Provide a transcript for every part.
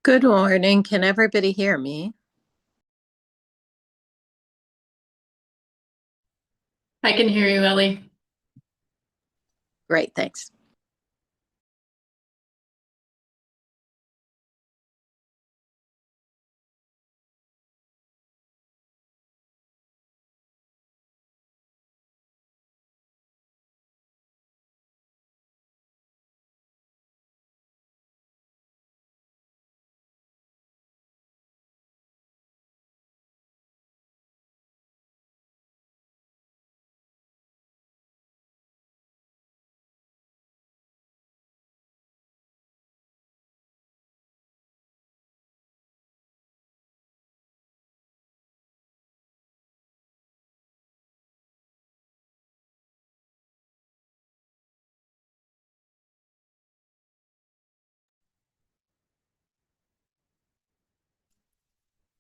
Good morning. Can everybody hear me? I can hear you, Ellie. Great, thanks.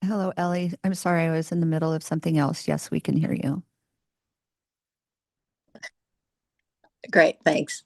Hello, Ellie. I'm sorry, I was in the middle of something else. Yes, we can hear you. Great, thanks.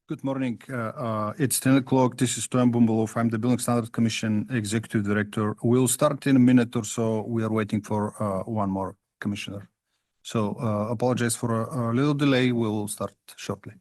Good morning. It's 10 o'clock. This is Stoyan Bumbalov. I'm the Building Standards Commission Executive Director. We'll start in a minute or so. We are waiting for one more commissioner. So apologize for a little delay. We will start shortly.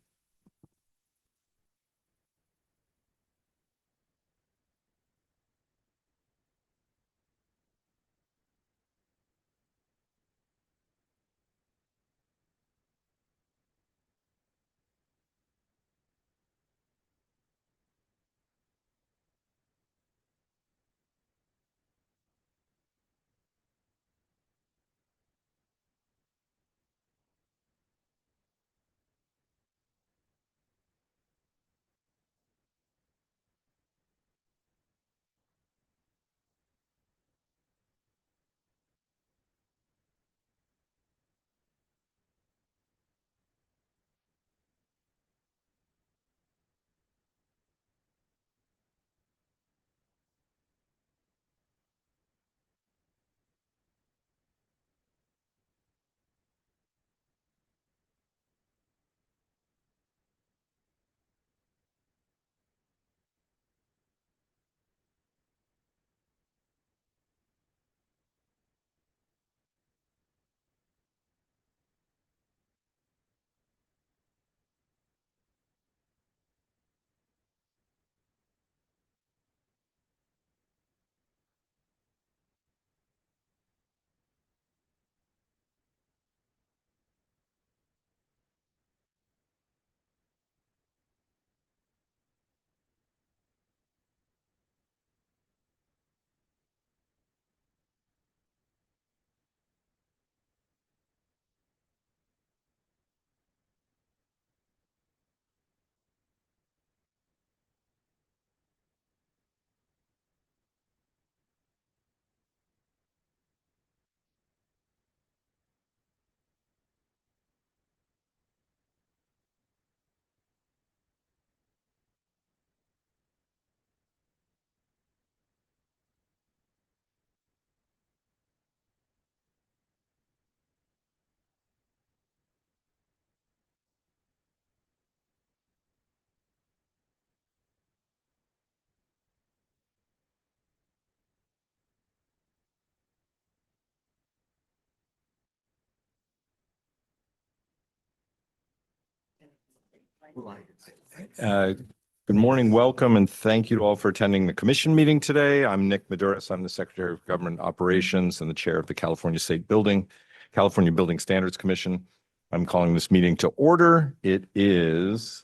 Good morning, welcome, and thank you all for attending the commission meeting today. I'm Nick Maduris. I'm the Secretary of Government Operations and the Chair of the California Building Standards Commission. I'm calling this meeting to order. It is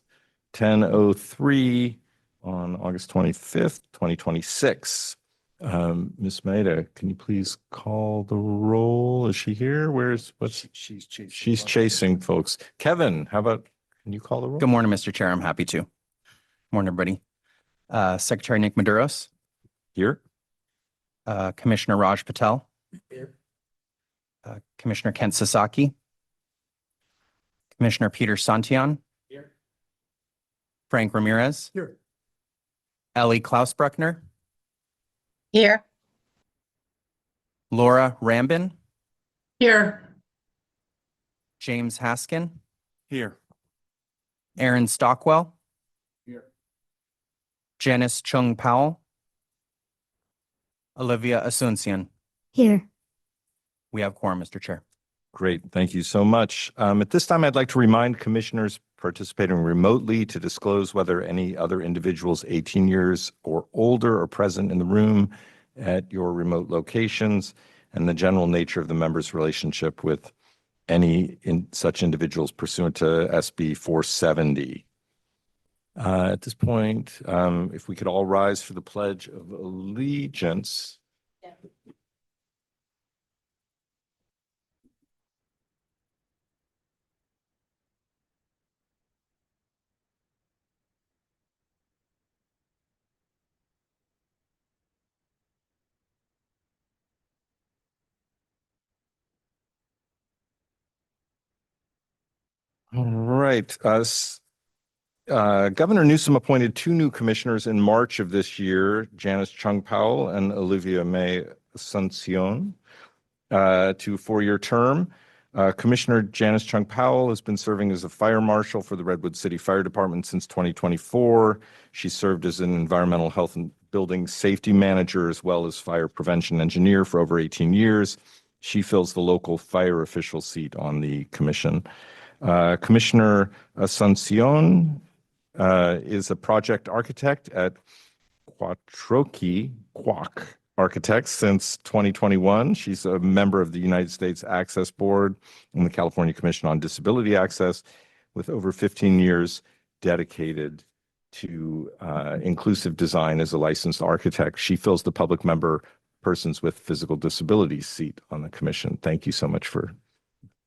10:03 on August 25th, 2026. Ms. Maida, can you please call the roll? Is she here? She's chasing folks. Kevin, can you call the roll? Good morning, Mr. Chair. I'm happy to. Morning, everybody. Secretary Nick Maduros. Here. Commissioner Raj Patel. Here. Commissioner Kent Sasaki. Commissioner Peter Santillan. Here. Frank Ramirez. Here. Ellie Klausbruckner. Here. Laura Rambin. Here. James Haskin. Here. Aaron Stockwell. Here. Janice Chung Powell. Olivia Asuncion. Here. We have quorum, Mr. Chair. Great, thank you so much. At this time, I'd like to remind commissioners participating remotely to disclose whether any other individuals 18 years or older are present in the room at your remote locations and the general nature of the members' relationship with any such individuals pursuant to SB 470. At this point, if we could all rise for the Pledge of Allegiance. All right. Governor Newsom appointed two new commissioners in March of this year, Janice Chung Powell and Olivia May Asuncion, to 4-year term. Commissioner Janice Chung Powell has been serving as a fire marshal for the Redwood City Fire Department since 2024. She served as an environmental health and building safety manager as well as fire prevention engineer for over 18 years. She fills the local fire official seat on the commission. Commissioner Asuncion is a project architect at Quack Architects since 2021. She's a member of the United States Access Board and the California Commission on Disability Access with over 15 years dedicated to inclusive design as a licensed architect. She fills the public member persons with physical disabilities seat on the commission. Thank you so much for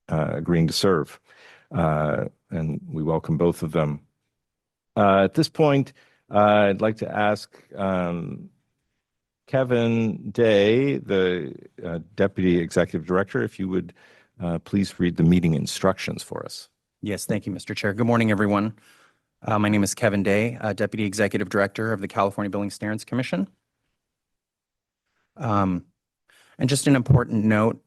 agreeing to serve. And we welcome both of them. At this point, I'd like to ask Kevin Day, the Deputy Executive Director, if you would please read the meeting instructions for us. Yes, thank you, Mr. Chair. Good morning, everyone. My name is Kevin Day, Deputy Executive Director of the California Building Standards Commission. And just an important note,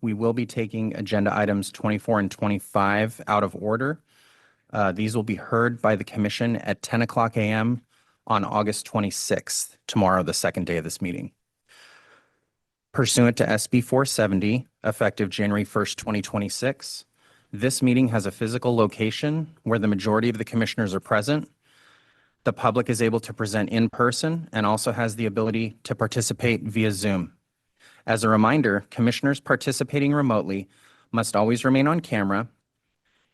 we will be taking agenda items 24 and 25 out of order. These will be heard by the commission at 10 o'clock a.m. on August 26th, tomorrow, the second day of this meeting. Pursuant to SB 470, effective January 1st, 2026, this meeting has a physical location where the majority of the commissioners are present. The public is able to present in person and also has the ability to participate via Zoom. As a reminder, commissioners participating remotely must always remain on camera.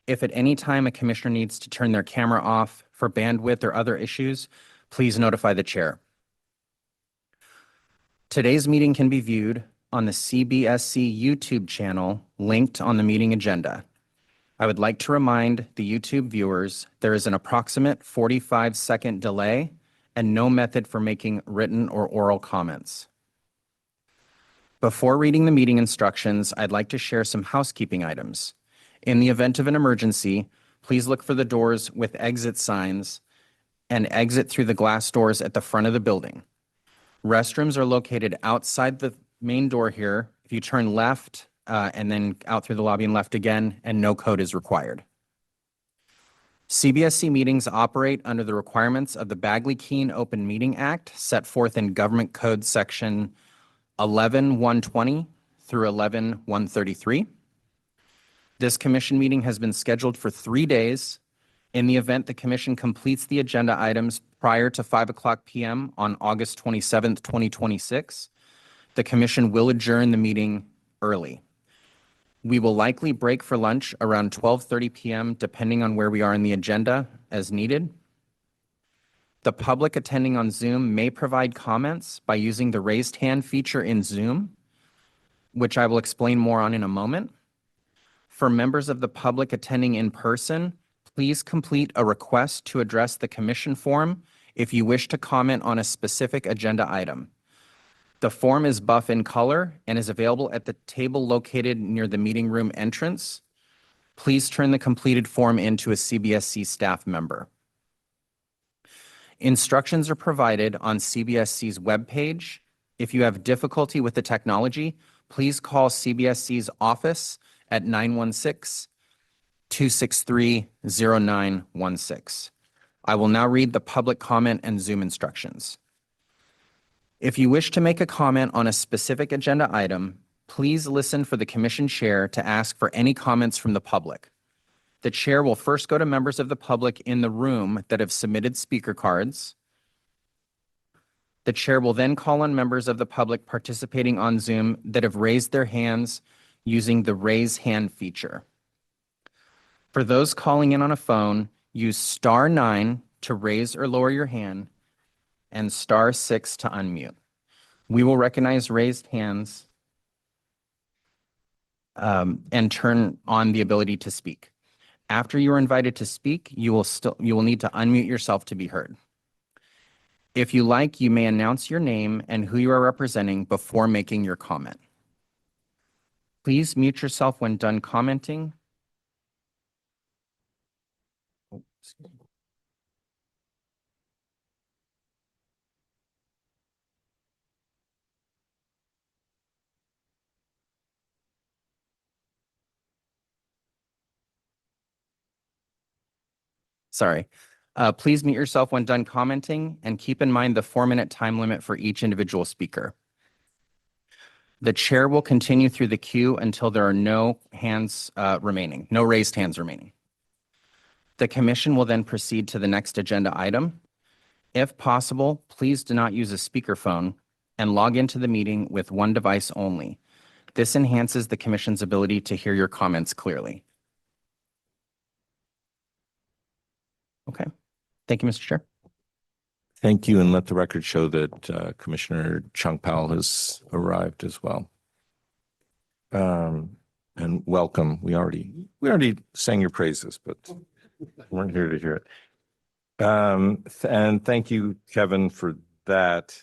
If at any time a commissioner needs to turn their camera off for bandwidth or other issues, please notify the chair. Today's meeting can be viewed on the CBSC YouTube channel linked on the meeting agenda. I would like to remind the YouTube viewers there is an approximate 45-second delay and no method for making written or oral comments. Before reading the meeting instructions, I'd like to share some housekeeping items. In the event of an emergency, please look for the doors with exit signs and exit through the glass doors at the front of the building. Restrooms are located outside the main door here. If you turn left and then out through the lobby and left again, and no code is required. CBSC meetings operate under the requirements of the Bagley-Keene Open Meeting Act set forth in Government Code Section 11-120 through 11-133. This commission meeting has been scheduled for 3 days. In the event the commission completes the agenda items prior to 5 o'clock p.m. on August 27th, 2026, the commission will adjourn the meeting early. We will likely break for lunch around 12:30 p.m. depending on where we are in the agenda as needed. The public attending on Zoom may provide comments by using the raised hand feature in Zoom, which I will explain more on in a moment. For members of the public attending in person, please complete a request to address the commission form if you wish to comment on a specific agenda item. The form is buff in color and is available at the table located near the meeting room entrance. Please turn the completed form in to a CBSC staff member. Instructions are provided on CBSC's webpage. If you have difficulty with the technology, please call CBSC's office at 916-263-0916. I will now read the public comment and Zoom instructions. If you wish to make a comment on a specific agenda item, please listen for the commission chair to ask for any comments from the public. The chair will first go to members of the public in the room that have submitted speaker cards. The chair will then call on members of the public participating on Zoom that have raised their hands using the raise hand feature. For those calling in on a phone, use *9 to raise or lower your hand and *6 to unmute. We will recognize raised hands and turn on the ability to speak. After you are invited to speak, you will need to unmute yourself to be heard. If you like, you may announce your name and who you are representing before making your comment. Please mute yourself when done commenting. Oh, excuse me. Sorry. Please mute yourself when done commenting and keep in mind the 4-minute time limit for each individual speaker. The chair will continue through the queue until there are no hands remaining, no raised hands remaining. The commission will then proceed to the next agenda item. If possible, please do not use a speakerphone and log into the meeting with one device only. This enhances the commission's ability to hear your comments clearly. Okay. Thank you, Mr. Chair. Thank you, and let the record show that Commissioner Chung Powell has arrived as well. And welcome. We already sang your praises, but we're here to hear it. And thank you, Kevin, for that.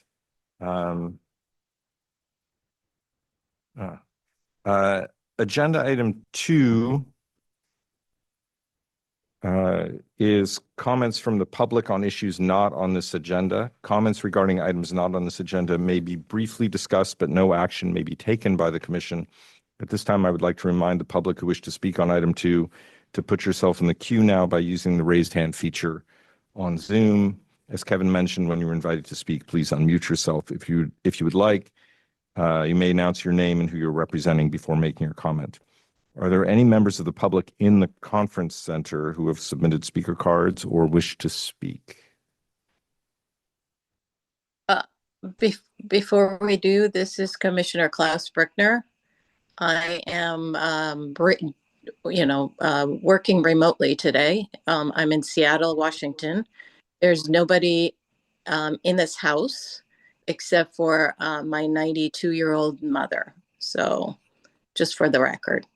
Agenda item 2 is comments from the public on issues not on this agenda. Comments regarding items not on this agenda may be briefly discussed, but no action may be taken by the commission. At this time, I would like to remind the public who wish to speak on item 2 to put yourself in the queue now by using the raised hand feature on Zoom. As Kevin mentioned, when you were invited to speak, please unmute yourself if you would like. You may announce your name and who you're representing before making your comment. Are there any members of the public in the conference center who have submitted speaker cards or wish to speak? Before we do, this is Commissioner Klaus Brickner. I am, working remotely today. I'm in Seattle, Washington. There's nobody in this house except for my 92-year-old mother. So just for the record.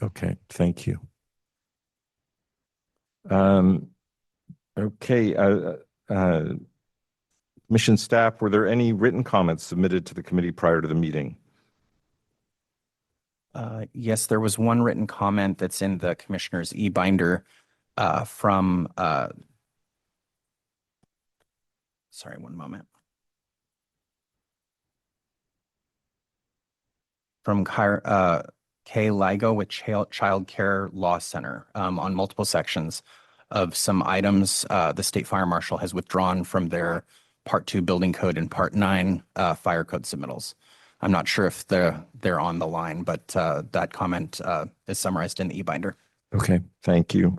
Okay, thank you. Okay, mission staff, were there any written comments submitted to the committee prior to the meeting? Yes, there was one written comment that's in the commissioner's e-binder from, sorry, one moment. From Kay Ligo with Child Care Law Center on multiple sections of some items the State Fire Marshal has withdrawn from their Part 2 Building Code and Part 9 Fire Code submittals. I'm not sure if they're on the line, but that comment is summarized in the e-binder. Okay, thank you.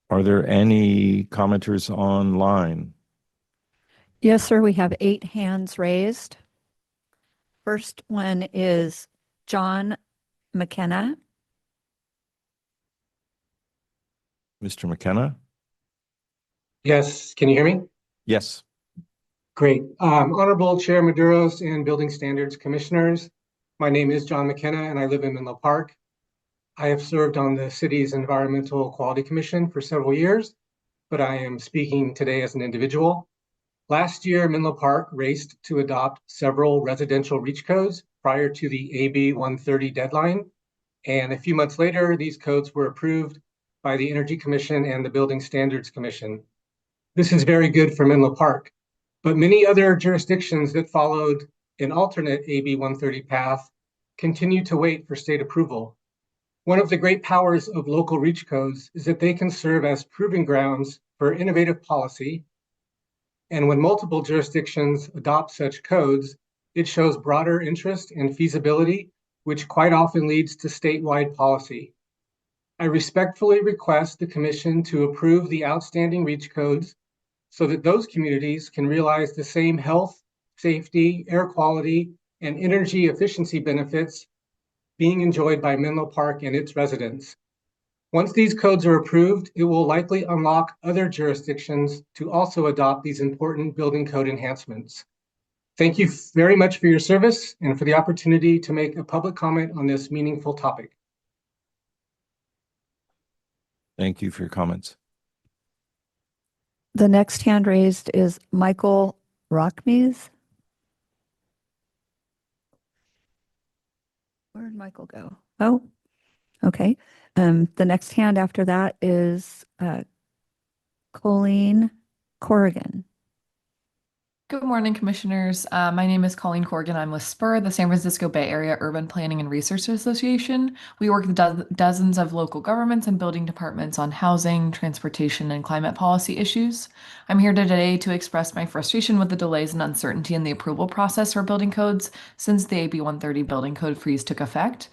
Are there any commenters online? Yes, sir. We have 8 hands raised. First one is John McKenna. Mr. McKenna? Yes, can you hear me? Yes. Great. Honorable Chair Maduros and Building Standards Commissioners, my name is John McKenna and I live in Menlo Park. I have served on the city's Environmental Quality Commission for several years, but I am speaking today as an individual. Last year, Menlo Park raced to adopt several residential reach codes prior to the AB 130 deadline. And a few months later, these codes were approved by the Energy Commission and the Building Standards Commission. This is very good for Menlo Park, but many other jurisdictions that followed an alternate AB 130 path continue to wait for state approval. One of the great powers of local reach codes is that they can serve as proving grounds for innovative policy. And when multiple jurisdictions adopt such codes, it shows broader interest and feasibility, which quite often leads to statewide policy. I respectfully request the Commission to approve the outstanding reach codes so that those communities can realize the same health, safety, air quality, and energy efficiency benefits being enjoyed by Menlo Park and its residents. Once these codes are approved, it will likely unlock other jurisdictions to also adopt these important building code enhancements. Thank you very much for your service and for the opportunity to make a public comment on this meaningful topic. Thank you for your comments. The next hand raised is Michael Rockmees. Where'd Michael go? Oh, okay. The next hand after that is Colleen Corrigan. Good morning, commissioners. My name is Colleen Corrigan. I'm with SPUR, the San Francisco Bay Area Urban Planning and Research Association. We work with dozens of local governments and building departments on housing, transportation, and climate policy issues. I'm here today to express my frustration with the delays and uncertainty in the approval process for building codes since the AB 130 building code freeze took effect.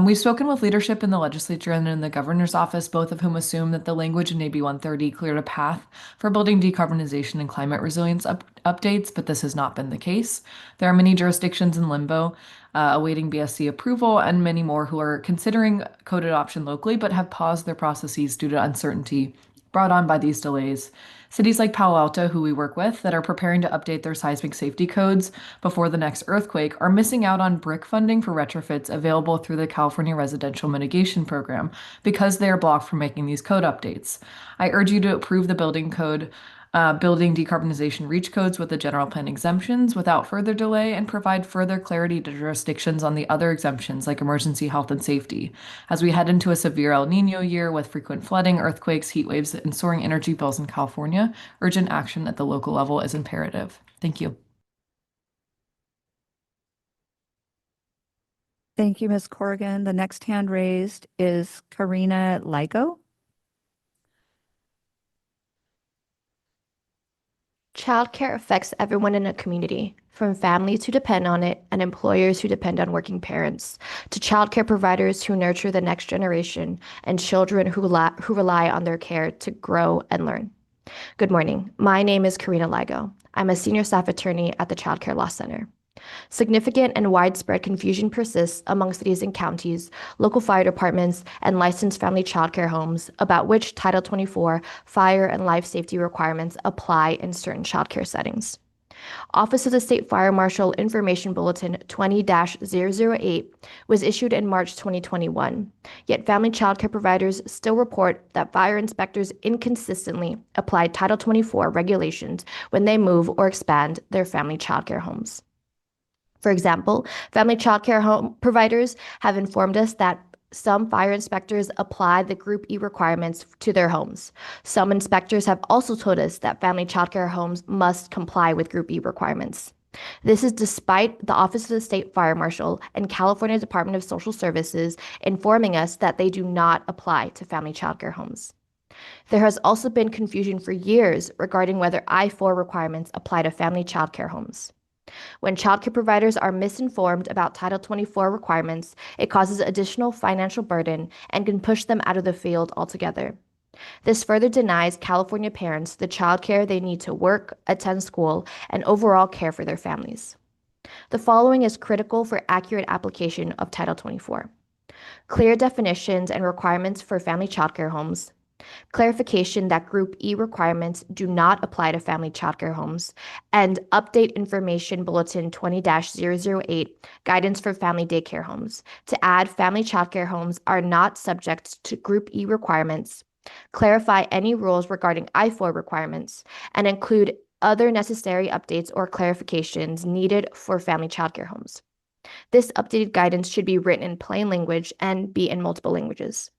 We've spoken with leadership in the legislature and in the governor's office, both of whom assume that the language in AB 130 cleared a path for building decarbonization and climate resilience updates, but this has not been the case. There are many jurisdictions in limbo awaiting BSC approval, and many more who are considering code adoption locally but have paused their processes due to uncertainty brought on by these delays. Cities like Palo Alto, who we work with, that are preparing to update their seismic safety codes before the next earthquake, are missing out on BRIC funding for retrofits available through the California Residential Mitigation Program because they are blocked from making these code updates. I urge you to approve the building code building decarbonization reach codes with the general plan exemptions without further delay and provide further clarity to jurisdictions on the other exemptions like emergency health and safety. As we head into a severe El Nino year with frequent flooding, earthquakes, heat waves, and soaring energy bills in California, urgent action at the local level is imperative. Thank you. Thank you, Ms. Corrigan. The next hand raised is Karina Ligo. Childcare affects everyone in a community, from families who depend on it and employers who depend on working parents, to childcare providers who nurture the next generation and children who rely on their care to grow and learn. Good morning. My name is Karina Ligo. I'm a senior staff attorney at the Child Care Law Center. Significant and widespread confusion persists among cities and counties, local fire departments, and licensed family childcare homes about which Title 24 fire and life safety requirements apply in certain childcare settings. Office of the State Fire Marshal Information Bulletin 20-008 was issued in March 2021, yet family childcare providers still report that fire inspectors inconsistently apply Title 24 regulations when they move or expand their family childcare homes. For example, family childcare home providers have informed us that some fire inspectors apply the Group E requirements to their homes. Some inspectors have also told us that family childcare homes must comply with Group E requirements. This is despite the Office of the State Fire Marshal and California Department of Social Services informing us that they do not apply to family childcare homes. There has also been confusion for years regarding whether I-4 requirements apply to family childcare homes. When childcare providers are misinformed about Title 24 requirements, it causes additional financial burden and can push them out of the field altogether. This further denies California parents the childcare they need to work, attend school, and overall care for their families. The following is critical for accurate application of Title 24. Clear definitions and requirements for family childcare homes, clarification that Group E requirements do not apply to family childcare homes, and Update Information Bulletin 20-008 Guidance for Family Daycare Homes to add family childcare homes are not subject to Group E requirements, clarify any rules regarding I-4 requirements, and include other necessary updates or clarifications needed for family childcare homes. This updated guidance should be written in plain language and be in multiple languages.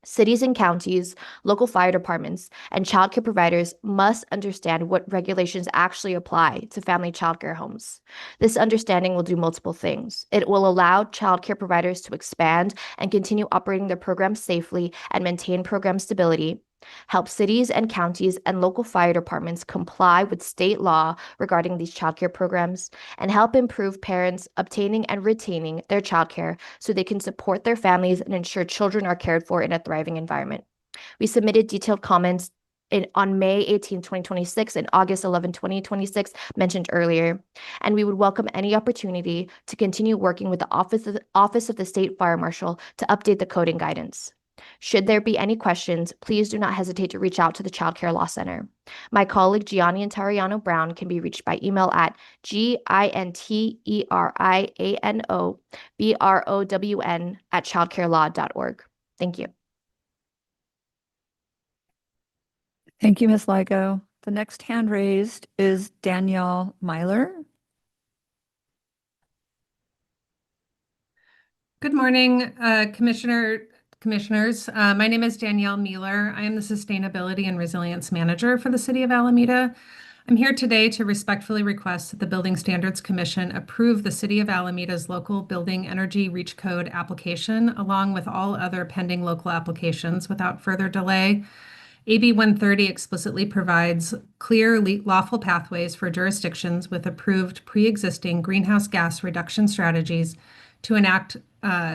Cities and counties, local fire departments, and childcare providers must understand what regulations actually apply to family childcare homes. This understanding will do multiple things. It will allow childcare providers to expand and continue operating their programs safely and maintain program stability, help cities and counties and local fire departments comply with state law regarding these childcare programs, and help improve parents obtaining and retaining their childcare so they can support their families and ensure children are cared for in a thriving environment. We submitted detailed comments on May 18, 2026 and August 11, 2026, mentioned earlier, and we would welcome any opportunity to continue working with the Office of the State Fire Marshal to update the coding guidance. Should there be any questions, please do not hesitate to reach out to the Child Care Law Center. My colleague Gianni Antariano Brown can be reached by email at ginterianoBrown@childcarelaw.org. Thank you. Thank you, Ms. Ligo. The next hand raised is Danielle Myler. Good morning, Commissioners. My name is Danielle Mueller. I am the Sustainability and Resilience Manager for the City of Alameda. I'm here today to respectfully request that the Building Standards Commission approve the City of Alameda's local building energy reach code application, along with all other pending local applications without further delay. AB 130 explicitly provides clear lawful pathways for jurisdictions with approved pre-existing greenhouse gas reduction strategies to enact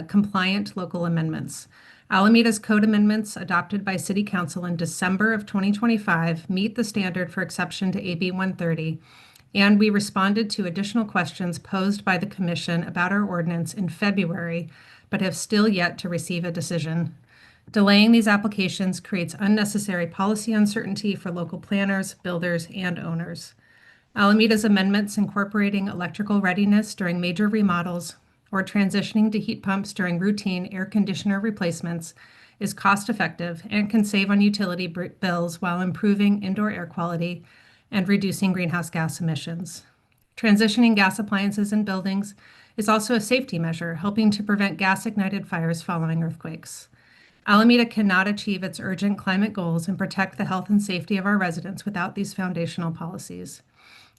compliant local amendments. Alameda's code amendments adopted by City Council in December of 2025 meet the standard for exception to AB 130, and we responded to additional questions posed by the Commission about our ordinance in February, but have still yet to receive a decision. Delaying these applications creates unnecessary policy uncertainty for local planners, builders, and owners. Alameda's amendments incorporating electrical readiness during major remodels or transitioning to heat pumps during routine air conditioner replacements is cost-effective and can save on utility bills while improving indoor air quality and reducing greenhouse gas emissions. Transitioning gas appliances in buildings is also a safety measure, helping to prevent gas-ignited fires following earthquakes. Alameda cannot achieve its urgent climate goals and protect the health and safety of our residents without these foundational policies.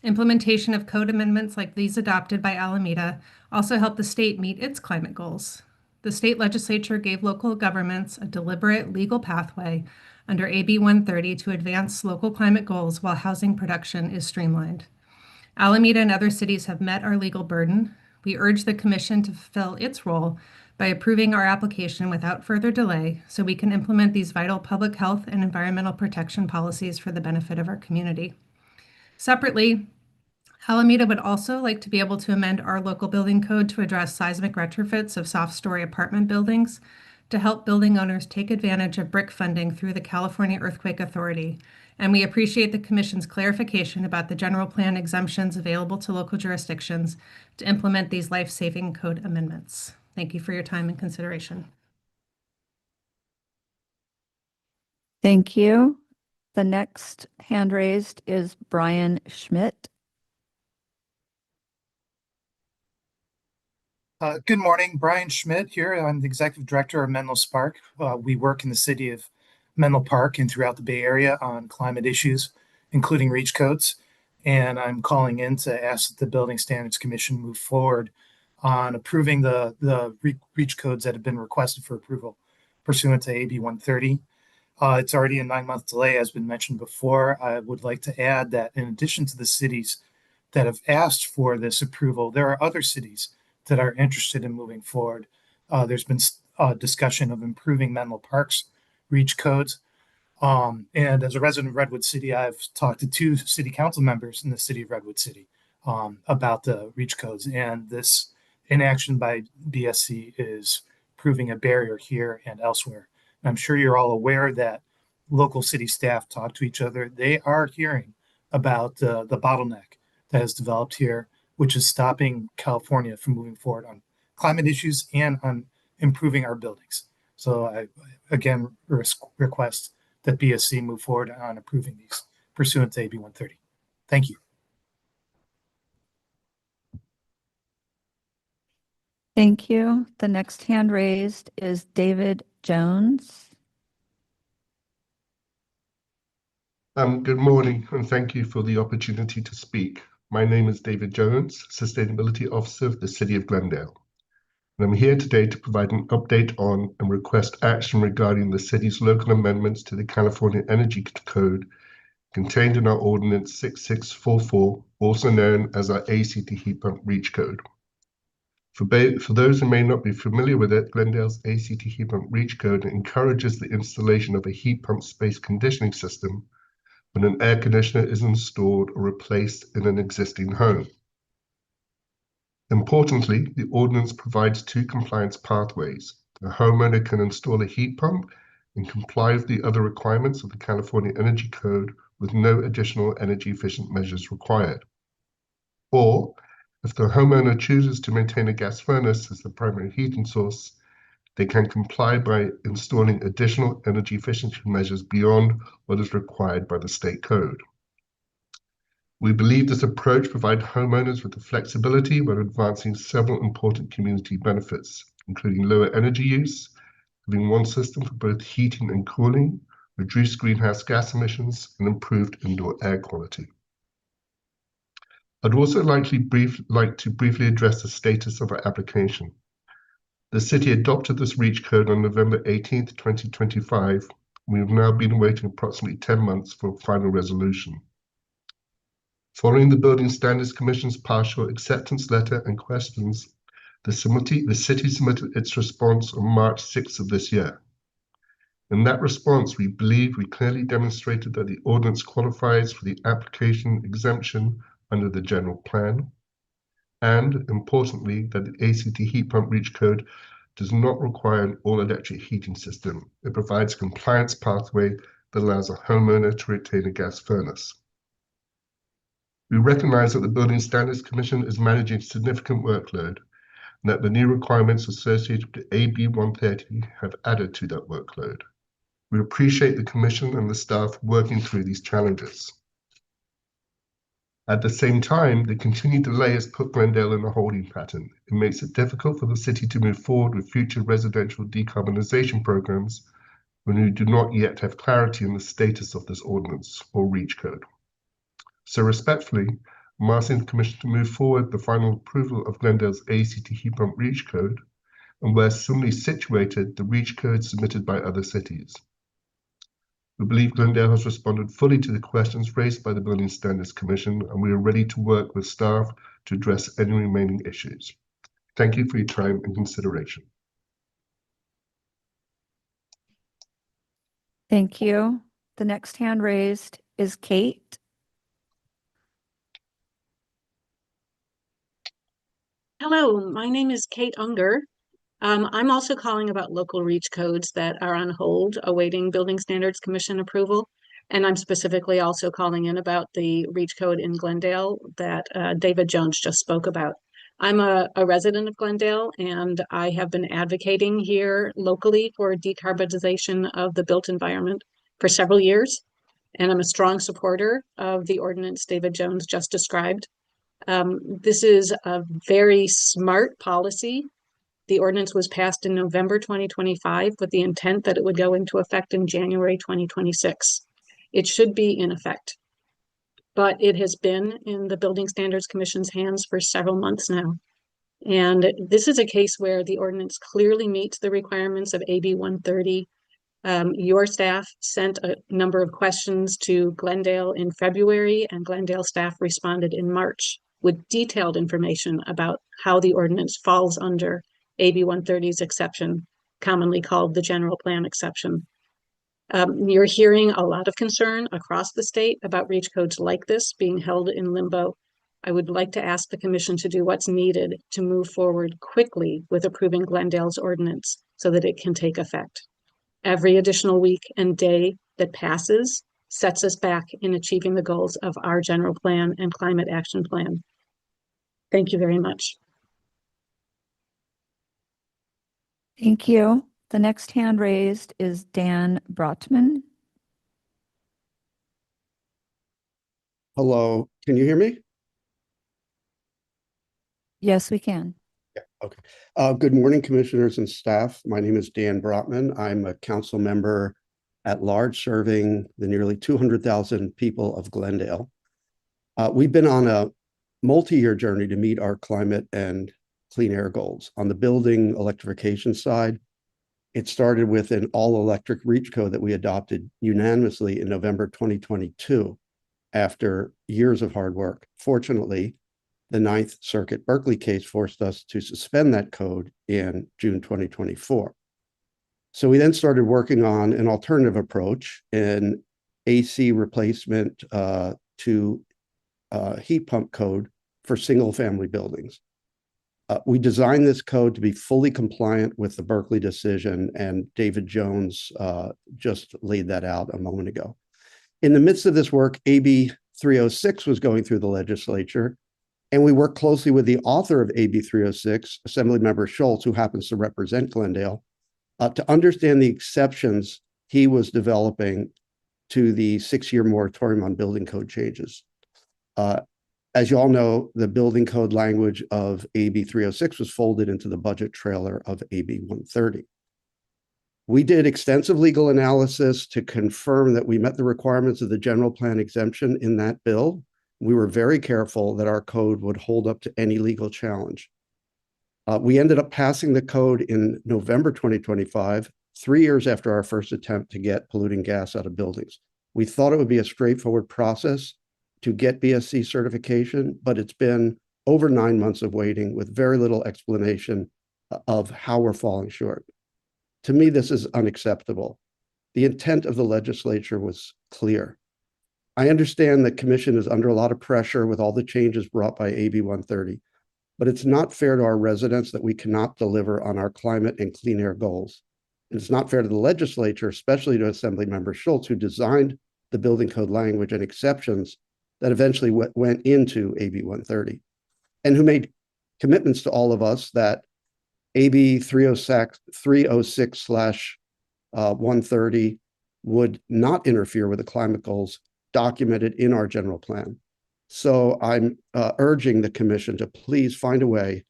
Implementation of code amendments like these adopted by Alameda also help the state meet its climate goals. The state legislature gave local governments a deliberate legal pathway under AB 130 to advance local climate goals while housing production is streamlined. Alameda and other cities have met our legal burden. We urge the Commission to fulfill its role by approving our application without further delay so we can implement these vital public health and environmental protection policies for the benefit of our community. Separately, Alameda would also like to be able to amend our local building code to address seismic retrofits of soft-story apartment buildings to help building owners take advantage of BRIC funding through the California Earthquake Authority. And we appreciate the Commission's clarification about the general plan exemptions available to local jurisdictions to implement these life-saving code amendments. Thank you for your time and consideration. Thank you. The next hand raised is Brian Schmidt. Good morning, Brian Schmidt here. I'm the Executive Director of Menlo Park. We work in the city of Menlo Park and throughout the Bay Area on climate issues, including reach codes. And I'm calling in to ask that the Building Standards Commission move forward on approving the reach codes that have been requested for approval pursuant to AB 130. It's already a 9-month delay, as been mentioned before. I would like to add that in addition to the cities that have asked for this approval, there are other cities that are interested in moving forward. There's been discussion of improving Menlo Park's reach codes. And as a resident of Redwood City, I've talked to 2 city council members in the city of Redwood City about the reach codes. And this inaction by BSC is proving a barrier here and elsewhere. And I'm sure you're all aware that local city staff talk to each other. They are hearing about the bottleneck that has developed here, which is stopping California from moving forward on climate issues and on improving our buildings. So I, again, request that BSC move forward on approving these pursuant to AB 130. Thank you. Thank you. The next hand raised is David Jones. Good morning, and thank you for the opportunity to speak. My name is David Jones, Sustainability Officer of the City of Glendale. And I'm here today to provide an update on and request action regarding the city's local amendments to the California Energy Code contained in our Ordinance 6644, also known as our ACT Heat Pump Reach Code. For those who may not be familiar with it, Glendale's ACT Heat Pump Reach Code encourages the installation of a heat pump space conditioning system when an air conditioner is installed or replaced in an existing home. Importantly, the ordinance provides 2 compliance pathways. A homeowner can install a heat pump and comply with the other requirements of the California Energy Code with no additional energy efficient measures required. Or, if the homeowner chooses to maintain a gas furnace as the primary heating source, they can comply by installing additional energy efficiency measures beyond what is required by the state code. We believe this approach provides homeowners with the flexibility while advancing several important community benefits, including lower energy use, having one system for both heating and cooling, reduced greenhouse gas emissions, and improved indoor air quality. I'd also like to briefly address the status of our application. The city adopted this REACH code on November 18th, 2025. We have now been waiting approximately 10 months for final resolution. Following the Building Standards Commission's partial acceptance letter and questions, the city submitted its response on March 6th of this year. In that response, we believe we clearly demonstrated that the ordinance qualifies for the application exemption under the general plan, and importantly, that the ACT heat pump REACH code does not require an all-electric heating system. It provides a compliance pathway that allows a homeowner to retain a gas furnace. We recognize that the Building Standards Commission is managing significant workload, and that the new requirements associated with AB 130 have added to that workload. We appreciate the Commission and the staff working through these challenges. At the same time, the continued delay has put Glendale in a holding pattern. It makes it difficult for the city to move forward with future residential decarbonization programs when we do not yet have clarity on the status of this ordinance or REACH code. So respectfully, I'm asking the Commission to move forward the final approval of Glendale's ACT heat pump REACH code, and where similarly situated, the REACH code submitted by other cities. We believe Glendale has responded fully to the questions raised by the Building Standards Commission, and we are ready to work with staff to address any remaining issues. Thank you for your time and consideration. Thank you. The next hand raised is Kate. Hello, my name is Kate Unger. I'm also calling about local REACH codes that are on hold awaiting Building Standards Commission approval. And I'm specifically also calling in about the REACH code in Glendale that David Jones just spoke about. I'm a resident of Glendale, and I have been advocating here locally for decarbonization of the built environment for several years. And I'm a strong supporter of the ordinance David Jones just described. This is a very smart policy. The ordinance was passed in November 2025 with the intent that it would go into effect in January 2026. It should be in effect, but it has been in the Building Standards Commission's hands for several months now. And this is a case where the ordinance clearly meets the requirements of AB 130. Your staff sent a number of questions to Glendale in February, and Glendale staff responded in March with detailed information about how the ordinance falls under AB 130's exception, commonly called the general plan exception. You're hearing a lot of concern across the state about REACH codes like this being held in limbo. I would like to ask the Commission to do what's needed to move forward quickly with approving Glendale's ordinance so that it can take effect. Every additional week and day that passes sets us back in achieving the goals of our general plan and climate action plan. Thank you very much. Thank you. The next hand raised is Dan Brotman. Hello, can you hear me? Yes, we can. Yeah, okay. Good morning, commissioners and staff. My name is Dan Brotman. I'm a council member at large serving the nearly 200,000 people of Glendale. We've been on a multi-year journey to meet our climate and clean air goals. On the building electrification side, it started with an all-electric REACH code that we adopted unanimously in November 2022 after years of hard work. Fortunately, the Ninth Circuit Berkeley case forced us to suspend that code in June 2024. So we then started working on an alternative approach, an AC replacement to heat pump code for single-family buildings. We designed this code to be fully compliant with the Berkeley decision, and David Jones just laid that out a moment ago. In the midst of this work, AB 306 was going through the legislature, and we worked closely with the author of AB 306, Assemblymember Schultz, who happens to represent Glendale, to understand the exceptions he was developing to the 6-year moratorium on building code changes. As you all know, the building code language of AB 306 was folded into the budget trailer of AB 130. We did extensive legal analysis to confirm that we met the requirements of the general plan exemption in that bill, We were very careful that our code would hold up to any legal challenge. We ended up passing the code in November 2025, 3 years after our first attempt to get polluting gas out of buildings. We thought it would be a straightforward process to get BSC certification, but it's been over 9 months of waiting with very little explanation of how we're falling short. To me, this is unacceptable. The intent of the legislature was clear. I understand the commission is under a lot of pressure with all the changes brought by AB 130, but it's not fair to our residents that we cannot deliver on our climate and clean air goals. And it's not fair to the legislature, especially to Assemblymember Schultz, who designed the building code language and exceptions that eventually went into AB 130, and who made commitments to all of us that AB 306/130 would not interfere with the climate goals documented in our general plan. So I'm urging the commission to please find a way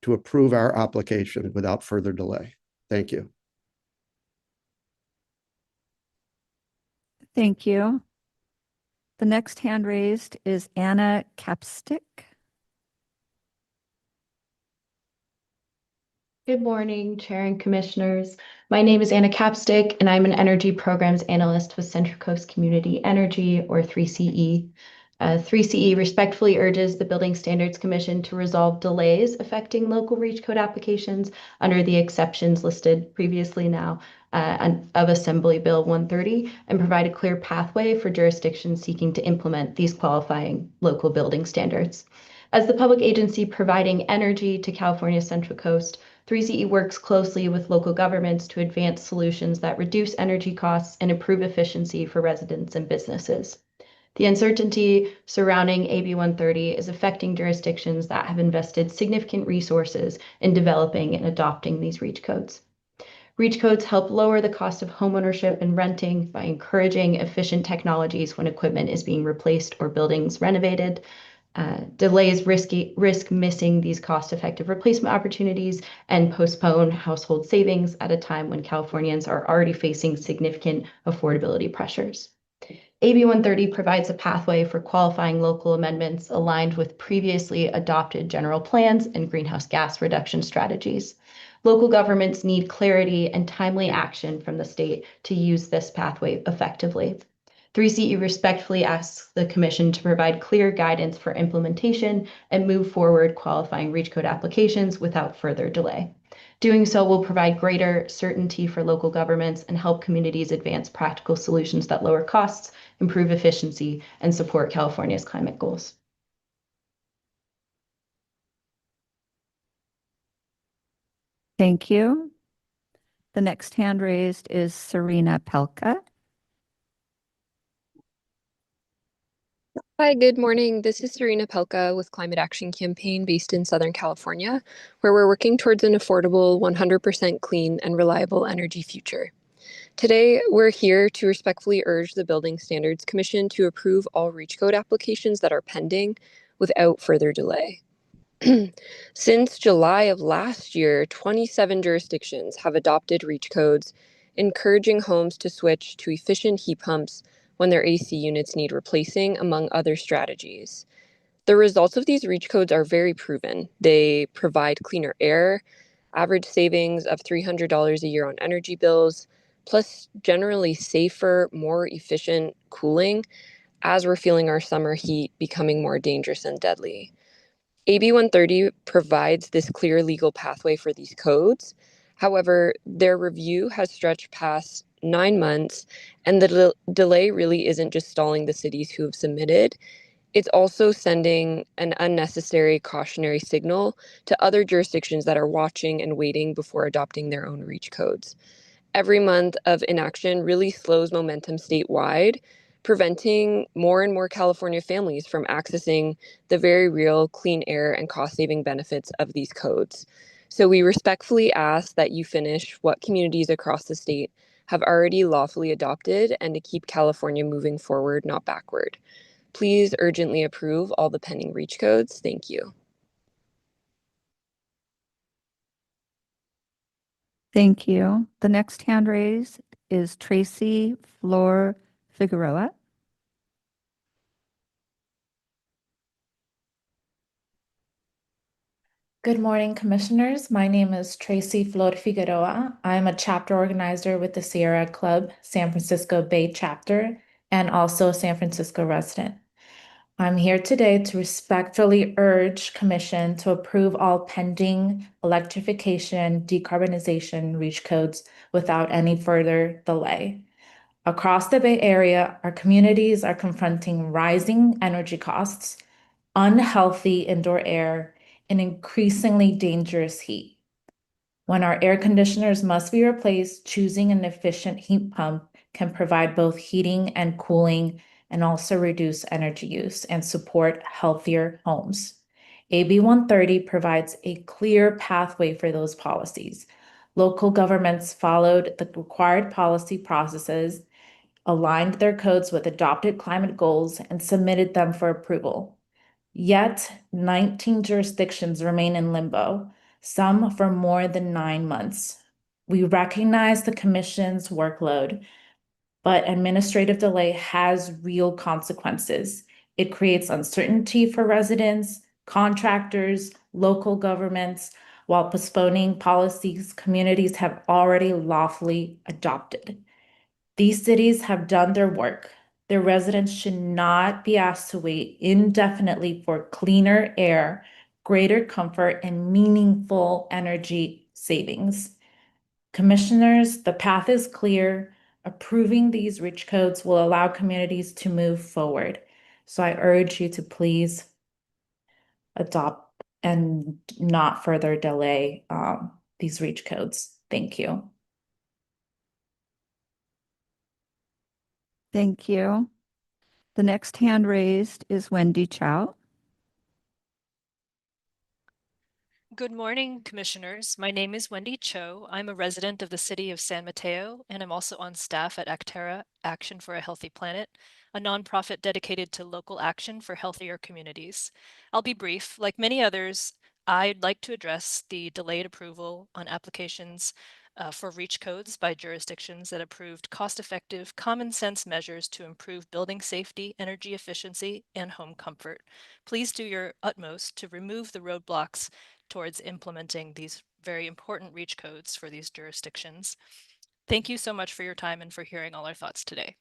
to approve our application without further delay. Thank you. Thank you. The next hand raised is Anna Capstick. Good morning, Chair and Commissioners. My name is Anna Capstick, and I'm an Energy Programs Analyst with Central Coast Community Energy, or 3CE. 3CE respectfully urges the Building Standards Commission to resolve delays affecting local REACH code applications under the exceptions listed previously now of Assembly Bill 130 and provide a clear pathway for jurisdictions seeking to implement these qualifying local building standards. As the public agency providing energy to California's Central Coast, 3CE works closely with local governments to advance solutions that reduce energy costs and improve efficiency for residents and businesses. The uncertainty surrounding AB 130 is affecting jurisdictions that have invested significant resources in developing and adopting these REACH codes. REACH codes help lower the cost of homeownership and renting by encouraging efficient technologies when equipment is being replaced or buildings renovated. Delays risk missing these cost-effective replacement opportunities and postpone household savings at a time when Californians are already facing significant affordability pressures. AB 130 provides a pathway for qualifying local amendments aligned with previously adopted general plans and greenhouse gas reduction strategies. Local governments need clarity and timely action from the state to use this pathway effectively. 3CE respectfully asks the Commission to provide clear guidance for implementation and move forward qualifying REACH code applications without further delay. Doing so will provide greater certainty for local governments and help communities advance practical solutions that lower costs, improve efficiency, and support California's climate goals. Thank you. The next hand raised is Serena Pelka. Hi, good morning. This is Serena Pelka with Climate Action Campaign based in Southern California, where we're working towards an affordable, 100% clean and reliable energy future. Today, we're here to respectfully urge the Building Standards Commission to approve all REACH code applications that are pending without further delay. Since July of last year, 27 jurisdictions have adopted REACH codes, encouraging homes to switch to efficient heat pumps when their AC units need replacing, among other strategies. The results of these REACH codes are very proven. They provide cleaner air, average savings of $300 a year on energy bills, plus generally safer, more efficient cooling as we're feeling our summer heat becoming more dangerous and deadly. AB 130 provides this clear legal pathway for these codes. However, their review has stretched past 9 months, and the delay really isn't just stalling the cities who have submitted. It's also sending an unnecessary cautionary signal to other jurisdictions that are watching and waiting before adopting their own REACH codes. Every month of inaction really slows momentum statewide, preventing more and more California families from accessing the very real clean air and cost-saving benefits of these codes. So we respectfully ask that you finish what communities across the state have already lawfully adopted and to keep California moving forward, not backward. Please urgently approve all the pending REACH codes. Thank you. Thank you. The next hand raised is Tracy Flor Figueroa. Good morning, Commissioners. My name is Tracy Flor Figueroa. I'm a chapter organizer with the Sierra Club San Francisco Bay chapter and also a San Francisco resident. I'm here today to respectfully urge Commission to approve all pending electrification, decarbonization REACH codes without any further delay. Across the Bay Area, our communities are confronting rising energy costs, unhealthy indoor air, and increasingly dangerous heat. When our air conditioners must be replaced, choosing an efficient heat pump can provide both heating and cooling and also reduce energy use and support healthier homes. AB 130 provides a clear pathway for those policies. Local governments followed the required policy processes, aligned their codes with adopted climate goals, and submitted them for approval. Yet 19 jurisdictions remain in limbo, some for more than 9 months. We recognize the Commission's workload, but administrative delay has real consequences. It creates uncertainty for residents, contractors, local governments, while postponing policies communities have already lawfully adopted. These cities have done their work. Their residents should not be asked to wait indefinitely for cleaner air, greater comfort, and meaningful energy savings. Commissioners, the path is clear. Approving these REACH codes will allow communities to move forward. So I urge you to please adopt and not further delay these REACH codes. Thank you. Thank you. The next hand raised is Wendy Chow. Good morning, Commissioners. My name is Wendy Cho. I'm a resident of the city of San Mateo, and I'm also on staff at Acterra, Action for a Healthy Planet, a nonprofit dedicated to local action for healthier communities. I'll be brief. Like many others, I'd like to address the delayed approval on applications for REACH codes by jurisdictions that approved cost-effective, common-sense measures to improve building safety, energy efficiency, and home comfort. Please do your utmost to remove the roadblocks towards implementing these very important REACH codes for these jurisdictions. Thank you so much for your time and for hearing all our thoughts today.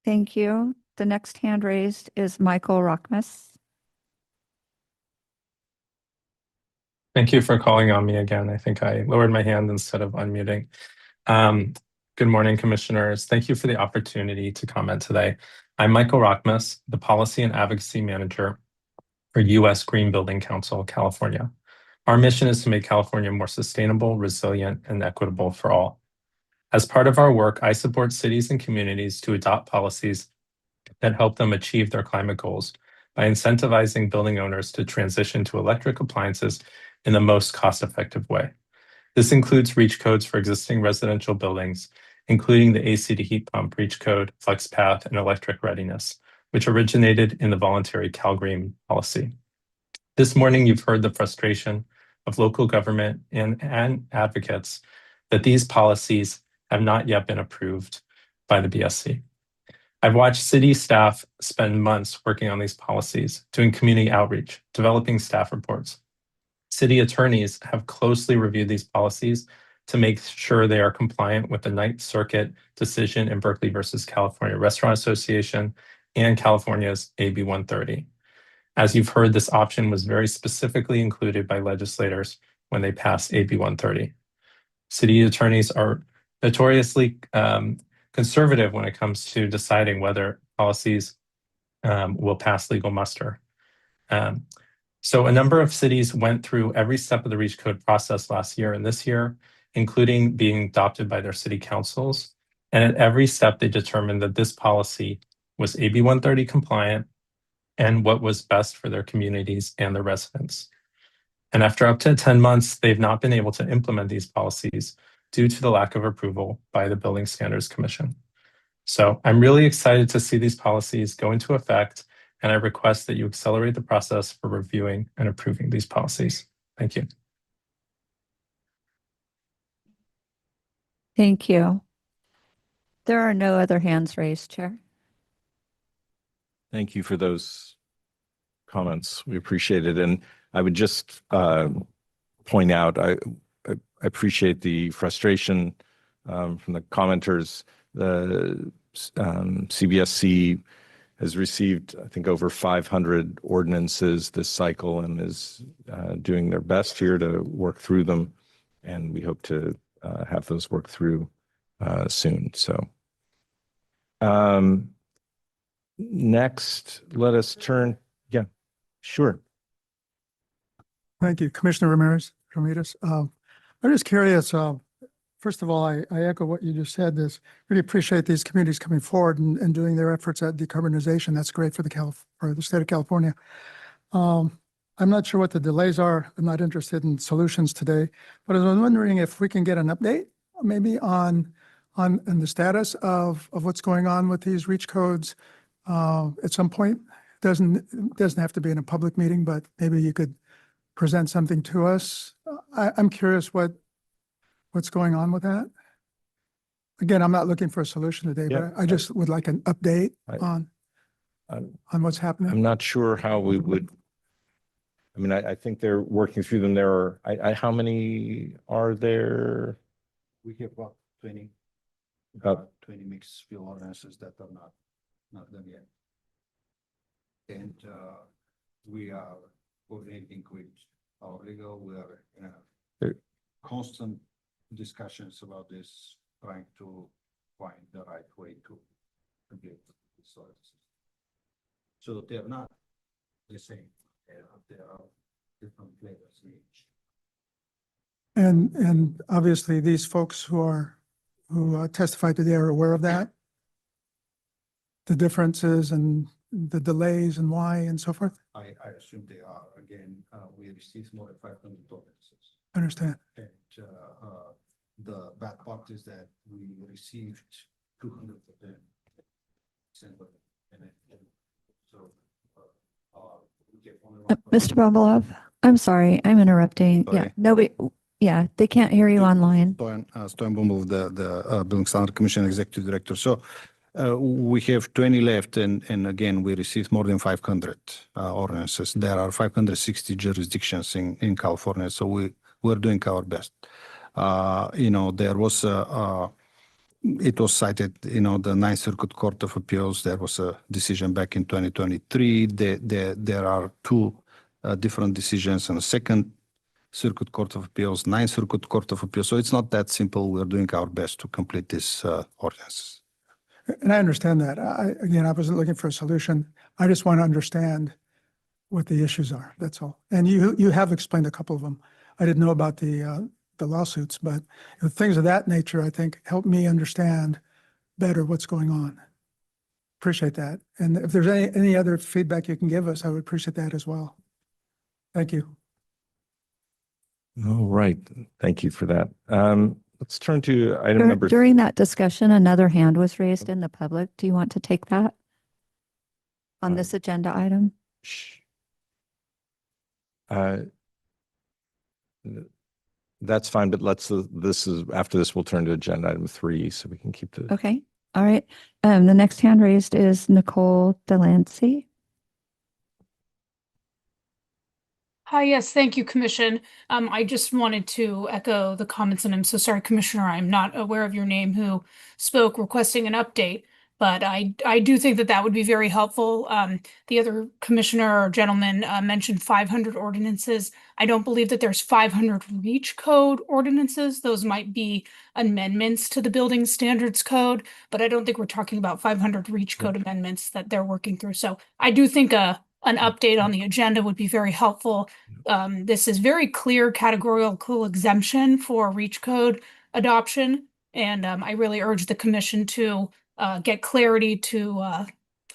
Thank you. The next hand raised is Michael Rockmus. Thank you for calling on me again. I think I lowered my hand instead of unmuting. Good morning, Commissioners. Thank you for the opportunity to comment today. I'm Michael Rockmus, the Policy and Advocacy Manager for U.S. Green Building Council, California. Our mission is to make California more sustainable, resilient, and equitable for all. As part of our work, I support cities and communities to adopt policies that help them achieve their climate goals by incentivizing building owners to transition to electric appliances in the most cost-effective way. This includes REACH codes for existing residential buildings, including the AC to heat pump REACH code, FlexPath, and electric readiness, which originated in the voluntary CalGreen policy. This morning, you've heard the frustration of local government and advocates that these policies have not yet been approved by the BSC. I've watched city staff spend months working on these policies, doing community outreach, developing staff reports. City attorneys have closely reviewed these policies to make sure they are compliant with the Ninth Circuit decision in Berkeley versus California Restaurant Association and California's AB 130. As you've heard, this option was very specifically included by legislators when they passed AB 130. City attorneys are notoriously conservative when it comes to deciding whether policies will pass legal muster. So a number of cities went through every step of the REACH code process last year and this year, including being adopted by their city councils. And at every step, they determined that this policy was AB 130 compliant and what was best for their communities and their residents. And after up to 10 months, they've not been able to implement these policies due to the lack of approval by the Building Standards Commission. So I'm really excited to see these policies go into effect, and I request that you accelerate the process for reviewing and approving these policies. Thank you. Thank you. There are no other hands raised, Chair. Thank you for those comments. We appreciate it. And I would just point out, I appreciate the frustration from the commenters. The CBSC has received, I think, over 500 ordinances this cycle and is doing their best here to work through them. And we hope to have those worked through soon. So next, let us turn. Yeah, sure. Thank you, Commissioner Ramirez. I'm just curious. First of all, I echo what you just said. Really appreciate these communities coming forward and doing their efforts at decarbonization. That's great for the state of California. I'm not sure what the delays are. I'm not interested in solutions today, but I was wondering if we can get an update, maybe on the status of what's going on with these REACH codes at some point. It doesn't have to be in a public meeting, but maybe you could present something to us. I'm curious what's going on with that. Again, I'm not looking for a solution today, Yeah, but I just would like an update on what's happening. I'm not sure how we would. I mean, I think they're working through them. There are, how many are there? We have about 20, About 20 mixed fuel ordinances that are not done yet. And we are coordinating with our legal. We are in a constant discussions about this, trying to find the right way to complete the services. So they're not the same. There are different flavors in each. And obviously these folks who testified today are aware of that, the differences and the delays and why and so forth. I assume they are. Again, we received more than 500 ordinances. I understand. And the bad part is that we received 200 of them. So we get only one. Mr. Babalov, I'm sorry, I'm interrupting. Yeah, Sorry. nobody, yeah, they can't hear you online. Stoyan Bumble, the Building Standard Commission Executive Director. So we have 20 left, and again, we received more than 500 ordinances. There are 560 jurisdictions in California, so we're doing our best. There was it was cited, the Ninth Circuit Court of Appeals. There was a decision back in 2023. There are two different decisions on the Second Circuit Court of Appeals, Ninth Circuit Court of Appeals. So it's not that simple. We're doing our best to complete this ordinance. And I understand that. I wasn't looking for a solution. I just want to understand what the issues are. That's all. And you have explained a couple of them. I didn't know about the lawsuits, but things of that nature, I think, help me understand better what's going on. Appreciate that. And if there's any other feedback you can give us, I would appreciate that as well. Thank you. All right. Thank you for that. Let's turn to item number. During that discussion, another hand was raised in the public. Do you want to take that on this agenda item? That's fine, but after this, we'll turn to agenda item 3 so we can keep the. Okay. All right. The next hand raised is Nicole Delancey. Hi, yes, thank you, Commission. I just wanted to echo the comments, and I'm so sorry, Commissioner, I'm not aware of your name who spoke requesting an update, but I do think that would be very helpful. The other commissioner or gentleman mentioned 500 ordinances. I don't believe that there's 500 REACH code ordinances. Those might be amendments to the Building Standards Code, but I don't think we're talking about 500 REACH code amendments that they're working through. So I do think an update on the agenda would be very helpful. This is very clear categorical exemption for REACH code adoption. And I really urge the commission to get clarity to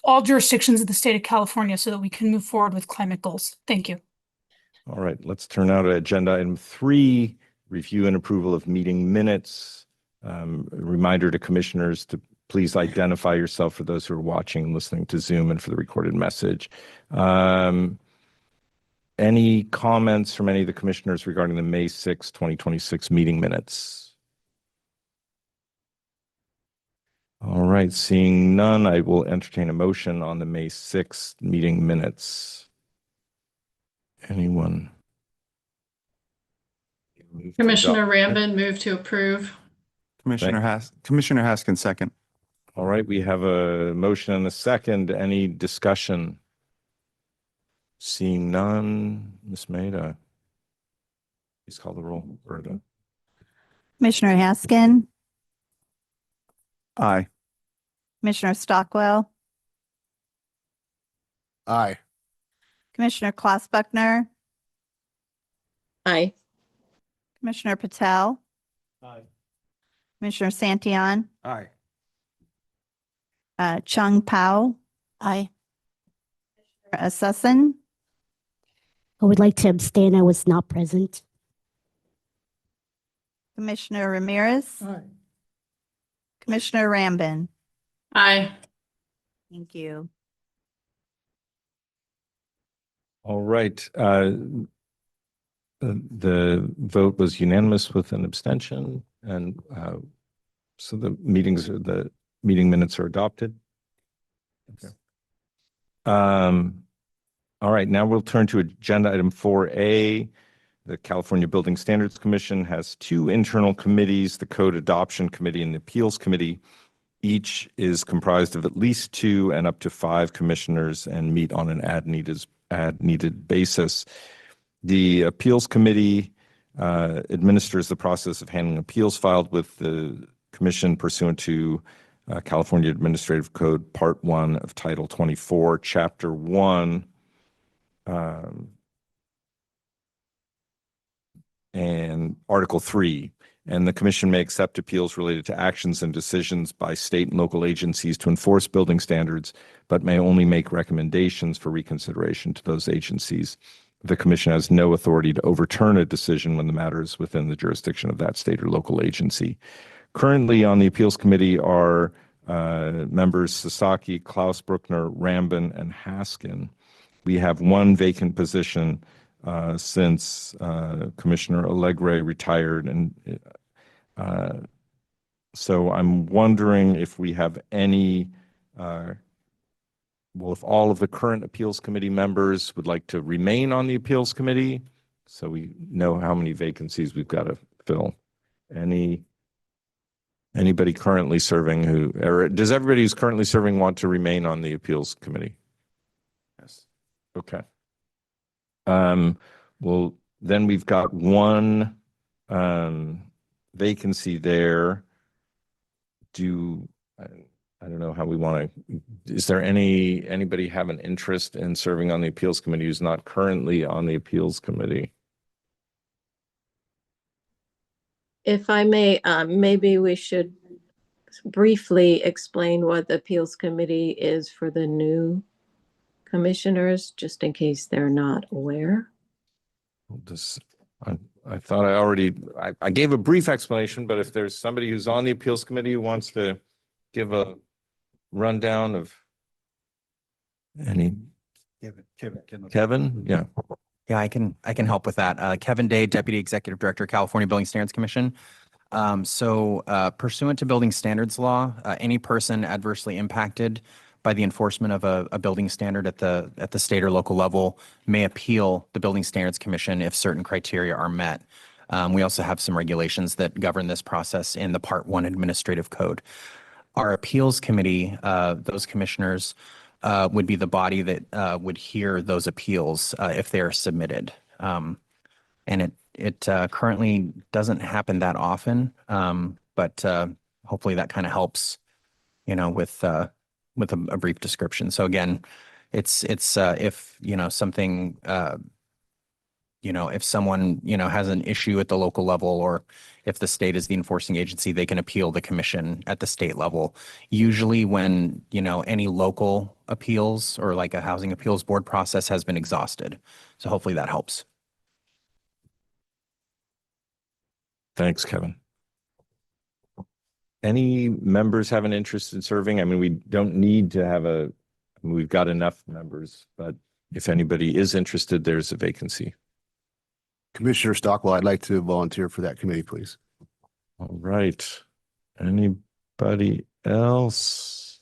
all jurisdictions of the state of California so that we can move forward with climate goals. Thank you. All right, let's turn now to agenda item 3, review and approval of meeting minutes. A reminder to commissioners to please identify yourself for those who are watching and listening to Zoom and for the recorded message. Any comments from any of the commissioners regarding the May 6, 2026 meeting minutes? All right, seeing none, I will entertain a motion on the May 6th meeting minutes. Anyone? Move to Commissioner adopt. Rambin, move to approve. Commissioner Haskins, second. All right, we have a motion and a second. Any discussion? Seeing none, Ms. Maida, please call the roll. Commissioner Haskin, Aye. Commissioner Stockwell, Aye. Commissioner Klaus Buckner, Aye. Commissioner Patel, Aye. Commissioner Santillan, Aye. Chung Pao. Aye. Assessin, I would like to abstain. I was not present. Commissioner Ramirez, Commissioner Rambin. Aye. Thank you. All right. The vote was unanimous with an abstention, and so the meeting minutes are adopted. Okay. All right, now we'll turn to agenda item 4A. The California Building Standards Commission has two internal committees, the Code Adoption Committee and the Appeals Committee. Each is comprised of at least 2 and up to 5 commissioners and meet on an as-needed basis. The Appeals Committee administers the process of handling appeals filed with the Commission pursuant to California Administrative Code Part 1 of Title 24, Chapter 1. And Article 3. And the Commission may accept appeals related to actions and decisions by state and local agencies to enforce building standards, but may only make recommendations for reconsideration to those agencies. The Commission has no authority to overturn a decision when the matter is within the jurisdiction of that state or local agency. Currently on the Appeals Committee are members Sasaki, Klaus Bruckner, Rambin, and Haskin. We have one vacant position since Commissioner Alegre retired, and so I'm wondering if we have any, if all of the current Appeals Committee members would like to remain on the Appeals Committee, so we know how many vacancies we've got to fill. Anybody currently serving or does everybody who's currently serving want to remain on the Appeals Committee? Yes. Okay. Well, then we've got one vacancy there. I don't know how we want to, is there anybody have an interest in serving on the Appeals Committee who's not currently on the Appeals Committee? If I may, maybe we should briefly explain what the Appeals Committee is for the new commissioners, just in case they're not aware. I thought I gave a brief explanation, but if there's somebody who's on the Appeals Committee who wants to give a rundown of any. Kevin? Yeah. Yeah, I can help with that. Kevin Day, Deputy Executive Director, California Building Standards Commission. Pursuant to building standards law, any person adversely impacted by the enforcement of a building standard at the state or local level may appeal the Building Standards Commission if certain criteria are met. We also have some regulations that govern this process in the Part 1 Administrative Code. Our Appeals Committee, those commissioners would be the body that would hear those appeals if they are submitted. And it currently doesn't happen that often, but hopefully that kind of helps, with a brief description. So again, it's if something if someone has an issue at the local level, or if the state is the enforcing agency, they can appeal the commission at the state level. Usually when any local appeals or like a housing appeals board process has been exhausted. So hopefully that helps. Thanks, Kevin. Any members have an interest in serving? I mean, we don't need to have we've got enough members, but if anybody is interested, there's a vacancy. Commissioner Stockwell, I'd like to volunteer for that committee, please. All right. Anybody else?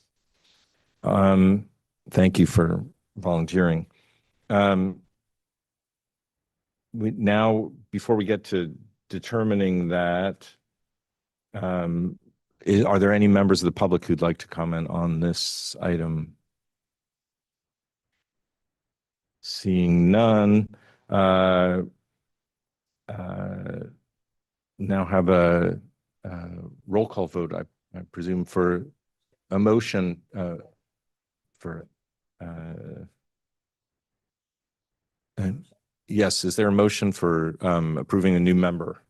Thank you for volunteering. Before we get to determining that, are there any members of the public who'd like to comment on this item? Seeing none, now have a roll call vote, I presume, for a motion for yes, is there a motion for approving a new member?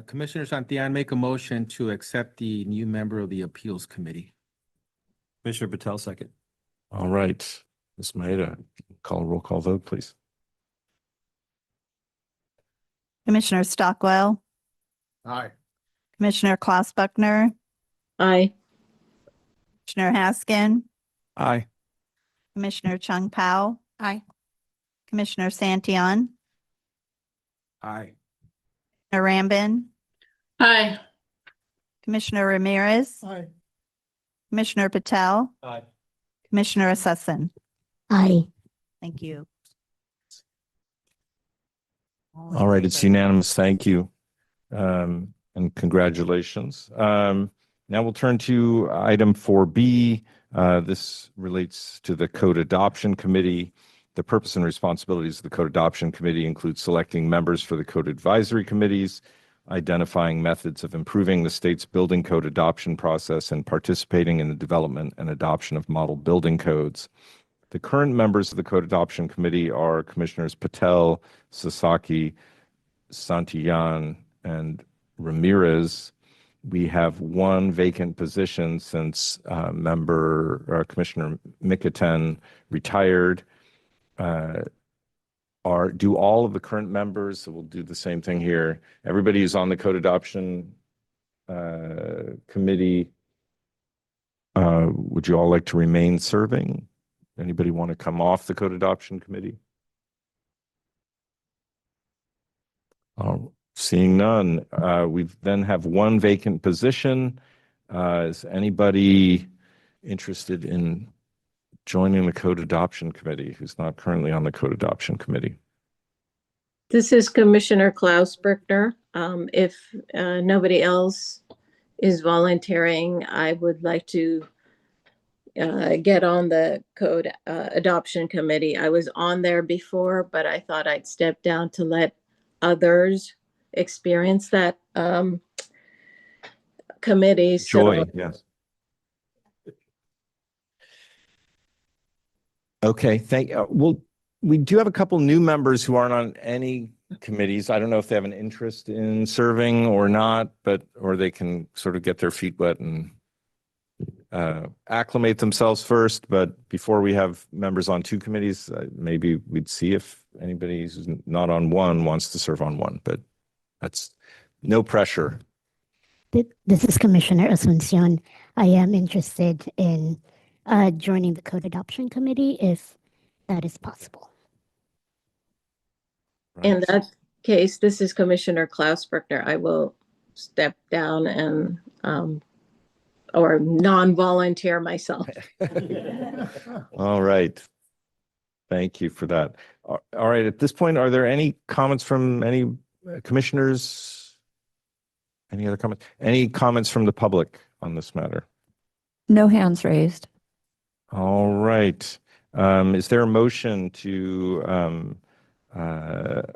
Commissioner Santillan, make a motion to accept the new member of the Appeals Committee. Commissioner Patel, second. All right, Ms. Maeda, call a roll call vote, please. Commissioner Stockwell, Aye. Commissioner Klaus Buckner, Aye. Commissioner Haskin, Aye. Commissioner Chung Pao, Aye. Commissioner Santillan, Aye. Commissioner Rambin, Aye. Commissioner Ramirez, Aye. Commissioner Patel, Aye. Commissioner Assesson. Aye. Thank you. All right, it's unanimous. Thank you. And congratulations. Now we'll turn to item 4B. This relates to the Code Adoption Committee. The purpose and responsibilities of the Code Adoption Committee include selecting members for the Code Advisory Committees, identifying methods of improving the state's building code adoption process, and participating in the development and adoption of model building codes. The current members of the Code Adoption Committee are Commissioners Patel, Sasaki, Santillan, and Ramirez. We have one vacant position since Commissioner Mikaten retired. Do all of the current members, so we'll do the same thing here. Everybody who's on the Code Adoption Committee, would you all like to remain serving? Anybody want to come off the Code Adoption Committee? Seeing none, we then have one vacant position. Is anybody interested in joining the Code Adoption Committee who's not currently on the Code Adoption Committee? This is Commissioner Klaus Brickner. If nobody else is volunteering, I would like to get on the Code Adoption Committee. I was on there before, but I thought I'd step down to let others experience that committee. Joy, yes. Okay, well, we do have a couple new members who aren't on any committees. I don't know if they have an interest in serving or not, or they can sort of get their feet wet and acclimate themselves first. But before we have members on two committees, maybe we'd see if anybody who's not on one wants to serve on one, but that's no pressure. This is Commissioner Asuncion. I am interested in joining the Code Adoption Committee if that is possible. In that case, this is Commissioner Klaus Brickner. I will step down and or non-volunteer myself. All right. Thank you for that. All right. At this point, are there any comments from any commissioners? Any other comments? Any comments from the public on this matter? No hands raised. All right. Is there a motion to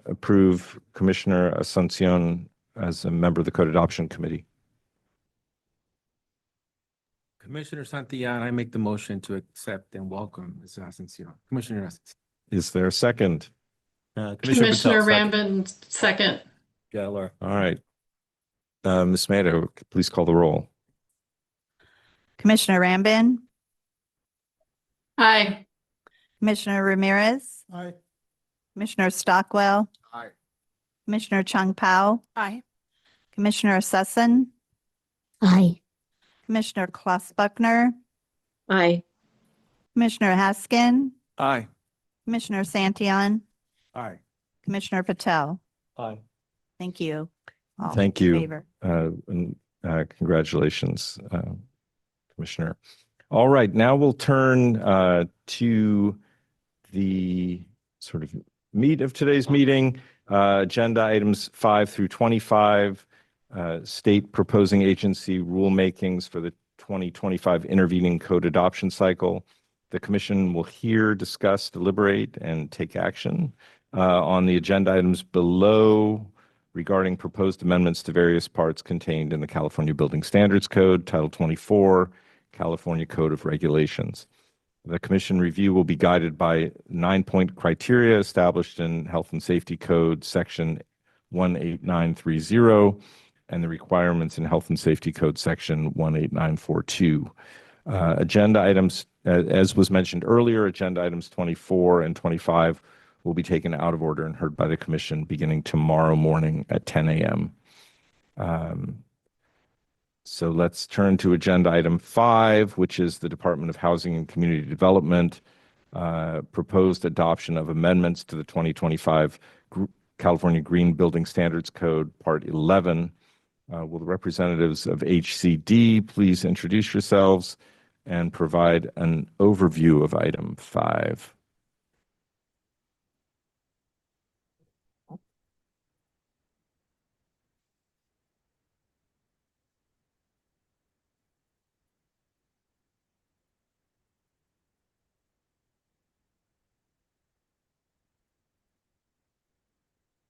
approve Commissioner Asuncion as a member of the Code Adoption Committee? Commissioner Santillan, I make the motion to accept and welcome Ms. Asuncion. Commissioner Asuncion. Is there a second? Commissioner Rambin, second. Yeah, Laura. All right. Ms. Maeda, please call the roll. Commissioner Rambin, Aye. Commissioner Ramirez, Aye. Commissioner Stockwell, Aye. Commissioner Chung Pao, Aye. Commissioner Assesson, Aye. Commissioner Klaus Buckner, Aye. Commissioner Haskin, Aye. Commissioner Santillan, Aye. Commissioner Patel. Aye. Thank you. All Thank in you. favor. And congratulations. Commissioner. All right, now we'll turn to the sort of meat of today's meeting. Agenda items 5 through 25, state proposing agency rulemakings for the 2025 intervening code adoption cycle. The commission will hear, discuss, deliberate, and take action on the agenda items below regarding proposed amendments to various parts contained in the California Building Standards Code, Title 24, California Code of Regulations. The commission review will be guided by 9-point criteria established in Health and Safety Code, Section 18930, and the requirements in Health and Safety Code, Section 18942. Agenda items, as was mentioned earlier, agenda items 24 and 25 will be taken out of order and heard by the commission beginning tomorrow morning at 10 a.m. So let's turn to agenda item 5, which is the Department of Housing and Community Development proposed adoption of amendments to the 2025 California Green Building Standards Code, Part 11. Will the representatives of HCD please introduce yourselves and provide an overview of item 5?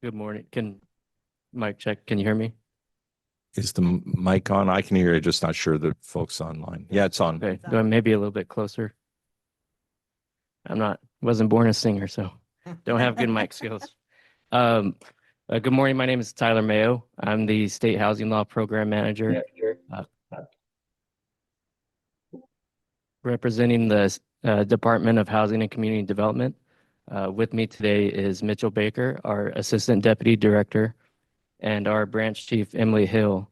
Good morning. Mic check. Can you hear me? Is the mic on? I can hear you, just not sure the folks online. Yeah, it's on. Okay. Do I maybe a little bit closer? Wasn't born a singer, so don't have good mic skills. Good morning. My name is Tyler Mayo. I'm the State Housing Law Program Manager. Representing the Department of Housing and Community Development. With me today is Mitchell Baker, our Assistant Deputy Director, and our Branch Chief, Emily Hill.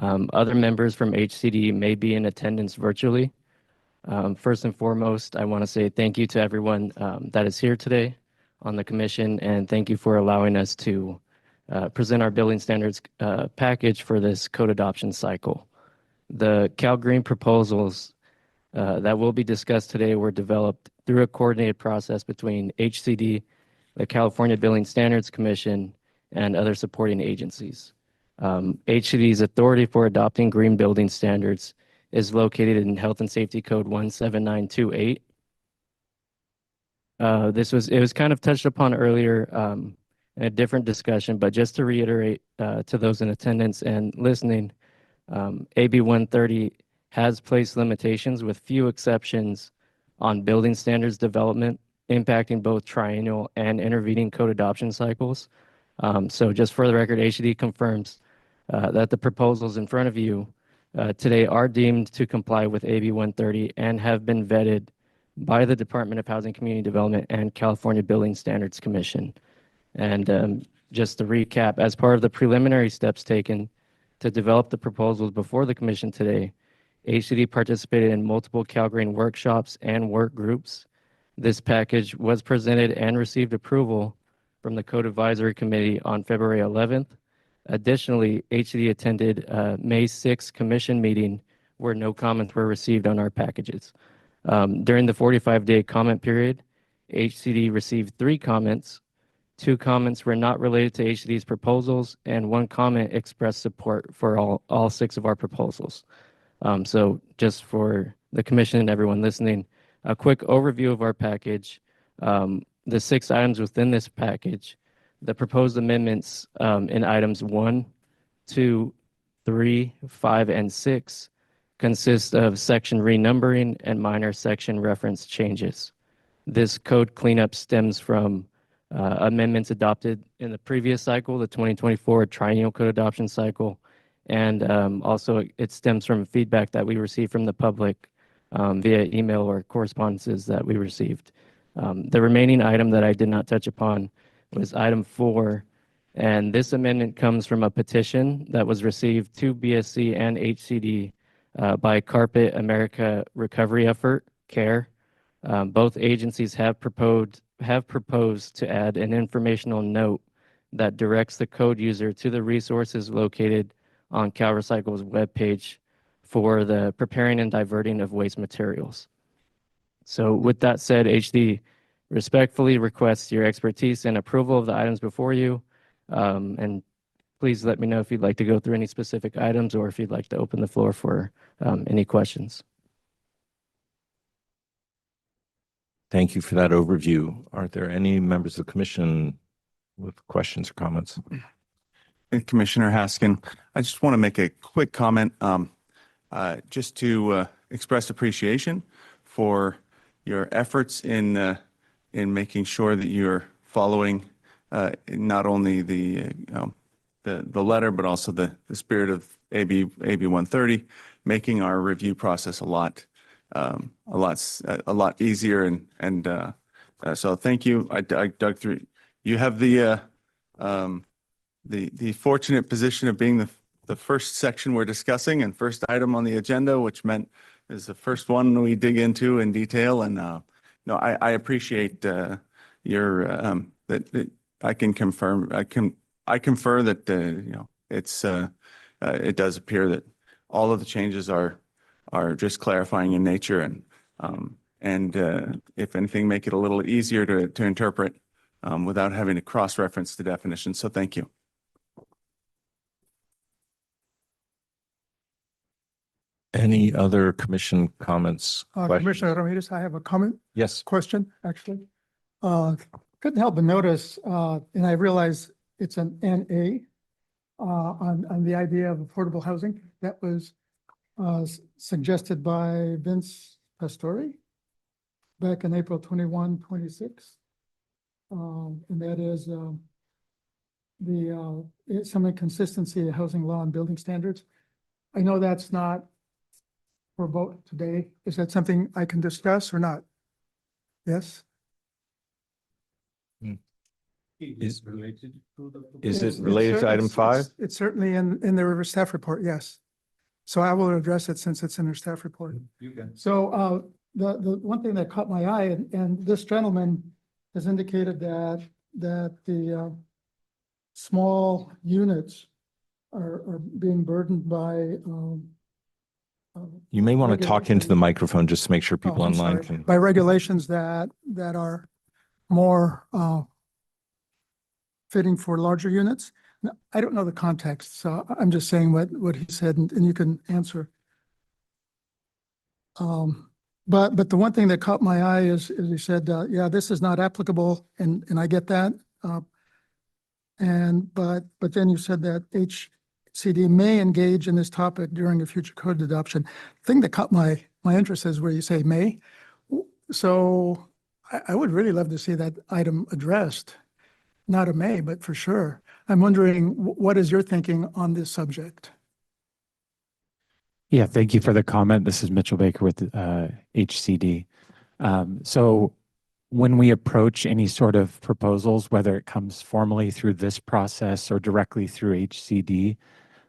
Other members from HCD may be in attendance virtually. First and foremost, I want to say thank you to everyone that is here today on the commission, and thank you for allowing us to present our building standards package for this code adoption cycle. The Cal Green proposals that will be discussed today were developed through a coordinated process between HCD, the California Building Standards Commission, and other supporting agencies. HCD's authority for adopting green building standards is located in Health and Safety Code 17928. It was kind of touched upon earlier in a different discussion, but just to reiterate to those in attendance and listening, AB 130 has placed limitations with few exceptions on building standards development, impacting both triennial and intervening code adoption cycles. So just for the record, HCD confirms that the proposals in front of you today are deemed to comply with AB 130 and have been vetted by the Department of Housing and Community Development and California Building Standards Commission. And just to recap, as part of the preliminary steps taken to develop the proposals before the commission today, HCD participated in multiple CalGreen workshops and work groups. This package was presented and received approval from the Code Advisory Committee on February 11th. Additionally, HCD attended a May 6th commission meeting where no comments were received on our packages. During the 45-day comment period, HCD received 3 comments. 2 comments were not related to HCD's proposals, and 1 comment expressed support for all 6 of our proposals. So just for the commission and everyone listening, a quick overview of our package. The 6 items within this package, the proposed amendments in items 1, 2, 3, 5, and 6 consist of section renumbering and minor section reference changes. This code cleanup stems from amendments adopted in the previous cycle, the 2024 triennial code adoption cycle, and also it stems from feedback that we received from the public via email or correspondences that we received. The remaining item that I did not touch upon was item 4, and this amendment comes from a petition that was received to BSC and HCD by Carpet America Recovery Effort, CARE. Both agencies have proposed to add an informational note that directs the code user to the resources located on CalRecycle's webpage for the preparing and diverting of waste materials. So with that said, HD respectfully requests your expertise and approval of the items before you. And please let me know if you'd like to go through any specific items or if you'd like to open the floor for any questions. Thank you for that overview. Are there any members of the commission with questions or comments? And Commissioner Haskin, I just want to make a quick comment, just to express appreciation for your efforts in making sure that you're following not only the letter, but also the spirit of AB 130, making our review process a lot easier, and so thank you. I dug through. You have the fortunate position of being the first section we're discussing and first item on the agenda, which meant is the first one we dig into in detail. And no, I appreciate your that I can confirm. I confer that it's it does appear that all of the changes are just clarifying in nature, and if anything, make it a little easier to interpret without having to cross-reference the definition. So thank you. Any other commission comments? Commissioner Ramirez, I have a comment. Yes. Question, actually. Couldn't help but notice, and I realize it's an NA on the idea of affordable housing that was suggested by Vince Pastore back in April 21, 26. And that is some inconsistency of housing law and building standards. I know that's not for vote today. Is that something I can discuss or not? Yes? Is it It's related to item 5? It's certainly in the River staff report, yes. So I will address it since it's in their staff report. You can. So the one thing that caught my eye, and this gentleman has indicated that the small units are being burdened by You may want to talk into the microphone just to make sure people I'm online sorry, can. by regulations that are more fitting for larger units. Now, I don't know the context, so I'm just saying what he said, and you can answer. But the one thing that caught my eye is he said, yeah, this is not applicable, and I get that. But then you said that HCD may engage in this topic during a future code adoption. The thing that caught my interest is where you say may. So I would really love to see that item addressed, not a may, but for sure. I'm wondering, what is your thinking on this subject? Yeah, thank you for the comment. This is Mitchell Baker with HCD. So when we approach any sort of proposals, whether it comes formally through this process or directly through HCD,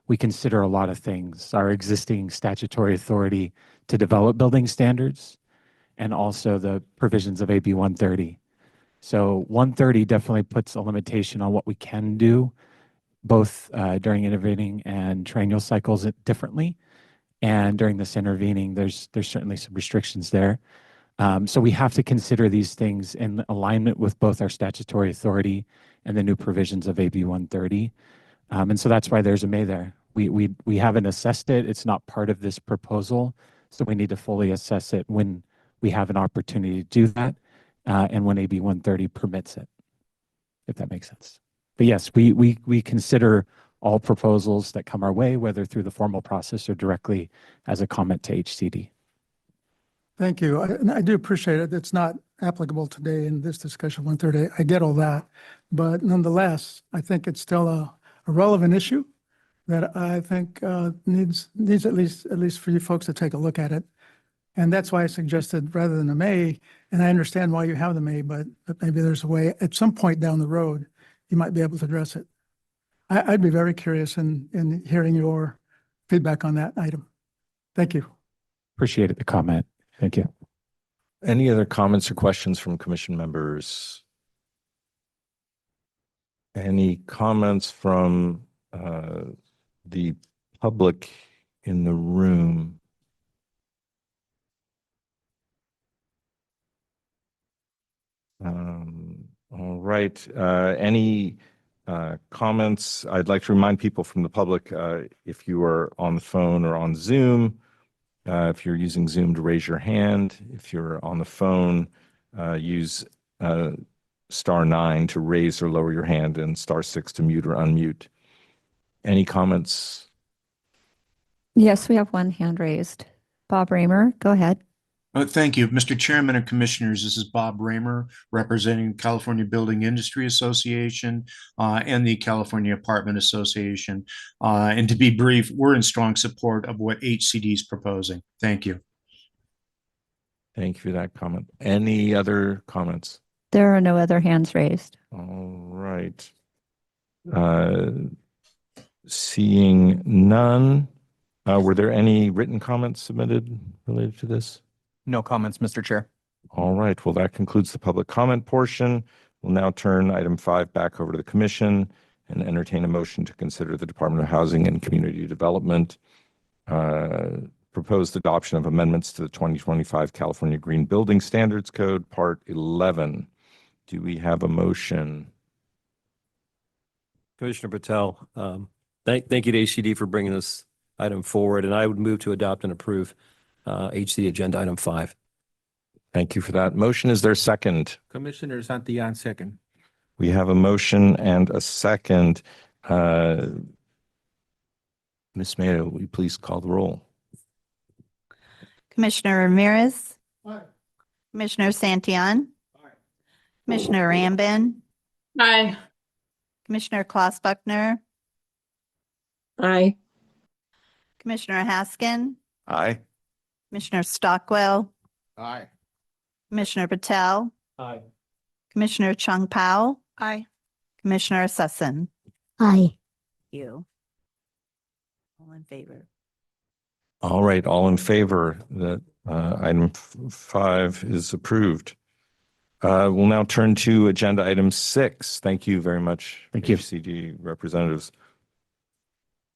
we consider a lot of things. Our existing statutory authority to develop building standards and also the provisions of AB 130. So 130 definitely puts a limitation on what we can do, both during intervening and triennial cycles differently. And during this intervening, there's certainly some restrictions there. So we have to consider these things in alignment with both our statutory authority and the new provisions of AB 130. And so that's why there's a may there. We haven't assessed it. It's not part of this proposal. So we need to fully assess it when we have an opportunity to do that and when AB 130 permits it, if that makes sense. But yes, we consider all proposals that come our way, whether through the formal process or directly as a comment to HCD. Thank you. I do appreciate it. It's not applicable today in this discussion 130. I get all that. But nonetheless, I think it's still a relevant issue that I think needs at least for you folks to take a look at it. And that's why I suggested rather than a may, and I understand why you have the may, but maybe there's a way at some point down the road, you might be able to address it. I'd be very curious in hearing your feedback on that item. Thank you. Appreciate the comment. Thank you. Any other comments or questions from commission members? Any comments from the public in the room? All right. Any comments? I'd like to remind people from the public, if you are on the phone or on Zoom, if you're using Zoom, to raise your hand. If you're on the phone, use *9 to raise or lower your hand and *6 to mute or unmute. Any comments? Yes, we have one hand raised. Bob Raymer, go ahead. Thank you, Mr. Chairman and Commissioners. This is Bob Raymer representing California Building Industry Association and the California Apartment Association. And to be brief, we're in strong support of what HCD is proposing. Thank you. Thank you for that comment. Any other comments? There are no other hands raised. All right. Seeing none, were there any written comments submitted related to this? No comments, Mr. Chair. All right. Well, that concludes the public comment portion. We'll now turn item 5 back over to the commission and entertain a motion to consider the Department of Housing and Community Development proposed adoption of amendments to the 2025 California Green Building Standards Code, Part 11. Do we have a motion? Commissioner Patel, thank you to HCD for bringing this item forward, and I would move to adopt and approve HCD Agenda Item 5. Thank you for that motion. Is there a second? Commissioner Santillan, second. We have a motion and a second. Ms. Mayo, will you please call the roll? Commissioner Ramirez. Aye. Commissioner Santillan. Commissioner Rambin. Aye. Commissioner Klaus Buckner. Aye. Commissioner Haskin. Aye. Commissioner Stockwell. Aye. Commissioner Patel. Aye. Commissioner Chung Pao. Aye. Commissioner Sussin. Aye. You. All in favor. All right, all in favor that item 5 is approved. We'll now turn to agenda item 6. Thank you very much, Thank you. HCD representatives.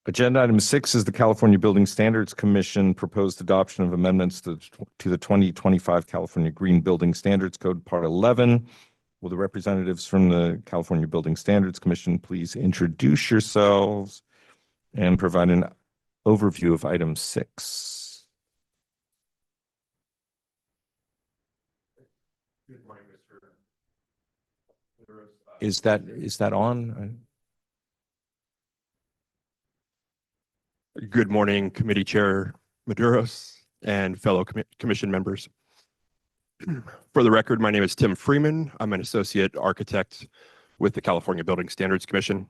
Agenda item 6 is the California Building Standards Commission proposed adoption of amendments to the 2025 California Green Building Standards Code, Part 11. Will the representatives from the California Building Standards Commission please introduce yourselves and provide an overview of item 6? Good morning, Mr. Is that on? Good morning, Committee Chair Maduros and fellow commission members. For the record, my name is Tim Freeman. I'm an associate architect with the California Building Standards Commission.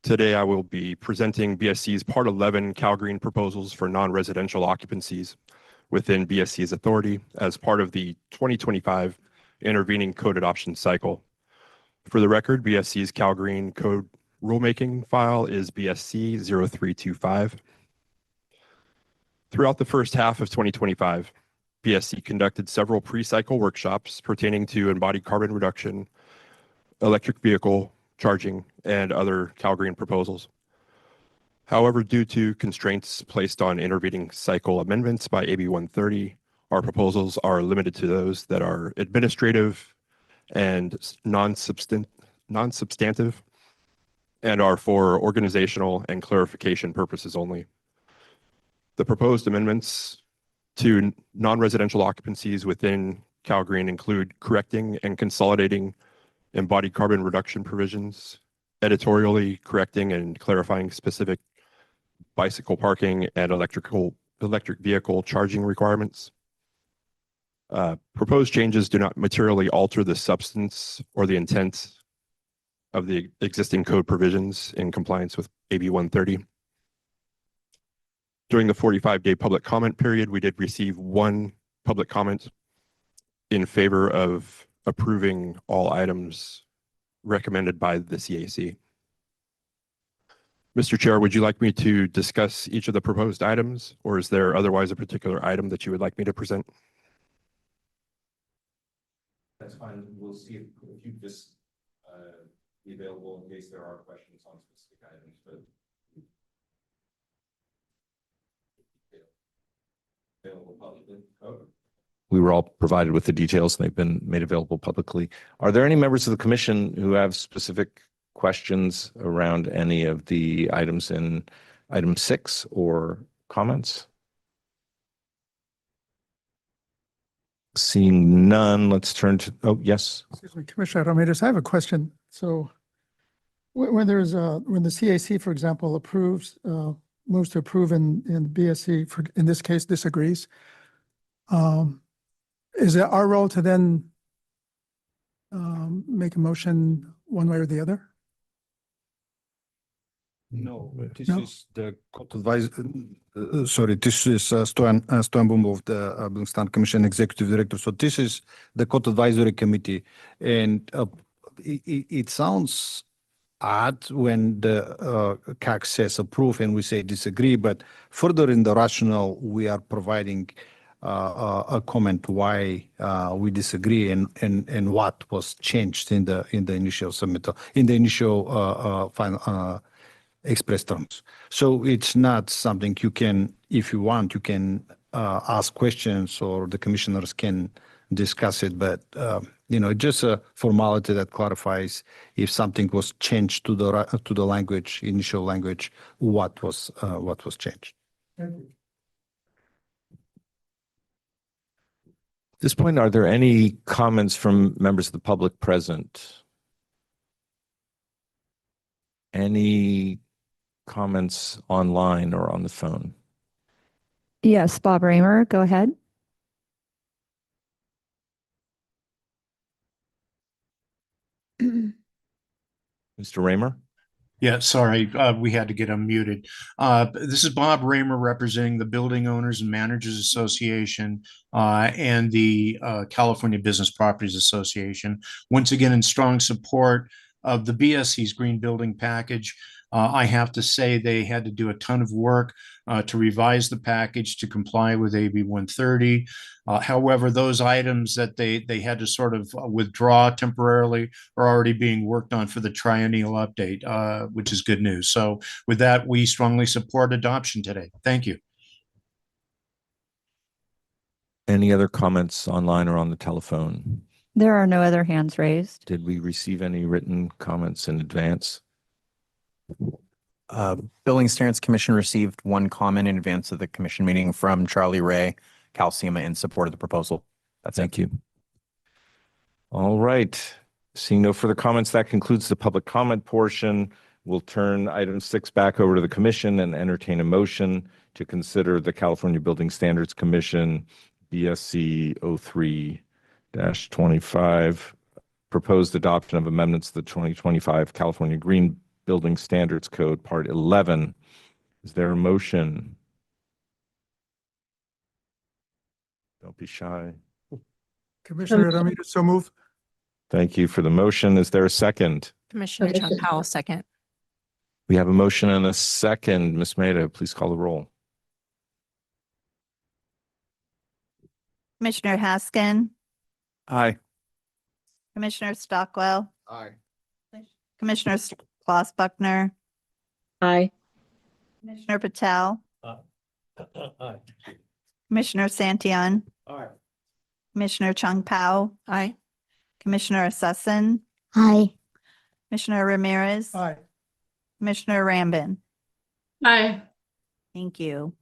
Today, I will be presenting BSC's Part 11 CalGreen proposals for non-residential occupancies within BSC's authority as part of the 2025 intervening code adoption cycle. For the record, BSC's CalGreen code rulemaking file is BSC 0325. Throughout the first half of 2025, BSC conducted several pre-cycle workshops pertaining to embodied carbon reduction, electric vehicle charging, and other CalGreen proposals. However, due to constraints placed on intervening cycle amendments by AB 130, our proposals are limited to those that are administrative and non-substantive and are for organizational and clarification purposes only. The proposed amendments to non-residential occupancies within CalGreen include correcting and consolidating embodied carbon reduction provisions, editorially correcting and clarifying specific bicycle parking and electric vehicle charging requirements. Proposed changes do not materially alter the substance or the intent of the existing code provisions in compliance with AB 130. During the 45-day public comment period, we did receive one public comment in favor of approving all items recommended by the CAC. Mr. Chair, would you like me to discuss each of the proposed items, or is there otherwise a particular item that you would like me to present? That's fine. We'll see if you just be available in case there are questions on specific items. But We were all provided with the details and they've been made available publicly. Are there any members of the commission who have specific questions around any of the items in item 6 or comments? Seeing none, let's turn to, oh, yes. Excuse me, Commissioner Ramirez, I have a question. So when there's when the CAC, for example, approves, moves to approve and BSC, for, in this case, disagrees, is it our role to then make a motion one way or the other? No, this No? is the court advisor, sorry, this is Stoyan Bumbo, the Building Standards Commission Executive Director. So this is the court advisory committee. And it sounds odd when the CAC says approve and we say disagree, but further in the rationale, we are providing a comment why we disagree and what was changed in the initial submittal, in the initial final express terms. So it's not something you can, if you want, you can ask questions or the commissioners can discuss it, but just a formality that clarifies if something was changed to the language, initial language, what was changed. Thank you. At this point, are there any comments from members of the public present? Any comments online or on the phone? Yes, Bob Raymer, go ahead. Mr. Raymer? Yeah, sorry, we had to get unmuted. This is Bob Raymer representing the Building Owners and Managers Association and the California Business Properties Association. Once again, in strong support of the BSC's Green Building Package. I have to say they had to do a ton of work to revise the package to comply with AB 130. However, those items that they had to sort of withdraw temporarily are already being worked on for the triennial update, which is good news. So with that, we strongly support adoption today. Thank you. Any other comments online or on the telephone? There are no other hands raised. Did we receive any written comments in advance? Building Standards Commission received one comment in advance of the commission meeting from Charlie Ray, Calcema, in support of the proposal. Thank you. All right. Seeing no further comments, that concludes the public comment portion. We'll turn item 6 back over to the commission and entertain a motion to consider the California Building Standards Commission BSC 03-25 proposed adoption of amendments to the 2025 California Green Building Standards Code, Part 11. Is there a motion? Don't be shy. Commissioner Ramirez, so move. Thank you for the motion. Is there a second? Commissioner Chung Powell, second. We have a motion and a second. Ms. Maida, please call the roll. Commissioner Haskin, Aye. Commissioner Stockwell, Aye. Commissioner Klaus Buckner, Aye. Commissioner Patel, Aye. Commissioner Santillan, Aye. Commissioner Chung Pao, Aye. Commissioner Sussen, Aye. Commissioner Ramirez, Aye. Commissioner Rambin. Aye. Thank you.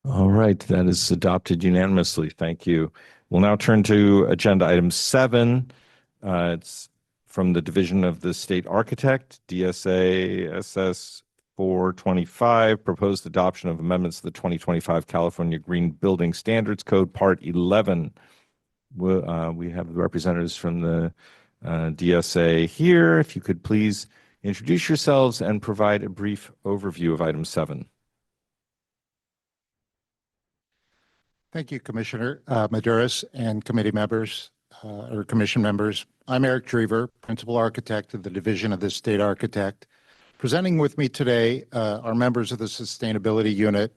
All right, that is adopted unanimously. Thank you. We'll now turn to agenda item 7. It's from the Division of the State Architect, DSA SS 425, proposed adoption of amendments to the 2025 California Green Building Standards Code, Part 11. We have the representatives from the DSA here. If you could please introduce yourselves and provide a brief overview of item 7. Thank you, Commissioner Maduris and committee members or commission members. I'm Eric Drever, Principal Architect of the Division of the State Architect. Presenting with me today are members of the Sustainability Unit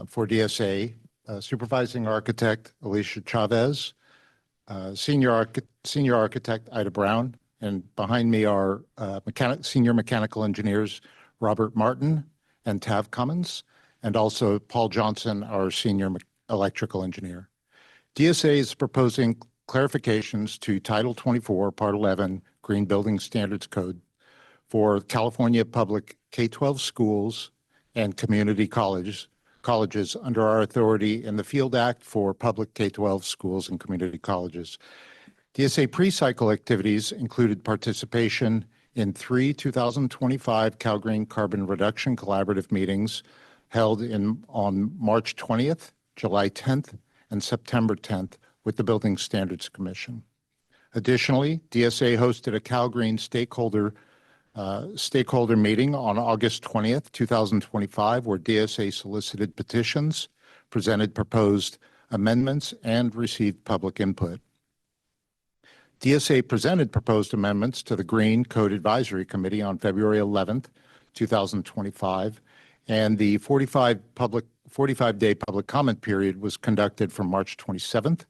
for DSA, Supervising Architect Alicia Chavez, Senior Architect Ida Brown, and behind me are Senior Mechanical Engineers Robert Martin and Tav Cummins, and also Paul Johnson, our Senior electrical engineer. DSA is proposing clarifications to Title 24, Part 11, Green Building Standards Code for California public K-12 schools and community colleges under our authority in the Field Act for public K-12 schools and community colleges. DSA pre-cycle activities included participation in 3 2025 CalGreen Carbon Reduction Collaborative meetings held on March 20th, July 10th, and September 10th with the Building Standards Commission. Additionally, DSA hosted a CalGreen stakeholder meeting on August 20th, 2025, where DSA solicited petitions, presented proposed amendments, and received public input. DSA presented proposed amendments to the Green Code Advisory Committee on February 11th, 2025, and the 45-day public comment period was conducted from March 27th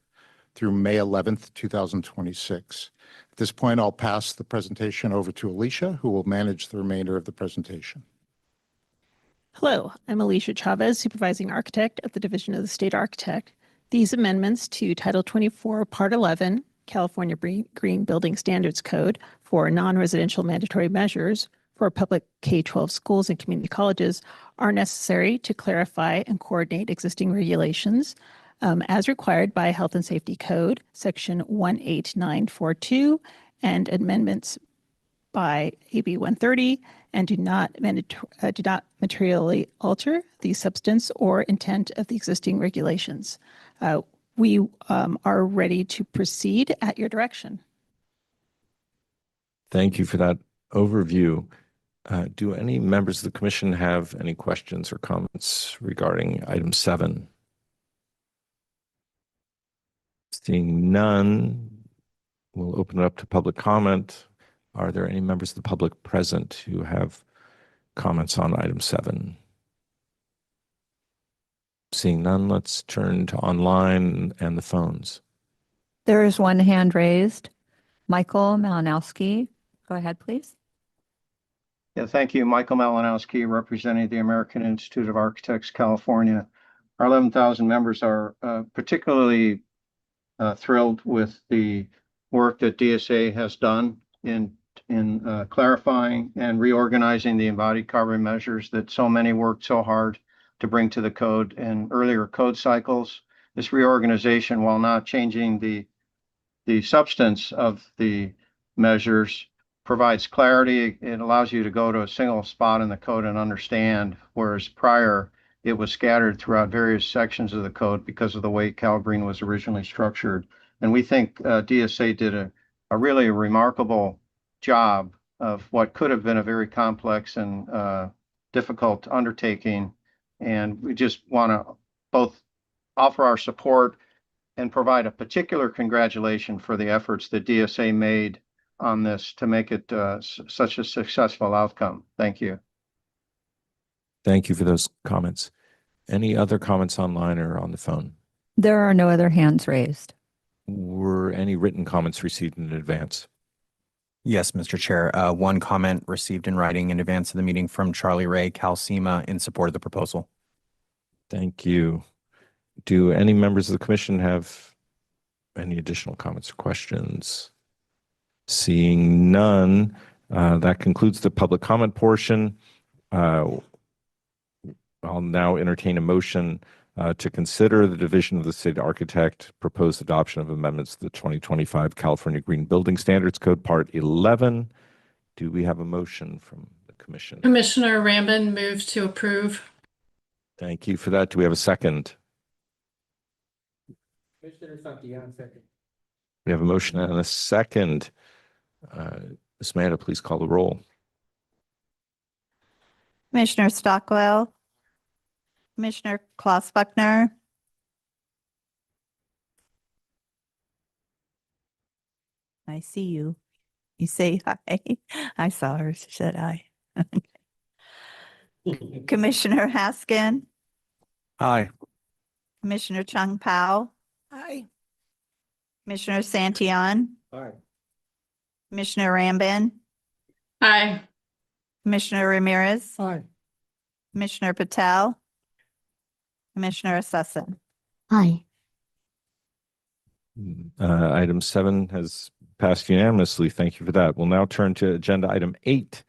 through May 11th, 2026. At this point, I'll pass the presentation over to Alicia, who will manage the remainder of the presentation. Hello, I'm Alicia Chavez, Supervising Architect at the Division of the State Architect. These amendments to Title 24, Part 11, California Green Building Standards Code for non-residential mandatory measures for public K-12 schools and community colleges are necessary to clarify and coordinate existing regulations as required by Health and Safety Code, Section 18942, and amendments by AB 130, and do not materially alter the substance or intent of the existing regulations. We are ready to proceed at your direction. Thank you for that overview. Do any members of the commission have any questions or comments regarding item 7? Seeing none, we'll open it up to public comment. Are there any members of the public present who have comments on item 7? Seeing none, let's turn to online and the phones. There is one hand raised. Michael Malinowski, go ahead, please. Yeah, thank you. Michael Malinowski, representing the American Institute of Architects, California. Our 11,000 members are particularly thrilled with the work that DSA has done in clarifying and reorganizing the embodied carbon measures that so many worked so hard to bring to the code in earlier code cycles. This reorganization, while not changing the substance of the measures, provides clarity. It allows you to go to a single spot in the code and understand, whereas prior it was scattered throughout various sections of the code because of the way CalGreen was originally structured. And we think DSA did a really remarkable job of what could have been a very complex and difficult undertaking. And we just want to both offer our support and provide a particular congratulation for the efforts that DSA made on this to make it such a successful outcome. Thank you. Thank you for those comments. Any other comments online or on the phone? There are no other hands raised. Were any written comments received in advance? Yes, Mr. Chair. One comment received in writing in advance of the meeting from Charlie Ray, CalSEMA, in support of the proposal. Thank you. Do any members of the commission have any additional comments or questions? Seeing none, that concludes the public comment portion. I'll now entertain a motion to consider the Division of the State Architect proposed adoption of amendments to the 2025 California Green Building Standards Code, Part 11. Do we have a motion from the commission? Commissioner Rambin moves to approve. Thank you for that. Do we have a second? Commissioner Santillan, second. We have a motion and a second. Ms. Manda, please call the roll. Commissioner Stockwell, Commissioner Klaus Buckner, I see you. You say hi. I saw her, she said hi. Commissioner Haskin, Aye. Commissioner Chung Pao, Aye. Commissioner Santillan, Aye. Commissioner Rambin, Aye. Commissioner Ramirez, Aye. Commissioner Patel, Commissioner Assessin. Aye. Item 7 has passed unanimously. Thank you for that. We'll now turn to agenda item 8,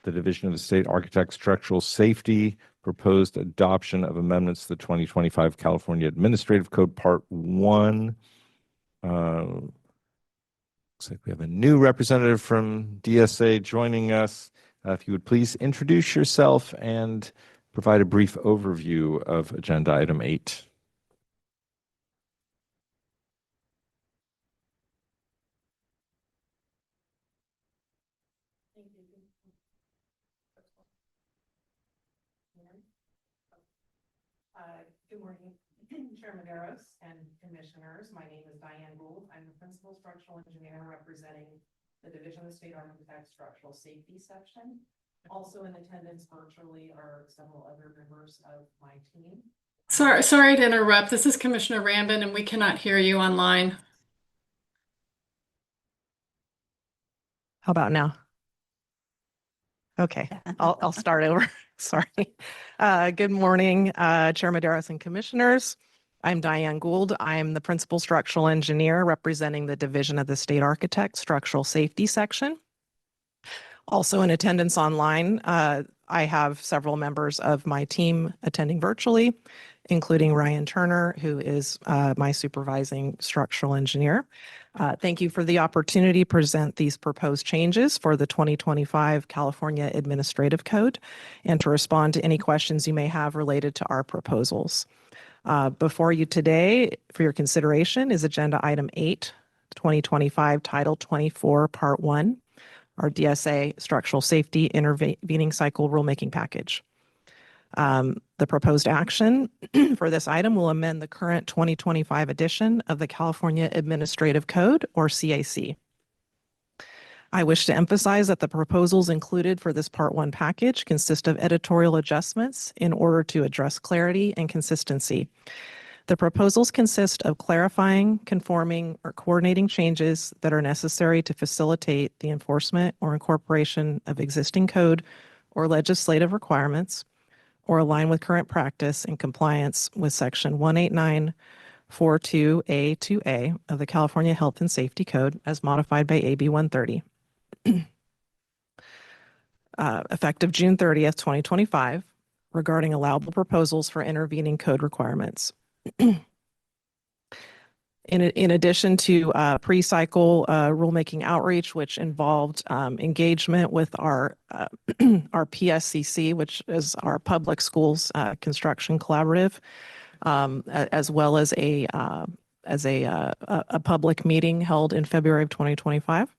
the Division of the State Architect Structural Safety, proposed adoption of amendments to the 2025 California Administrative Code Part 1. Looks like we have a new representative from DSA joining us. If you would please introduce yourself and provide a brief overview of agenda item 8. Good morning, Chair Maderos and Commissioners. My name is Diane Gould. I'm the Principal Structural Engineer representing the Division of State Architect Structural Safety Section. Also in attendance virtually are several other members of my team. Sorry to interrupt. This is Commissioner Rambin, and we cannot hear you online. How about now? Okay, I'll start over. Sorry. Good morning, Chair Maderos and Commissioners. I'm Diane Gould. I'm the Principal Structural Engineer representing the Division of the State Architect Structural Safety Section. Also in attendance online, I have several members of my team attending virtually, including Ryan Turner, who is my supervising structural engineer. Thank you for the opportunity to present these proposed changes for the 2025 California Administrative Code and to respond to any questions you may have related to our proposals. Before you today, for your consideration, is Agenda Item 8, 2025, Title 24, Part 1, our DSA Structural Safety Intervening Cycle Rulemaking Package. The proposed action for this item will amend the current 2025 edition of the California Administrative Code, or CAC. I wish to emphasize that the proposals included for this Part 1 package consist of editorial adjustments in order to address clarity and consistency. The proposals consist of clarifying, conforming, or coordinating changes that are necessary to facilitate the enforcement or incorporation of existing code or legislative requirements, or align with current practice in compliance with Section 18942A2A of the California Health and Safety Code as modified by AB 130. Effective June 30th, 2025, regarding allowable proposals for intervening code requirements. In addition to pre-cycle rulemaking outreach, which involved engagement with our PSCC, which is our Public Schools Construction Collaborative, as well as a public meeting held in February of 2025.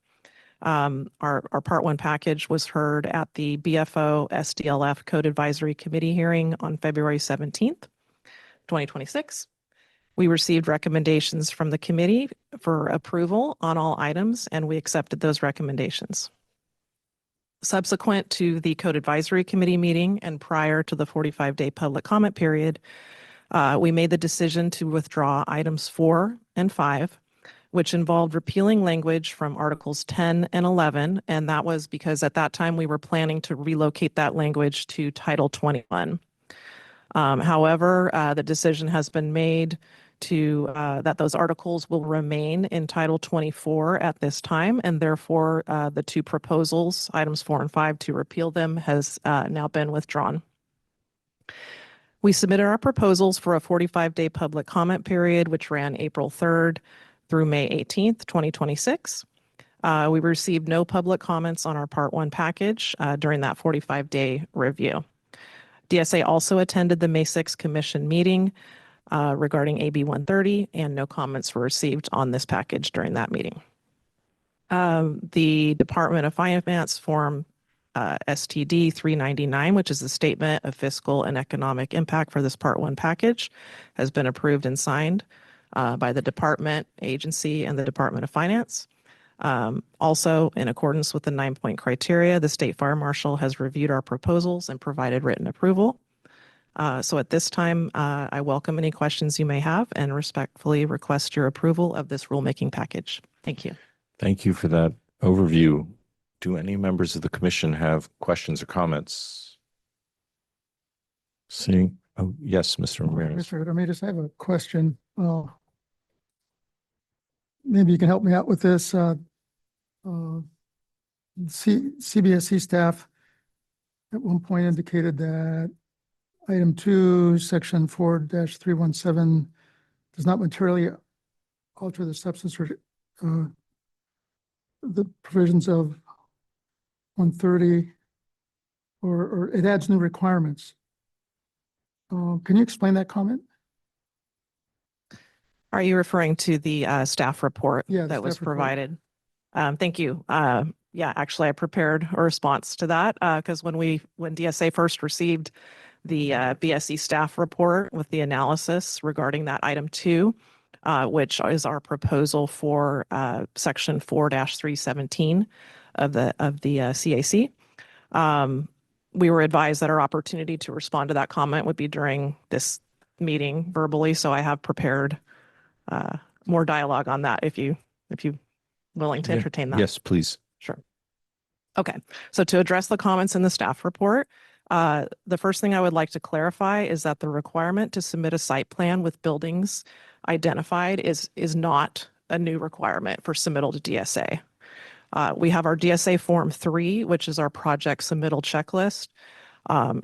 Our Part 1 package was heard at the BFO SDLF Code Advisory Committee hearing on February 17th, 2026. We received recommendations from the committee for approval on all items, and we accepted those recommendations. Subsequent to the Code Advisory Committee meeting and prior to the 45-day public comment period, we made the decision to withdraw items 4 and 5, which involved repealing language from Articles 10 and 11, and that was because at that time we were planning to relocate that language to Title 21. However, the decision has been made to that those articles will remain in Title 24 at this time, and therefore the two proposals, items 4 and 5, to repeal them has now been withdrawn. We submitted our proposals for a 45-day public comment period, which ran April 3rd through May 18th, 2026. We received no public comments on our Part 1 package during that 45-day review. DSA also attended the May 6th Commission meeting regarding AB 130, and no comments were received on this package during that meeting. The Department of Finance Form STD 399, which is the Statement of Fiscal and Economic Impact for this Part 1 package, has been approved and signed by the department, agency, and the Department of Finance. Also, in accordance with the 9-point criteria, the State Fire Marshal has reviewed our proposals and provided written approval. So at this time, I welcome any questions you may have and respectfully request your approval of this rulemaking package. Thank you. Thank you for that overview. Do any members of the commission have questions or comments? Seeing Oh, yes, Mr. Ramirez. Mr. Ramirez, I have a question. Maybe you can help me out with this. CBSE staff at one point indicated that item 2, section 4-317 does not materially alter the substance or the provisions of 130, or it adds new requirements. Can you explain that comment? Are you referring to the staff report Yeah, the that was staff report. provided? Thank you. Yeah, actually, I prepared a response to that because when DSA first received the BSE staff report with the analysis regarding that item 2, which is our proposal for section 4-317 of the CAC. We were advised that our opportunity to respond to that comment would be during this meeting verbally, so I have prepared more dialogue on that if you willing to entertain that. Yes, please. Sure. Okay, so to address the comments in the staff report, the first thing I would like to clarify is that the requirement to submit a site plan with buildings identified is not a new requirement for submittal to DSA. We have our DSA Form 3, which is our project submittal checklist.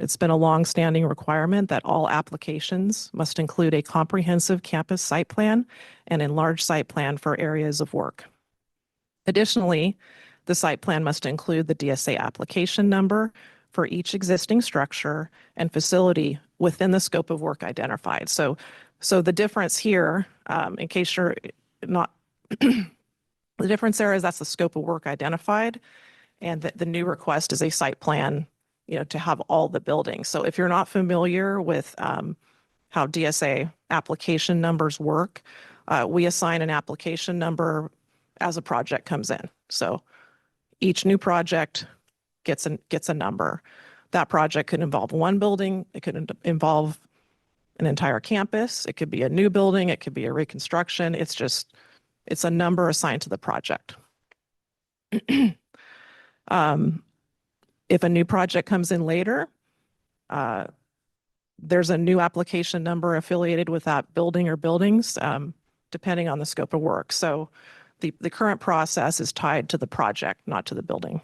It's been a long-standing requirement that all applications must include a comprehensive campus site plan and enlarged site plan for areas of work. Additionally, the site plan must include the DSA application number for each existing structure and facility within the scope of work identified. So the difference here, in case you're not, the difference there is that's the scope of work identified, and the new request is a site plan, to have all the buildings. So if you're not familiar with how DSA application numbers work, we assign an application number as a project comes in. So each new project gets a number. That project could involve one building. It could involve an entire campus. It could be a new building. It could be a reconstruction. It's a number assigned to the project. If a new project comes in later, there's a new application number affiliated with that building or buildings, depending on the scope of work. So the current process is tied to the project, not to the building.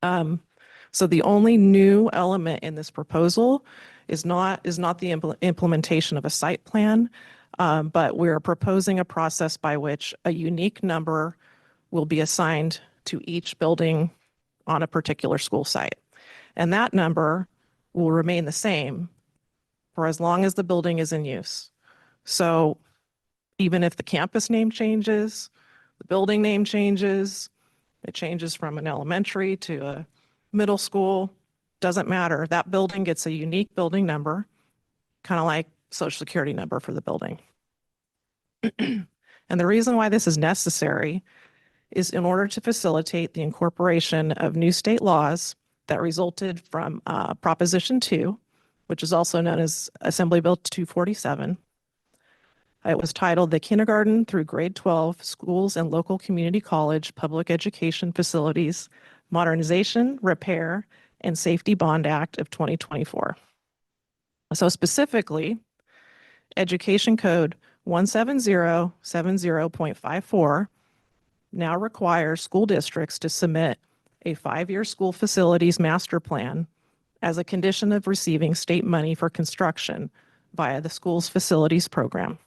So the only new element in this proposal is not the implementation of a site plan, but we're proposing a process by which a unique number will be assigned to each building on a particular school site. And that number will remain the same for as long as the building is in use. So even if the campus name changes, the building name changes, it changes from an elementary to a middle school, doesn't matter. That building gets a unique building number, kind of like social security number for the building. And the reason why this is necessary is in order to facilitate the incorporation of new state laws that resulted from Proposition 2, which is also known as Assembly Bill 247. It was titled the Kindergarten through Grade 12 Schools and Local Community College Public Education Facilities Modernization, Repair, and Safety Bond Act of 2024. So specifically, Education Code 17070.54 now requires school districts to submit a 5-year school facilities master plan as a condition of receiving state money for construction via the school's facilities program.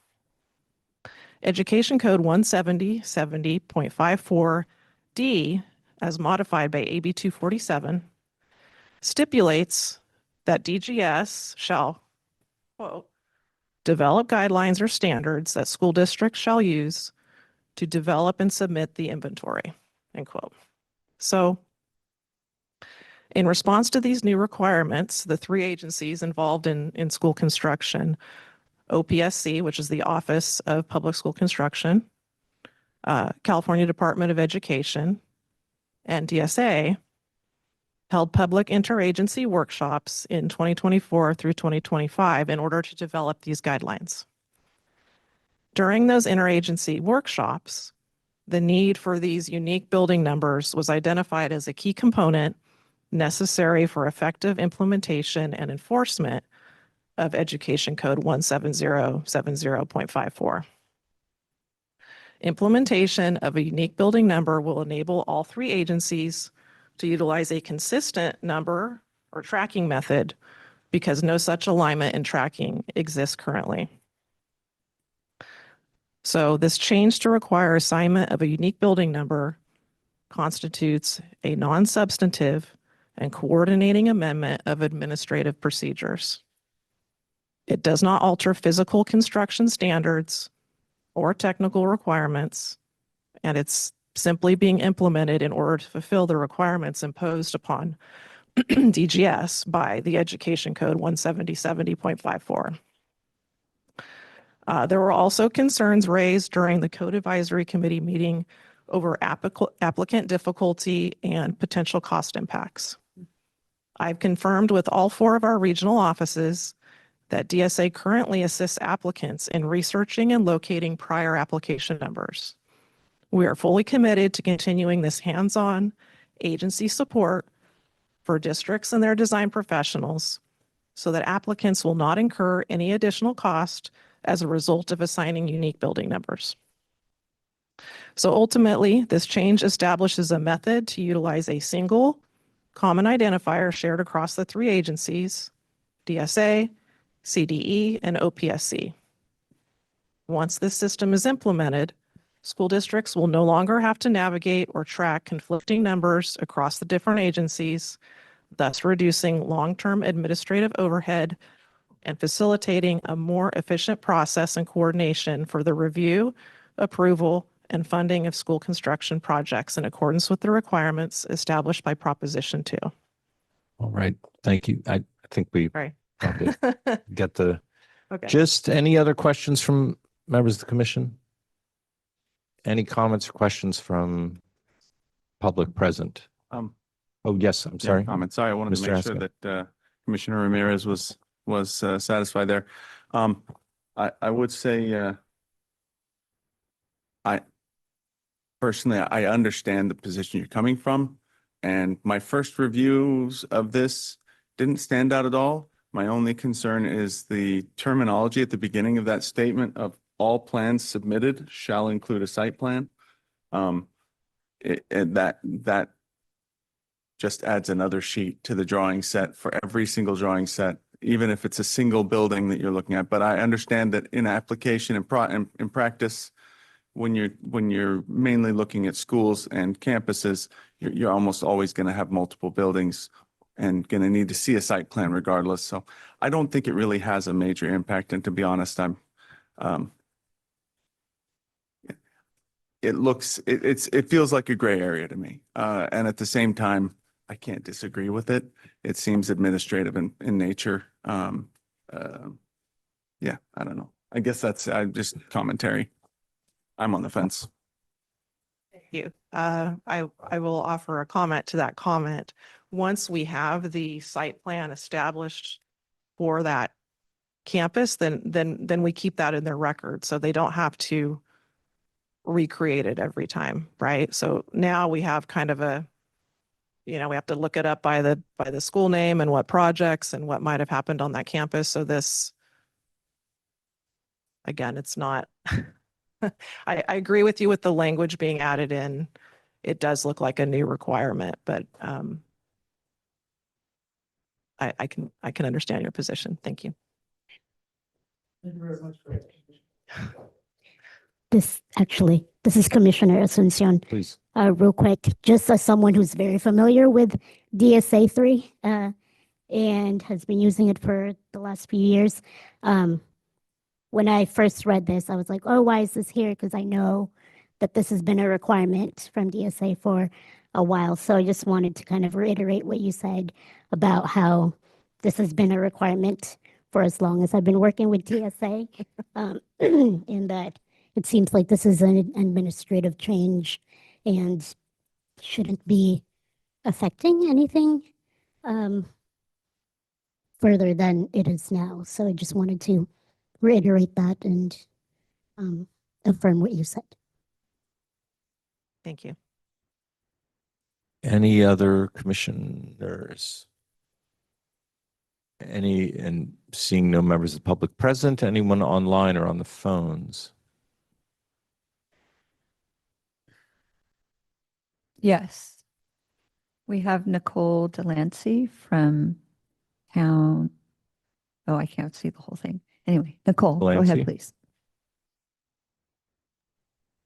Education Code 170.54D, as modified by AB 247, stipulates that DGS shall, quote, develop guidelines or standards that school districts shall use to develop and submit the inventory, end quote. So in response to these new requirements, the 3 agencies involved in school construction, OPSC, which is the Office of Public School Construction, California Department of Education, and DSA, held public interagency workshops in 2024 through 2025 in order to develop these guidelines. During those interagency workshops, the need for these unique building numbers was identified as a key component necessary for effective implementation and enforcement of Education Code 17070.54. Implementation of a unique building number will enable all three agencies to utilize a consistent number or tracking method because no such alignment and tracking exists currently. So this change to require assignment of a unique building number constitutes a non-substantive and coordinating amendment of administrative procedures. It does not alter physical construction standards or technical requirements, and it's simply being implemented in order to fulfill the requirements imposed upon DGS by the Education Code 17070.54. There were also concerns raised during the Code Advisory Committee meeting over applicant difficulty and potential cost impacts. I've confirmed with all 4 of our regional offices that DSA currently assists applicants in researching and locating prior application numbers. We are fully committed to continuing this hands-on agency support for districts and their design professionals so that applicants will not incur any additional cost as a result of assigning unique building numbers. So ultimately, this change establishes a method to utilize a single common identifier shared across the 3 agencies, DSA, CDE, and OPSC. Once this system is implemented, school districts will no longer have to navigate or track conflicting numbers across the different agencies, thus reducing long-term administrative overhead and facilitating a more efficient process and coordination for the review, approval, and funding of school construction projects in accordance with the requirements established by Proposition 2. All right, thank you. I think we Right. probably get the, Okay. just any other questions from members of the commission? Any comments or questions from public present? Oh, yes, I'm sorry. Comment. Sorry, I wanted to Mr. make sure Haskell. that Commissioner Ramirez was satisfied there. I would say I personally I understand the position you're coming from, and my first reviews of this didn't stand out at all. My only concern is the terminology at the beginning of that statement of all plans submitted shall include a site plan. That just adds another sheet to the drawing set for every single drawing set, even if it's a single building that you're looking at. But I understand that in application and in practice, when you're mainly looking at schools and campuses, you're almost always going to have multiple buildings and going to need to see a site plan regardless. So I don't think it really has a major impact. And to be honest, it feels like a gray area to me. And at the same time, I can't disagree with it. It seems administrative in nature. Yeah, I don't know. I guess that's just commentary. I'm on the fence. Thank you. I will offer a comment to that comment. Once we have the site plan established for that campus, then we keep that in their record, so they don't have to recreate it every time, right? So now we have kind of a, we have to look it up by the school name and what projects and what might have happened on that campus. So this, again, it's not. I agree with you with the language being added in. It does look like a new requirement, but I can understand your position. Thank you. Thank you very much. This is Commissioner Asuncion. Please. Real quick, just as someone who's very familiar with DSA 3 and has been using it for the last few years, when I first read this, I was like, oh, why is this here? Because I know that this has been a requirement from DSA for a while. So I just wanted to kind of reiterate what you said about how this has been a requirement for as long as I've been working with DSA, in that it seems like this is an administrative change and shouldn't be affecting anything further than it is now. So I just wanted to reiterate that and affirm what you said. Thank you. Any other commissioners? And seeing no members of the public present, anyone online or on the phones? Yes. We have Nicole Delancey from town. Oh, I can't see the whole thing. Anyway, Nicole, go Delancey. ahead, please.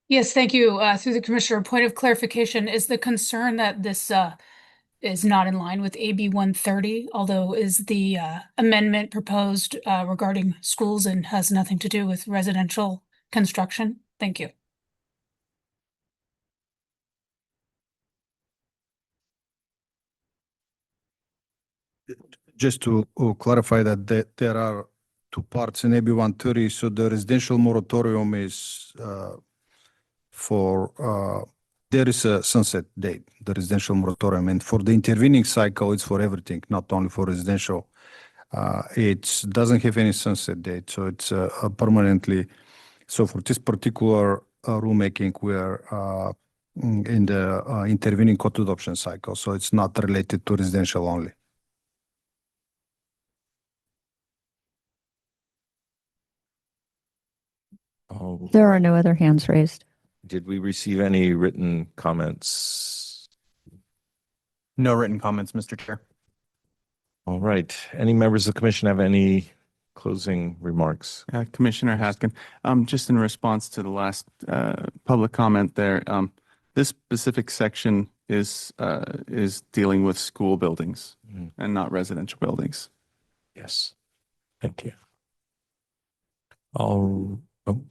Yes, thank you. Through the commissioner, point of clarification, is the concern that this is not in line with AB 130, although is the amendment proposed regarding schools and has nothing to do with residential construction? Thank you. Just to clarify that there are two parts in AB 130. So the residential moratorium is there is a sunset date, the residential moratorium. And for the intervening cycle, it's for everything, not only for residential. It doesn't have any sunset date. So it's permanently. So for this particular rulemaking, we're in the intervening code adoption cycle. So it's not related to residential only. Oh, There are no other hands raised. did we receive any written comments? No written comments, Mr. Chair. All right. Any members of the commission have any closing remarks? Commissioner Haskin, just in response to the last public comment there, this specific section is dealing with school buildings and not residential buildings. Yes. Thank you.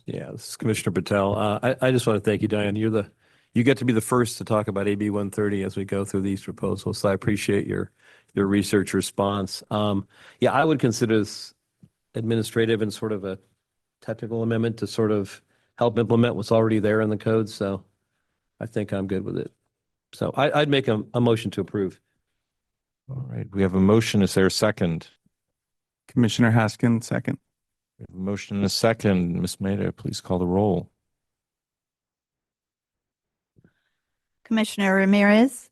Yeah, this is Commissioner Patel. I just want to thank you, Diane. You get to be the first to talk about AB 130 as we go through these proposals. So I appreciate your research response. Yeah, I would consider this administrative and sort of a technical amendment to sort of help implement what's already there in the code. So I think I'm good with it. So I'd make a motion to approve. All right. We have a motion. Is there a second? Commissioner Haskin, second. We have a motion and a second. Ms. Maida, please call the roll. Commissioner Ramirez.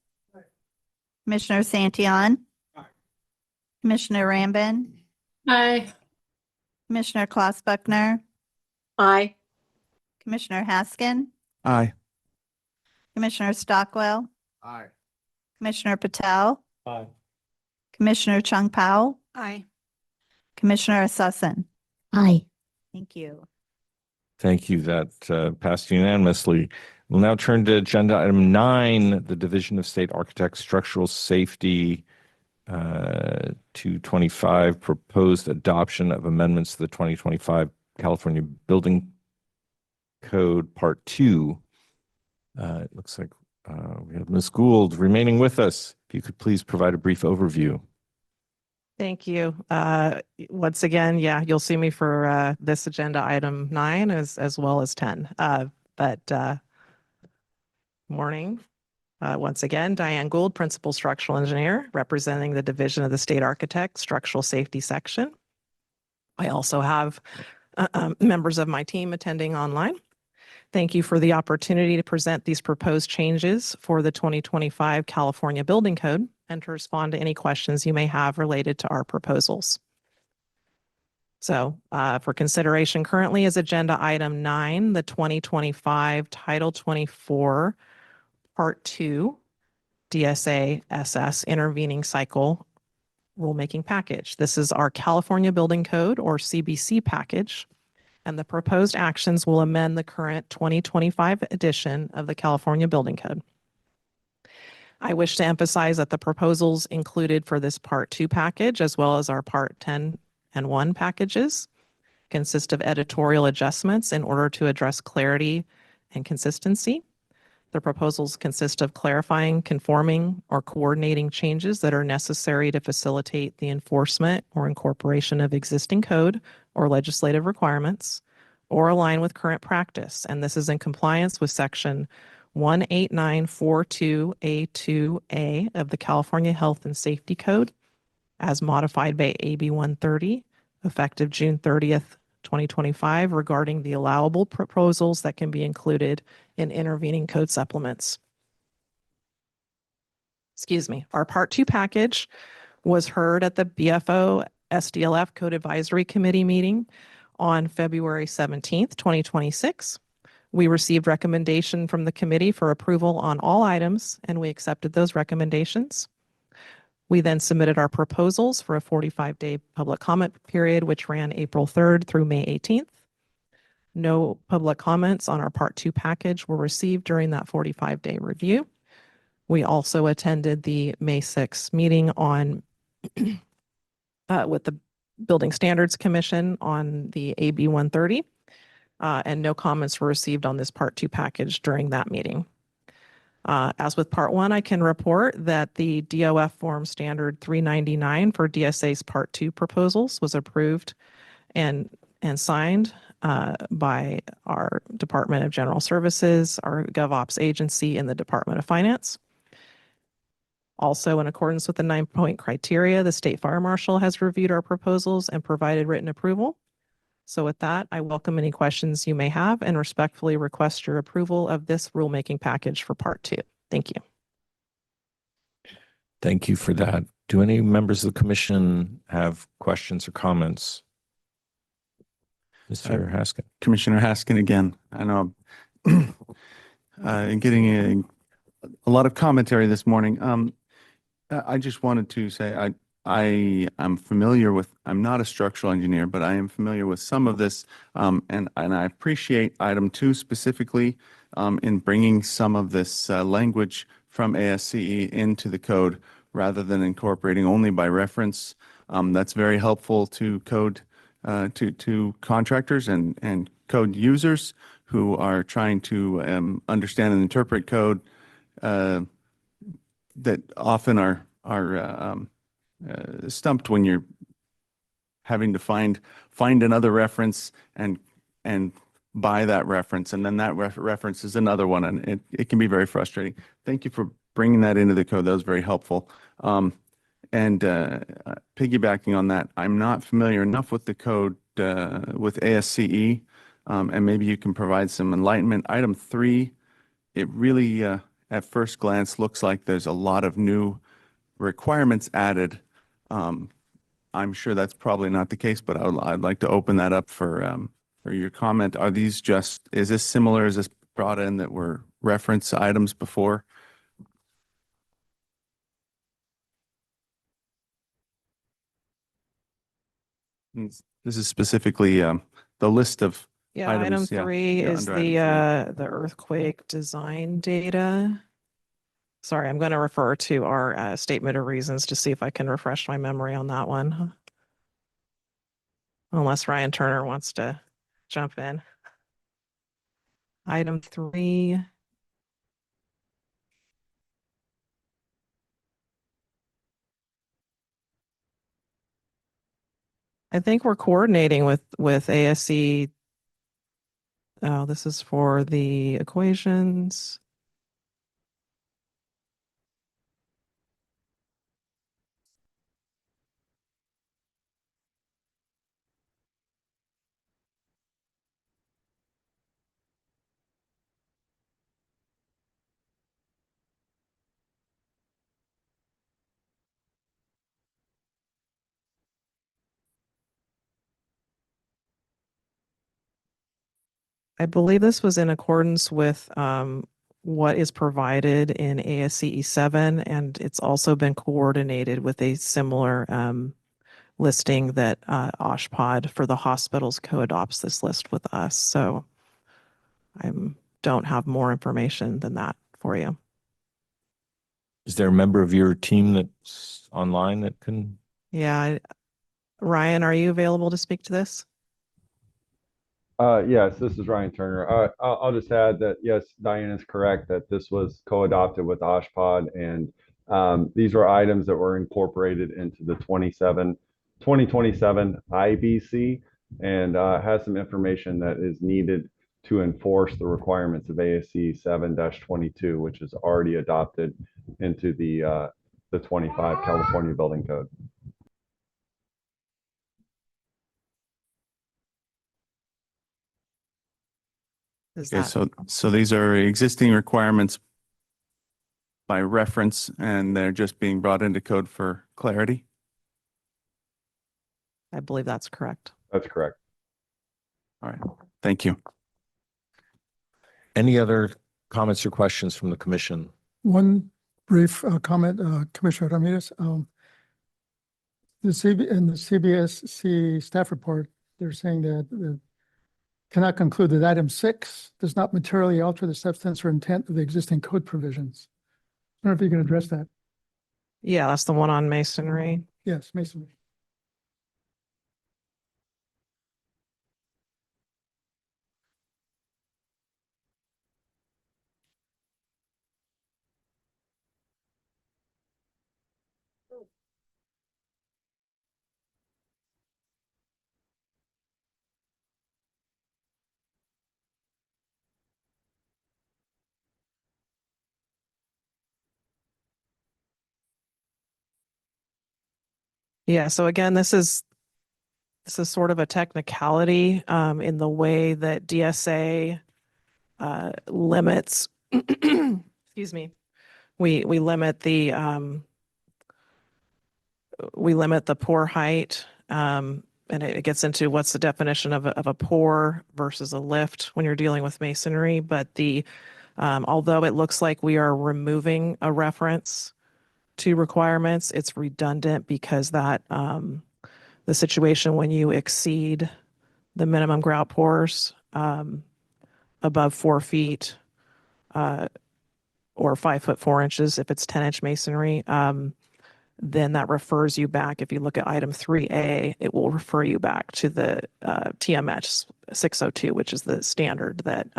Commissioner Santillan. Commissioner Rambin. Aye. Commissioner Klaus Buckner. Aye. Commissioner Haskin. Aye. Commissioner Stockwell. Aye. Commissioner Patel. Aye. Commissioner Chung Pao. Aye. Commissioner Sussen. Aye. Thank you. Thank you. That passed unanimously. We'll now turn to agenda item 9, the Division of State Architects Structural Safety 225, proposed adoption of amendments to the 2025 California Building Code Part 2. It looks like we have Ms. Gould remaining with us. If you could please provide a brief overview. Thank you. Once again, yeah, you'll see me for this agenda item 9 as well as 10. Morning. Once again, Diane Gould, Principal Structural Engineer, representing the Division of the State Architect Structural Safety Section. I also have members of my team attending online. Thank you for the opportunity to present these proposed changes for the 2025 California Building Code and to respond to any questions you may have related to our proposals. So for consideration currently is agenda item 9, the 2025 Title 24 Part 2 DSA SS intervening cycle rulemaking package. This is our California Building Code or CBC package, and the proposed actions will amend the current 2025 edition of the California Building Code. I wish to emphasize that the proposals included for this Part 2 package, as well as our Part 10 and 1 packages, consist of editorial adjustments in order to address clarity and consistency. The proposals consist of clarifying, conforming, or coordinating changes that are necessary to facilitate the enforcement or incorporation of existing code or legislative requirements, or align with current practice. And this is in compliance with Section 18942A2A of the California Health and Safety Code, as modified by AB 130, effective June 30th, 2025, regarding the allowable proposals that can be included in intervening code supplements. Excuse me. Our Part 2 package was heard at the BFO SDLF Code Advisory Committee meeting on February 17th, 2026. We received recommendation from the committee for approval on all items, and we accepted those recommendations. We then submitted our proposals for a 45-day public comment period, which ran April 3rd through May 18th. No public comments on our Part 2 package were received during that 45-day review. We also attended the May 6th meeting on with the Building Standards Commission on the AB 130, and no comments were received on this Part 2 package during that meeting. As with Part 1, I can report that the DOF Form Standard 399 for DSA's Part 2 proposals was approved and signed by our Department of General Services, our GovOps agency, and the Department of Finance. Also, in accordance with the 9-point criteria, the State Fire Marshal has reviewed our proposals and provided written approval. So with that, I welcome any questions you may have and respectfully request your approval of this rulemaking package for Part 2. Thank you. Thank you for that. Do any members of the commission have questions or comments? Mr. Haskin. Commissioner Haskin again. I know I'm getting a lot of commentary this morning. I just wanted to say I am familiar with, I'm not a structural engineer, but I am familiar with some of this. And I appreciate item 2 specifically in bringing some of this language from ASCE into the code rather than incorporating only by reference. That's very helpful to code, to contractors and code users who are trying to understand and interpret code that often are stumped when you're having to find another reference and buy that reference, and then that reference is another one, and it can be very frustrating. Thank you for bringing that into the code. That was very helpful. And piggybacking on that, I'm not familiar enough with the code with ASCE, and maybe you can provide some enlightenment. Item 3, it really at first glance looks like there's a lot of new requirements added. I'm sure that's probably not the case, but I'd like to open that up for your comment. Are these is this similar? Is this brought in that were reference items before? This is specifically the list of Yeah, items. item 3 is under item the earthquake design data. Sorry, I'm going to refer to our statement of reasons to see if I can refresh my memory on that one. Unless Ryan Turner wants to jump in. Item 3. I think we're coordinating with ASCE. Oh, this is for the equations. I believe this was in accordance with what is provided in ASCE 7, and it's also been coordinated with a similar listing that OSHPD for the hospitals co-adopts this list with us. So I don't have more information than that for you. Is there a member of your team that's online that can? Yeah. Ryan, are you available to speak to this? Yes, this is Ryan Turner. I'll just add that, yes, Diane is correct that this was co-adopted with OSHPD, and these were items that were incorporated into the 2027 IBC, and has some information that is needed to enforce the requirements of ASCE 7-22, which is already adopted into the 25 California Building Code. Okay, so these are existing requirements by reference, and they're just being brought into code for clarity? I believe that's correct. That's correct. All right, thank you. Any other comments or questions from the commission? One brief comment, Commissioner Ramirez. In the CBSC staff report, they're saying that cannot conclude that item 6 does not materially alter the substance or intent of the existing code provisions. I don't know if you can address that. Yeah, that's the one on masonry. Yes, masonry. Yeah, so again, this is sort of a technicality in the way that DSA limits, excuse me, we limit the pour height, and it gets into what's the definition of a pour versus a lift when you're dealing with masonry. But although it looks like we are removing a reference to requirements, it's redundant because that the situation when you exceed the minimum grout pours above 4 feet or 5 foot 4 inches if it's 10-inch masonry, then that refers you back. If you look at item 3A, it will refer you back to the TMS 602, which is the standard that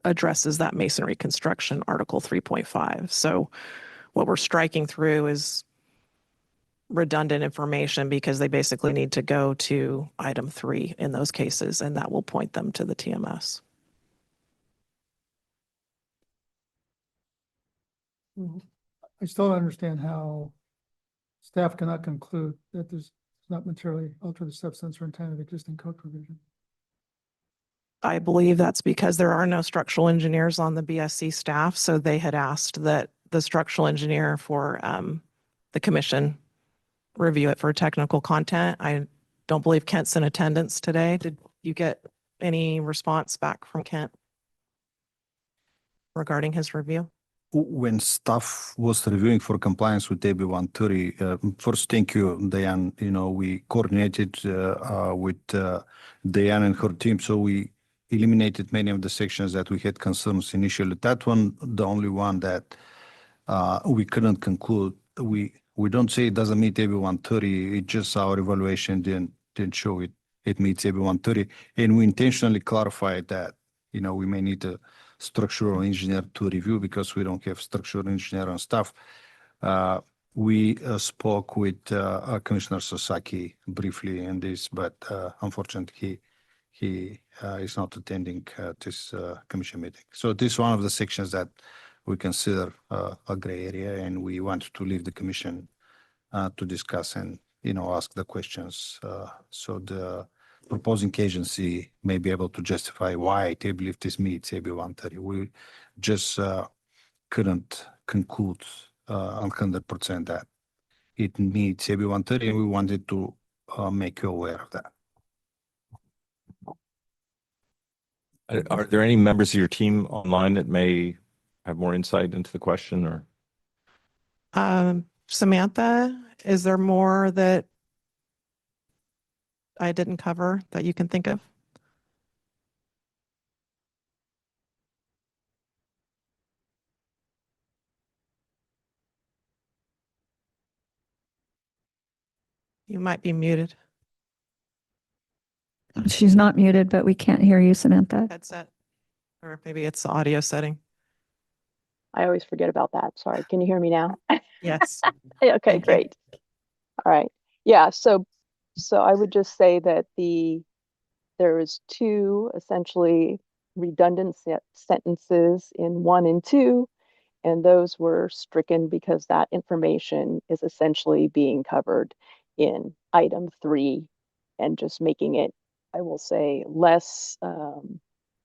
addresses that masonry construction, Article 3.5. So what we're striking through is redundant information because they basically need to go to item 3 in those cases, and that will point them to the TMS. I still don't understand how staff cannot conclude that this does not materially alter the substance or intent of existing code provision. I believe that's because there are no structural engineers on the BSC staff, so they had asked that the structural engineer for the commission review it for technical content. I don't believe Kent's in attendance today. Did you get any response back from Kent regarding his review? When staff was reviewing for compliance with AB 130, first, thank you, Diane. We coordinated with Diane and her team, so we eliminated many of the sections that we had concerns initially. That one, the only one that we couldn't conclude. We don't say it doesn't meet AB 130. It just our evaluation didn't show it meets AB 130, and we intentionally clarified that. We may need a structural engineer to review because we don't have structural engineer on staff. We spoke with Commissioner Sasaki briefly in this, but unfortunately he is not attending this commission meeting. So this is one of the sections that we consider a gray area, and we want to leave the commission to discuss and ask the questions. So the proposing agency may be able to justify why they believe this meets AB 130. We just couldn't conclude 100% that it meets AB 130, and we wanted to make you aware of that. Are there any members of your team online that may have more insight into the question? Or Samantha, is there more that I didn't cover that you can think of? You might be muted. She's not muted, but we can't hear you, Samantha. Headset, or maybe it's the audio setting. I always forget about that. Sorry. Can you hear me now? Yes. Okay, great. All right. Yeah, so I would just say that there is 2 essentially redundant sentences in 1 and 2, and those were stricken because that information is essentially being covered in item 3 and just making it, I will say, less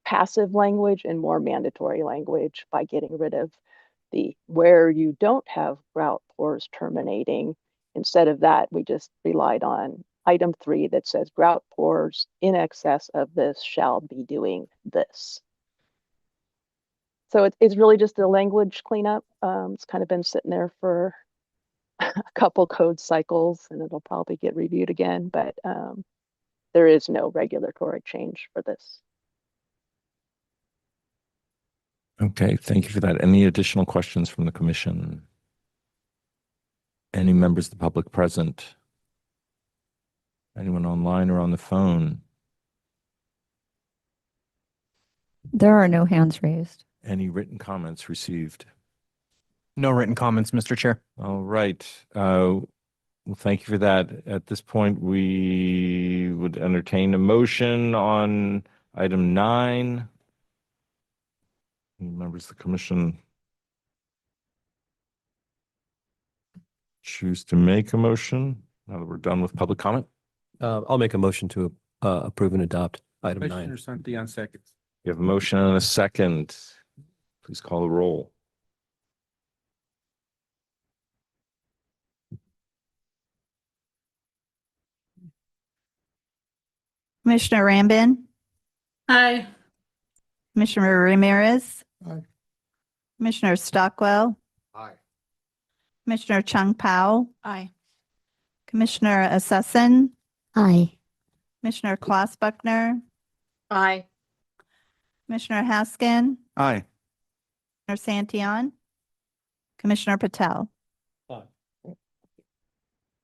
passive language and more mandatory language by getting rid of the where you don't have grout pores terminating. Instead of that, we just relied on item 3 that says grout pours in excess of this shall be doing this. So it's really just a language cleanup. It's kind of been sitting there for a couple code cycles, and it'll probably get reviewed again, but there is no regulatory change for this. Okay, thank you for that. Any additional questions from the commission? Any members of the public present? Anyone online or on the phone? There are no hands raised. Any written comments received? No written comments, Mr. Chair. All right. Well, thank you for that. At this point, we would entertain a motion on item 9. Any members of the commission choose to make a motion now that we're done with public comment? I'll make a motion to approve and adopt item 9. Commissioner Santillan seconds. You have a motion and a second. Please call the roll. Commissioner Rambin, Aye. Commissioner Ramirez, Aye. Commissioner Stockwell, Aye. Commissioner Chung Pao, Aye. Commissioner Assessin, Aye. Commissioner Klaus Buckner, Aye. Commissioner Haskin, Aye. Commissioner Santillan, Commissioner Patel. All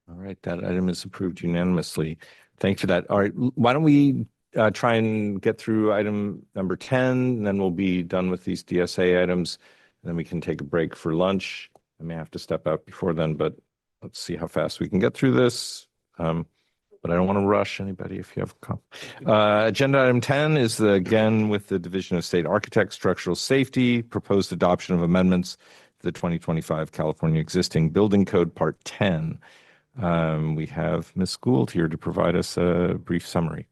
right, that item is approved unanimously. Thanks for that. All right, why don't we try and get through item number 10, and then we'll be done with these DSA items. And then we can take a break for lunch. I may have to step out before then, but let's see how fast we can get through this. But I don't want to rush anybody if you have agenda item 10 is again with the Division of State Architects, Structural Safety, proposed adoption of amendments to the 2025 California Existing Building Code Part 10. We have Ms. Gould here to provide us a brief summary.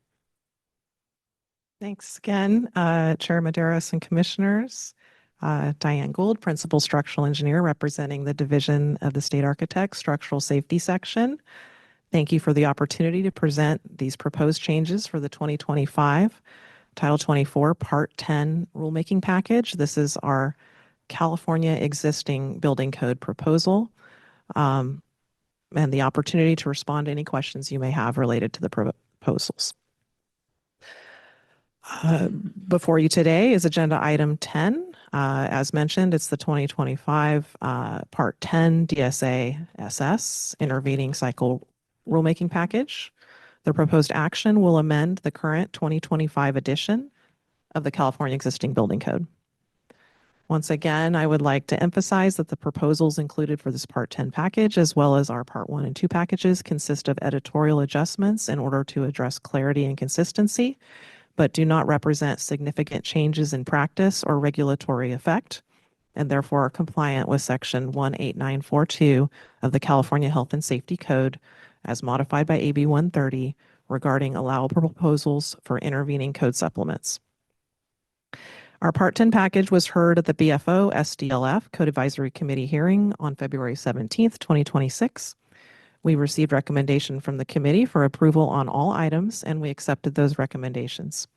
Thanks again, Chair Maderas and Commissioners. Diane Gould, Principal Structural Engineer representing the Division of the State Architect Structural Safety Section. Thank you for the opportunity to present these proposed changes for the 2025 Title 24 Part 10 rulemaking package. This is our California Existing Building Code proposal, and the opportunity to respond to any questions you may have related to the proposals. Before you today is agenda item 10. As mentioned, it's the 2025 Part 10 DSA SS intervening cycle rulemaking package. The proposed action will amend the current 2025 edition of the California Existing Building Code. Once again, I would like to emphasize that the proposals included for this Part 10 package, as well as our Part 1 and 2 packages, consist of editorial adjustments in order to address clarity and consistency, but do not represent significant changes in practice or regulatory effect, and therefore are compliant with Section 18942 of the California Health and Safety Code, as modified by AB 130, regarding allowable proposals for intervening code supplements. Our Part 10 package was heard at the BFO SDLF Code Advisory Committee hearing on February 17th, 2026. We received recommendation from the committee for approval on all items, and we accepted those recommendations.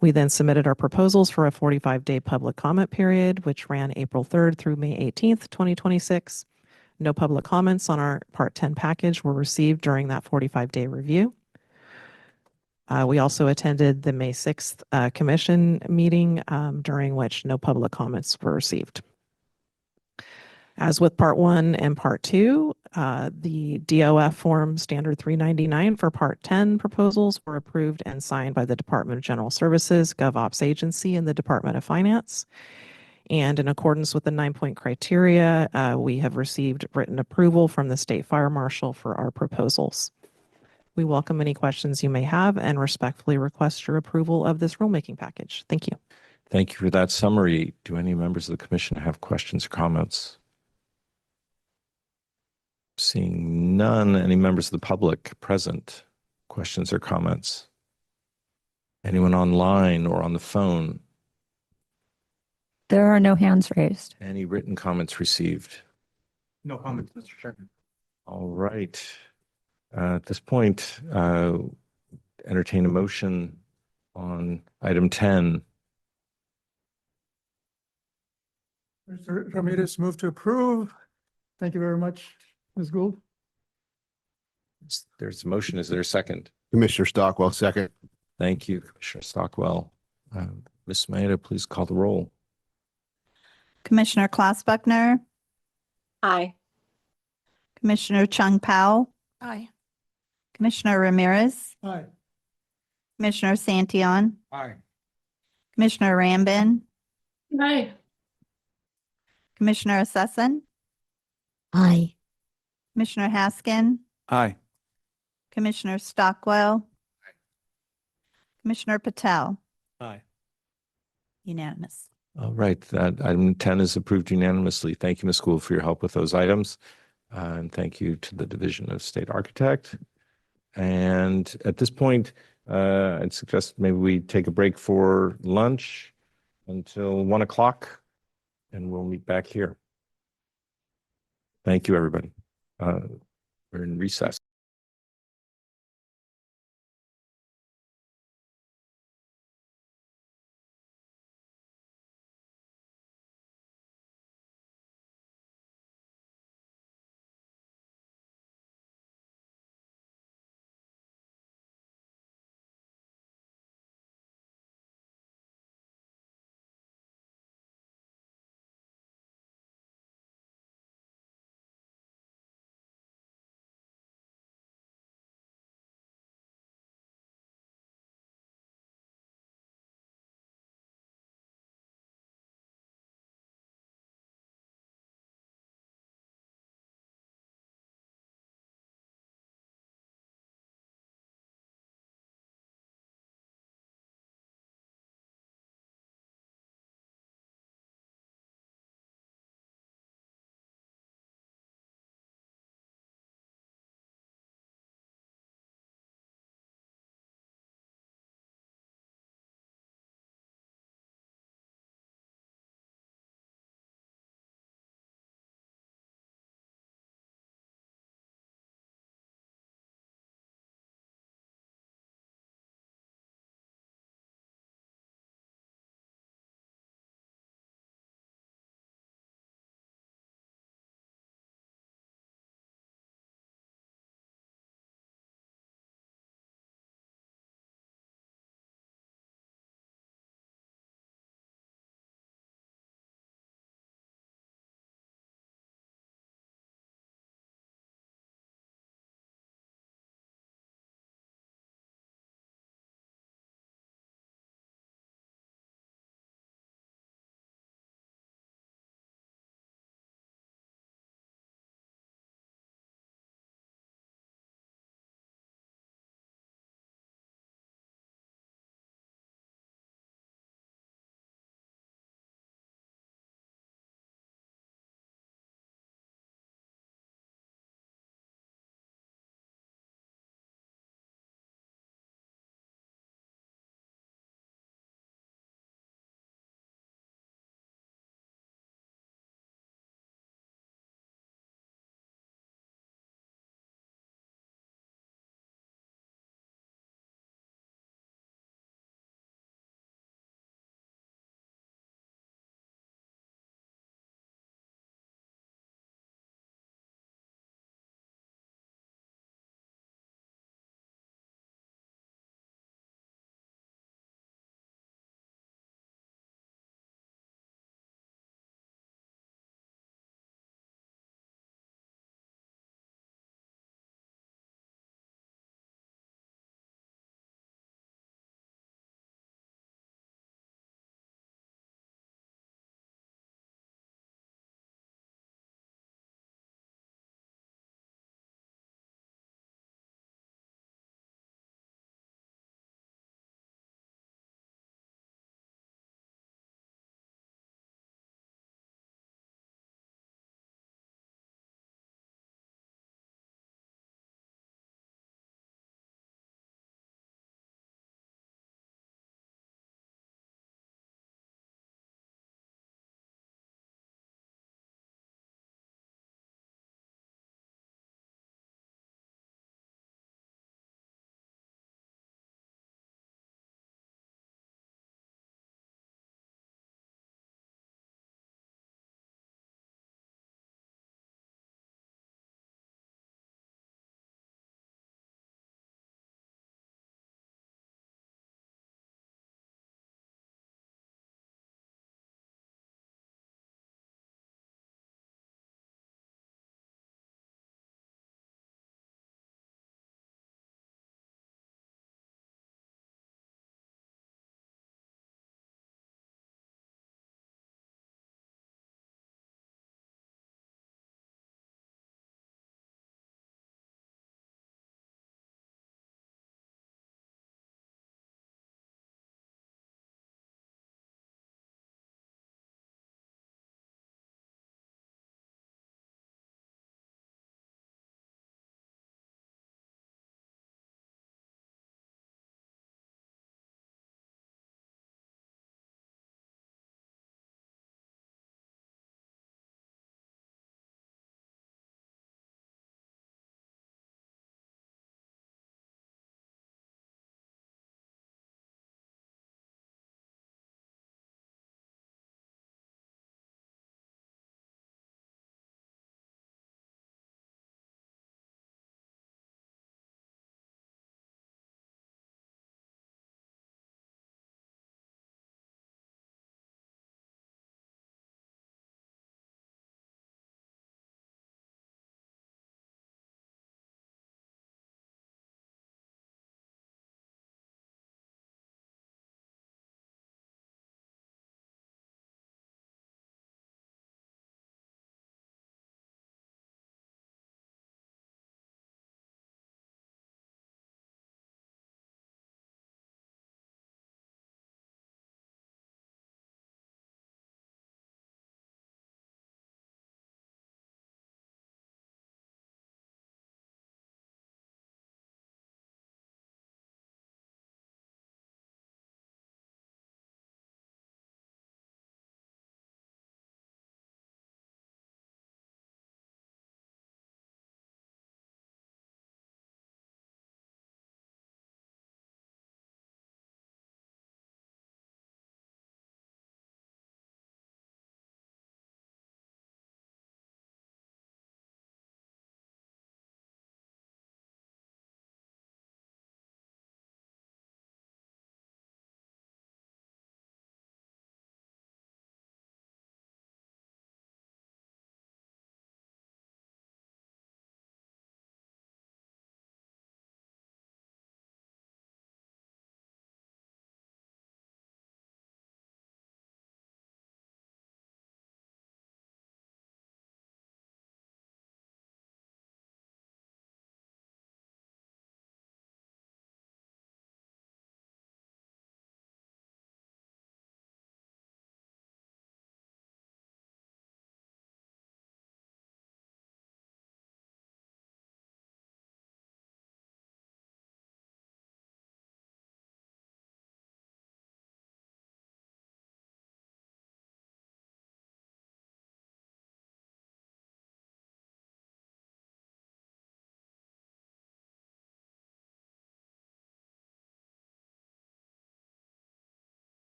We then submitted our proposals for a 45-day public comment period, which ran April 3rd through May 18th, 2026. No public comments on our Part 10 package were received during that 45-day review. We also attended the May 6th commission meeting, during which no public comments were received. As with Part 1 and Part 2, the DOF Form Standard 399 for Part 10 proposals were approved and signed by the Department of General Services, GovOps Agency, and the Department of Finance. And in accordance with the 9-point criteria, we have received written approval from the State Fire Marshal for our proposals. We welcome any questions you may have and respectfully request your approval of this rulemaking package. Thank you. Thank you for that summary. Do any members of the commission have questions or comments? Seeing none, any members of the public present, questions or comments? Anyone online or on the phone? There are no hands raised. Any written comments received? No comments, Mr. Chairman. All right. At this point, entertain a motion on item 10. Mr. Ramirez, move to approve. Thank you very much, Ms. Gould. There's a motion. Is there a second? Commissioner Stockwell, second. Thank you, Commissioner Stockwell. Ms. Maeda, please call the roll. Commissioner Klaus Buckner, Aye. Commissioner Chung Pao, Aye. Commissioner Ramirez, Aye. Commissioner Santillan, Aye. Commissioner Rambin, Aye. Commissioner Assesson, Aye. Commissioner Haskin, Aye. Commissioner Stockwell, Commissioner Patel. Aye. Unanimous. All right, that item 10 is approved unanimously. Thank you, Ms. Gould, for your help with those items. And thank you to the Division of State Architect. And at this point, I'd suggest maybe we take a break for lunch until 1 o'clock, and we'll meet back here. Thank you, everybody. We're in recess.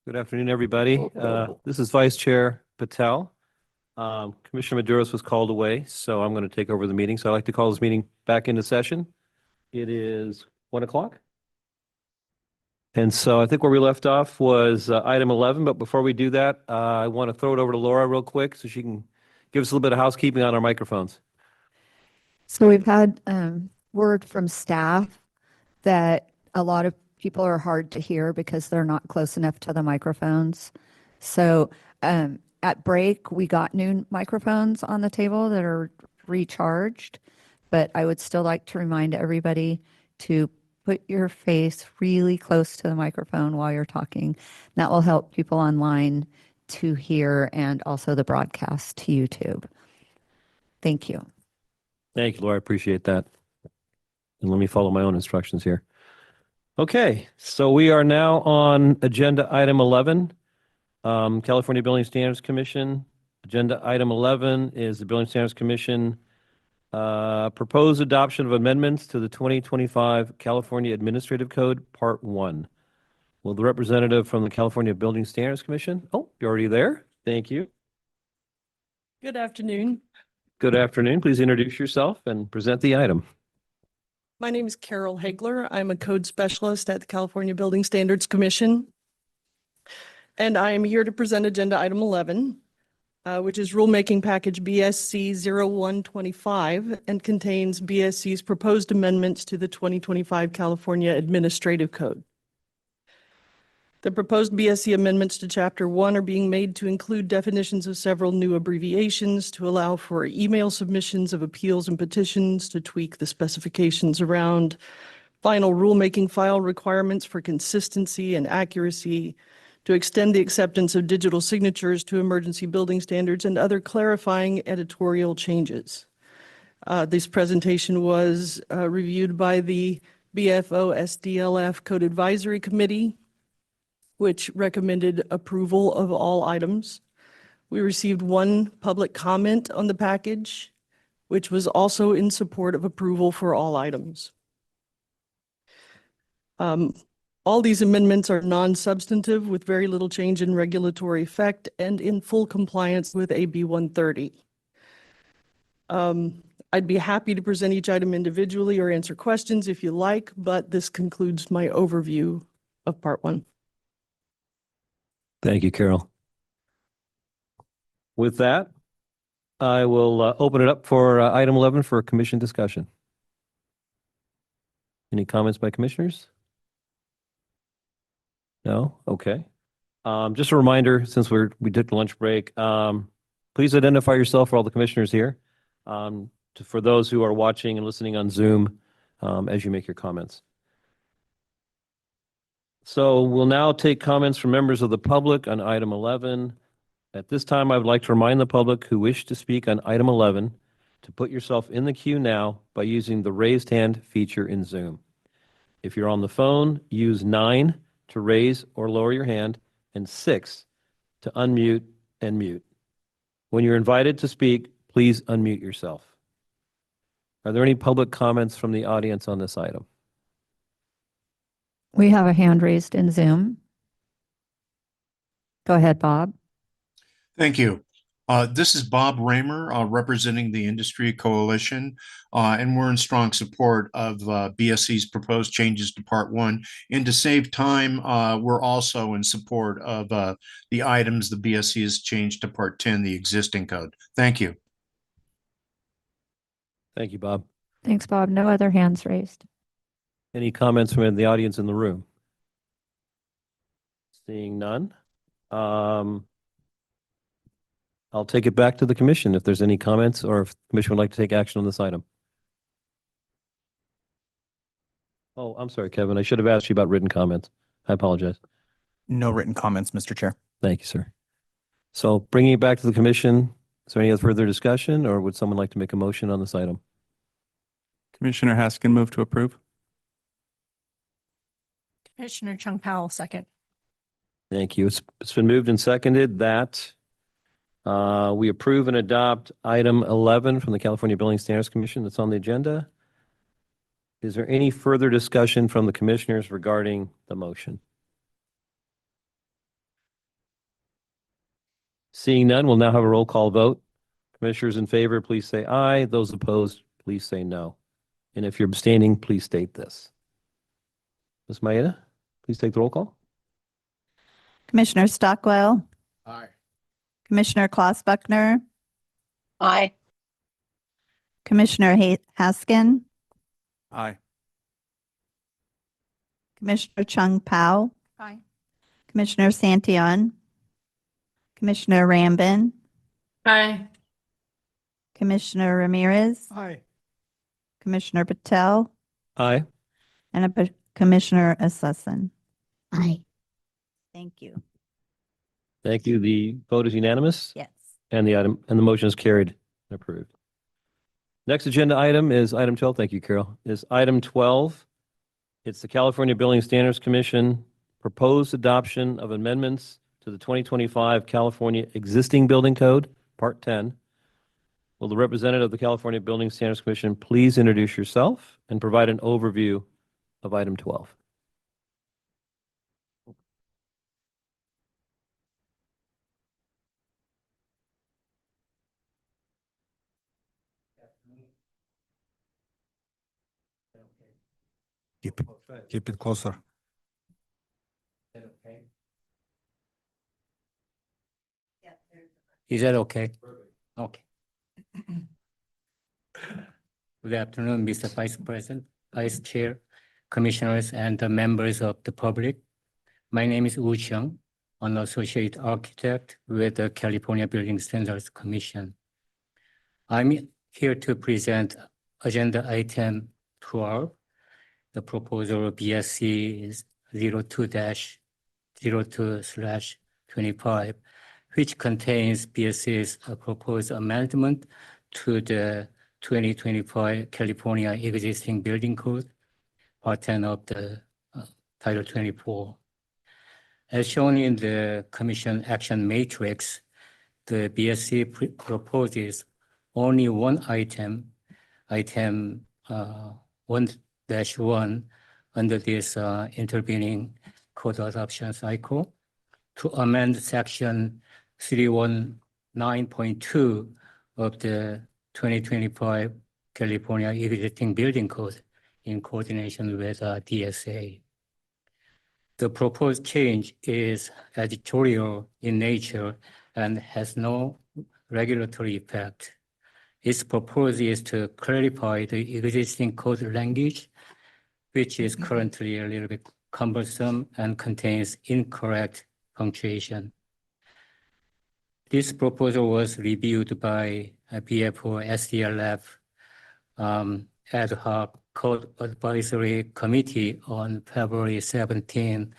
Good afternoon, everybody. This is Vice Chair Patel. Commissioner Maduros was called away, so I'm going to take over the meeting. So I'd like to call this meeting back into session. It is 1 o'clock. And so I think where we left off was item 11. But before we do that, I want to throw it over to Laura real quick so she can give us a little bit of housekeeping on our microphones. So we've had word from staff that a lot of people are hard to hear because they're not close enough to the microphones. So at break, we got new microphones on the table that are recharged, but I would still like to remind everybody to put your face really close to the microphone while you're talking. That will help people online to hear and also the broadcast to YouTube. Thank you. Thank you, Laura. I appreciate that. And let me follow my own instructions here. Okay, so we are now on agenda item 11, California Building Standards Commission. Agenda item 11 is the Building Standards Commission proposed adoption of amendments to the 2025 California Administrative Code, Part 1. Will the representative from the California Building Standards Commission? Oh, you're already there. Thank you. Good afternoon. Good afternoon. Please introduce yourself and present the item. My name is Carol Hagler. I'm a code specialist at the California Building Standards Commission. And I am here to present agenda item 11, which is rulemaking package BSC 0125 and contains BSC's proposed amendments to the 2025 California Administrative Code. The proposed BSC amendments to Chapter 1 are being made to include definitions of several new abbreviations to allow for email submissions of appeals and petitions, to tweak the specifications around final rulemaking file requirements for consistency and accuracy, to extend the acceptance of digital signatures to emergency building standards, and other clarifying editorial changes. This presentation was reviewed by the BFO SDLF Code Advisory Committee, which recommended approval of all items. We received one public comment on the package, which was also in support of approval for all items. All these amendments are non-substantive with very little change in regulatory effect and in full compliance with AB 130. I'd be happy to present each item individually or answer questions if you like, but this concludes my overview of Part 1. Thank you, Carol. With that, I will open it up for item 11 for commission discussion. Any comments by commissioners? No? Okay. Just a reminder, since we took the lunch break, please identify yourself for all the commissioners here. For those who are watching and listening on Zoom, as you make your comments. So we'll now take comments from members of the public on item 11. At this time, I would like to remind the public who wish to speak on item 11 to put yourself in the queue now by using the raised hand feature in Zoom. If you're on the phone, use 9 to raise or lower your hand and 6 to unmute and mute. When you're invited to speak, please unmute yourself. Are there any public comments from the audience on this item? We have a hand raised in Zoom. Go ahead, Bob. Thank you. This is Bob Raymer, representing the Industry Coalition, and we're in strong support of BSC's proposed changes to Part 1. And to save time, we're also in support of the items the BSC has changed to Part 10, the existing code. Thank you. Thank you, Bob. Thanks, Bob. No other hands raised. Any comments from the audience in the room? Seeing none. I'll take it back to the commission if there's any comments or if the commission would like to take action on this item. Oh, I'm sorry, Kevin. I should have asked you about written comments. I apologize. No written comments, Mr. Chair. Thank you, sir. So bringing it back to the commission, is there any other further discussion or would someone like to make a motion on this item? Commissioner Haskin, move to approve. Commissioner Chung Powell, second. Thank you. It's been moved and seconded that we approve and adopt item 11 from the California Building Standards Commission that's on the agenda. Is there any further discussion from the commissioners regarding the motion? Seeing none, we'll now have a roll call vote. Commissioners in favor, please say aye. Those opposed, please say no. And if you're abstaining, please state this. Ms. Maeda, please take the roll call. Commissioner Stockwell, Aye. Commissioner Klaus Buckner, Aye. Commissioner Haskin, Aye. Commissioner Chung Pao, Aye. Commissioner Santion, Commissioner Rambin, Aye. Commissioner Ramirez, Aye. Commissioner Patel, Aye. and Commissioner Assassin. Aye. Thank you. Thank you. The vote is unanimous. Yes. And the motion is carried and approved. Next agenda item is item 12. Thank you, Carol. Is item 12. It's the California Building Standards Commission proposed adoption of amendments to the 2025 California Existing Building Code, Part 10. Will the representative of the California Building Standards Commission please introduce yourself and provide an overview of item 12? Keep it closer. Is that okay? Okay. Good afternoon, Mr. Vice President, Vice Chair, Commissioners, and the members of the public. My name is Woo Chung, an associate architect with the California Building Standards Commission. I'm here to present agenda item 12, the proposal of BSC is 02-02/25, which contains BSC's proposed amendment to the 2025 California Existing Building Code, Part 10 of the Title 24. As shown in the Commission Action Matrix, the BSC proposes only one item 1-1 under this intervening code adoption cycle to amend section 319.2 of the 2025 California Existing Building Code in coordination with DSA. The proposed change is editorial in nature and has no regulatory effect. Its purpose is to clarify the existing code language, which is currently a little bit cumbersome and contains incorrect punctuation. This proposal was reviewed by a BFO SDLF ad hoc Code Advisory Committee on February 17,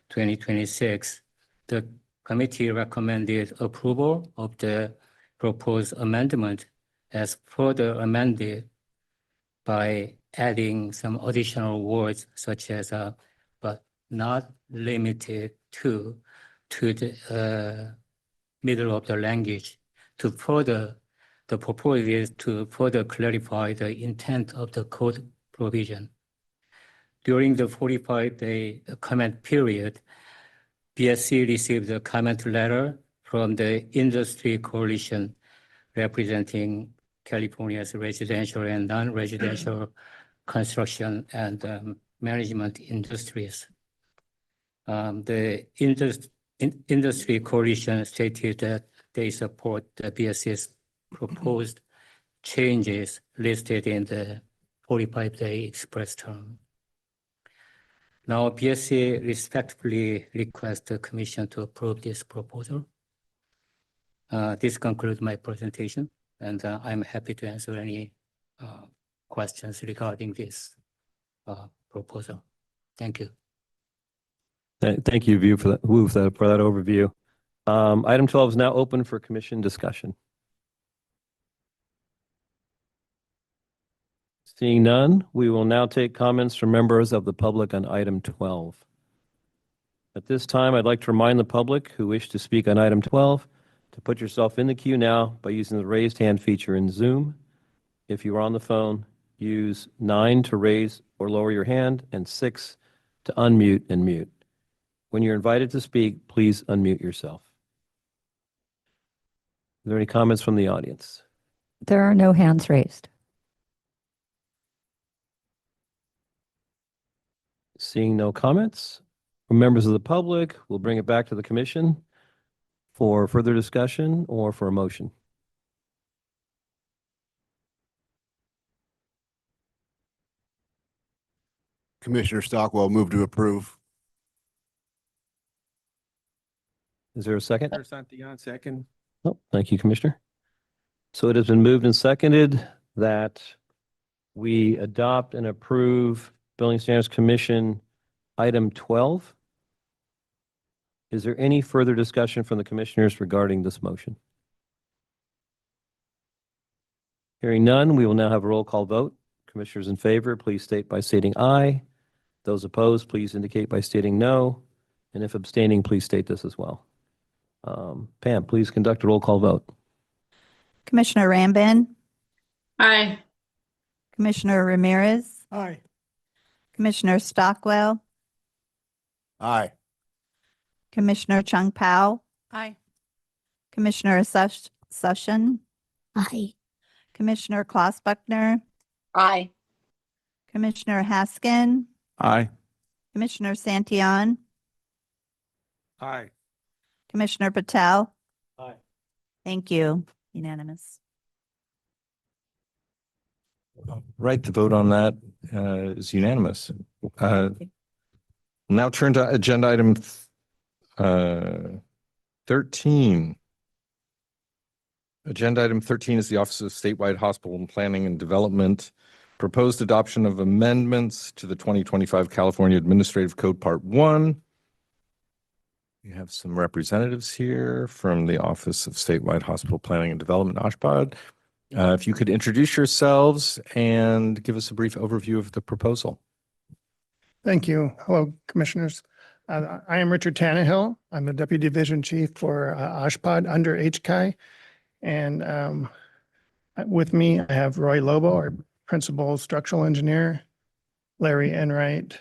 2026. The committee recommended approval of the proposed amendment as further amended by adding some additional words such as but not limited to the middle of the language to further, the proposal is to further clarify the intent of the code provision. During the 45-day comment period, BSC received a comment letter from the industry coalition representing California's residential and non-residential construction and management industries. The industry coalition stated that they support the BSC's proposed changes listed in the 45-day express term. Now, BSC respectfully requests the Commission to approve this proposal. This concludes my presentation, and I'm happy to answer any questions regarding this proposal. Thank you. Thank you, View, for that overview. Item 12 is now open for Commission discussion. Seeing none, we will now take comments from members of the public on item 12. At this time, I'd like to remind the public who wish to speak on item 12 to put yourself in the queue now by using the raised hand feature in Zoom. If you are on the phone, use 9 to raise or lower your hand and 6 to unmute and mute. When you're invited to speak, please unmute yourself. there any comments from the audience? There are no hands raised. Seeing no comments from members of the public, we'll bring it back to the commission for further discussion or for a motion. Commissioner Stockwell, move to approve. Is there a second? Commissioner Santillan, second. Oh, thank you, Commissioner. So it has been moved and seconded that we adopt and approve Building Standards Commission item 12. Is there any further discussion from the commissioners regarding this motion? Hearing none, we will now have a roll call vote. Commissioners in favor, please state by stating aye. Those opposed, please indicate by stating no. And if abstaining, please state this as well. Pam, please conduct a roll call vote. Commissioner Rambin, Aye. Commissioner Ramirez, Aye. Commissioner Stockwell, Aye. Commissioner Chung Pao, Aye. Commissioner Sushin, Aye. Commissioner Klaus Buckner, Aye. Commissioner Haskin, Aye. Commissioner Santillan, Aye. Commissioner Patel. Aye. Thank you. Unanimous. Right, the vote on that is unanimous. Now turn to agenda item 13. Agenda item 13 is the Office of Statewide Hospital and Planning and Development. Proposed adoption of amendments to the 2025 California Administrative Code Part 1. We have some representatives here from the Office of Statewide Hospital Planning and Development, OSHPD. If you could introduce yourselves and give us a brief overview of the proposal. Thank you. Hello, Commissioners. I am Richard Tannehill. I'm the Deputy Division Chief for OSHPD under HCI. And with me, I have Roy Lobo, our Principal Structural Engineer, Larry Enright,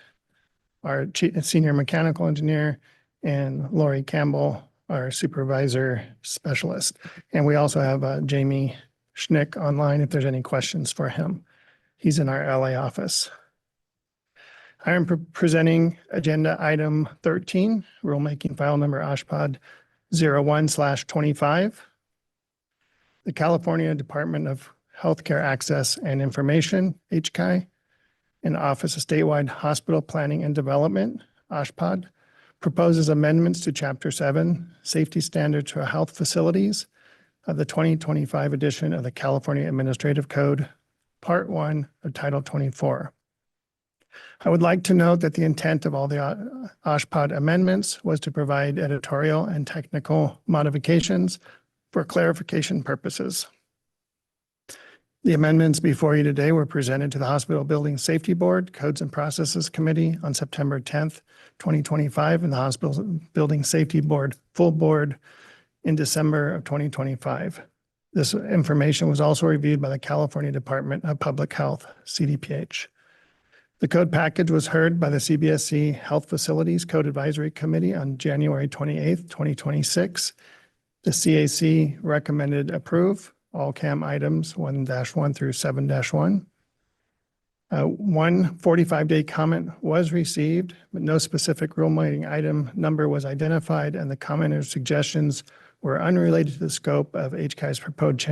our Senior Mechanical Engineer, and Lori Campbell, our Supervisor Specialist. And we also have Jamie Schnick online if there's any questions for him. He's in our LA office. I am presenting agenda item 13, rulemaking file number OSHPD 01/25. The California Department of Healthcare Access and Information, HCI, and Office of Statewide Hospital Planning and Development, OSHPD, proposes amendments to Chapter 7, Safety Standards for Health Facilities of the 2025 edition of the California Administrative Code, Part 1 of Title 24. I would like to note that the intent of all the OSHPD amendments was to provide editorial and technical modifications for clarification purposes. The amendments before you today were presented to the Hospital Building Safety Board, Codes and Processes Committee on September 10th, 2025, and the Hospital Building Safety Board Full Board in December of 2025. This information was also reviewed by the California Department of Public Health, CDPH. The code package was heard by the CBSC Health Facilities Code Advisory Committee on January 28th, 2026. The CAC recommended approve all CAM items 1-1 through 7-1. One 45-day comment was received, but no specific rulemaking item number was identified, and the commenter's suggestions were unrelated to the scope of HCI's proposed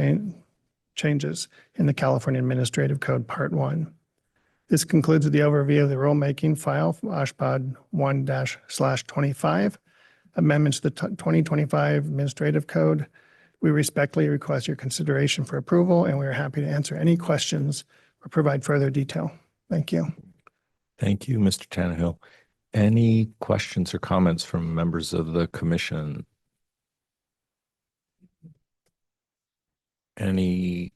changes in the California Administrative Code Part 1. This concludes the overview of the rulemaking file from OSHPD 1-/25, amendments to the 2025 Administrative Code. We respectfully request your consideration for approval, and we are happy to answer any questions or provide further detail. Thank you. Thank you, Mr. Tannehill. Any questions or comments from members of the commission? Any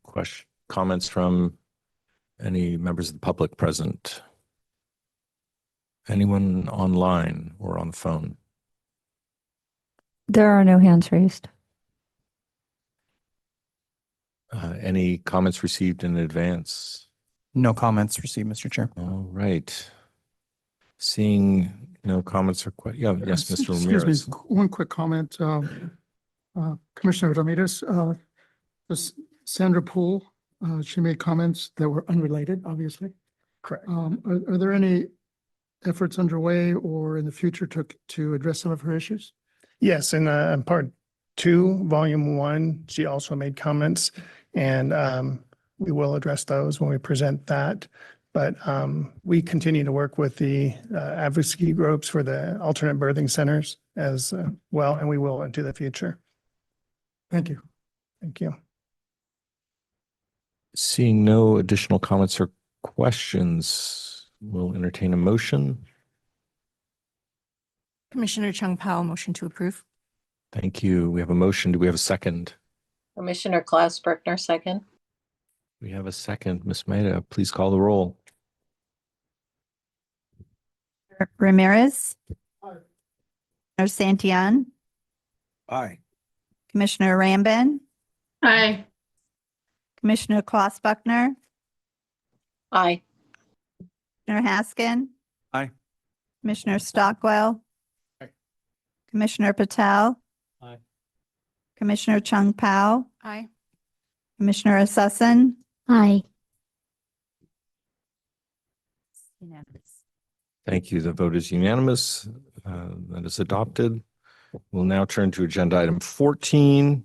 comments from any members of the public present? Anyone online or on the phone? There are no hands raised. Any comments received in advance? No comments received, Mr. Chair. All right. Seeing no comments or questions. Yes, Mr. Excuse Ramirez. me, one quick comment. Commissioner Ramirez, Sandra Poole, she made comments that were unrelated, obviously. Correct. Are there any efforts underway or in the future to address some of her issues? Yes, in part two, volume one, she also made comments, and we will address those when we present that. But we continue to work with the advocacy groups for the alternate birthing centers as well, and we will into the future. Thank you. Thank you. Seeing no additional comments or questions, we'll entertain a motion. Commissioner Chung Pao, motion to approve. Thank you. We have a motion. Do we have a second? Commissioner Klaus Brickner, second. We have a second. Ms. Maida, please call the roll. Ramirez. Commissioner Santillan. Aye. Commissioner Rambin. Aye. Commissioner Klaus Buckner. Aye. Commissioner Haskin. Aye. Commissioner Stockwell. Aye. Commissioner Patel. Aye. Commissioner Chung Pao. Aye. Commissioner Assassin. Aye. Thank you. The vote is unanimous. That is adopted. We'll now turn to agenda item 14.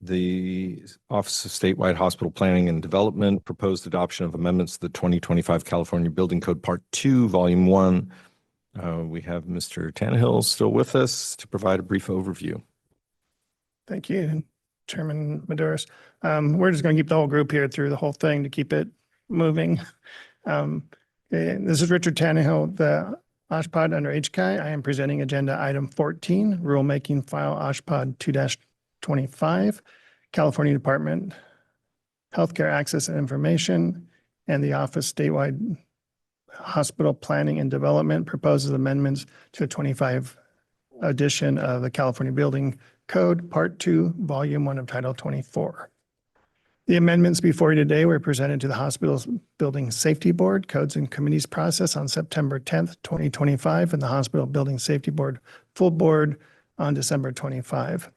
The Office of Statewide Hospital Planning and Development proposed adoption of amendments to the 2025 California Building Code Part 2, Volume 1. We have Mr. Tannehill still with us to provide a brief overview. Thank you, Chairman Maduris. We're just going to keep the whole group here through the whole thing to keep it moving. This is Richard Tannehill, the OSHPD under HCI. I am presenting agenda item 14, rulemaking file OSHPD 2-25, California Department Healthcare Access and Information, and the Office Statewide Hospital Planning and Development proposes amendments to a 25 edition of the California Building Code, Part 2, Volume 1 of Title 24. The amendments before you today were presented to the Hospital's Building Safety Board, Codes and Committees process on September 10th, 2025, and the Hospital Building Safety Board Full Board on December 25.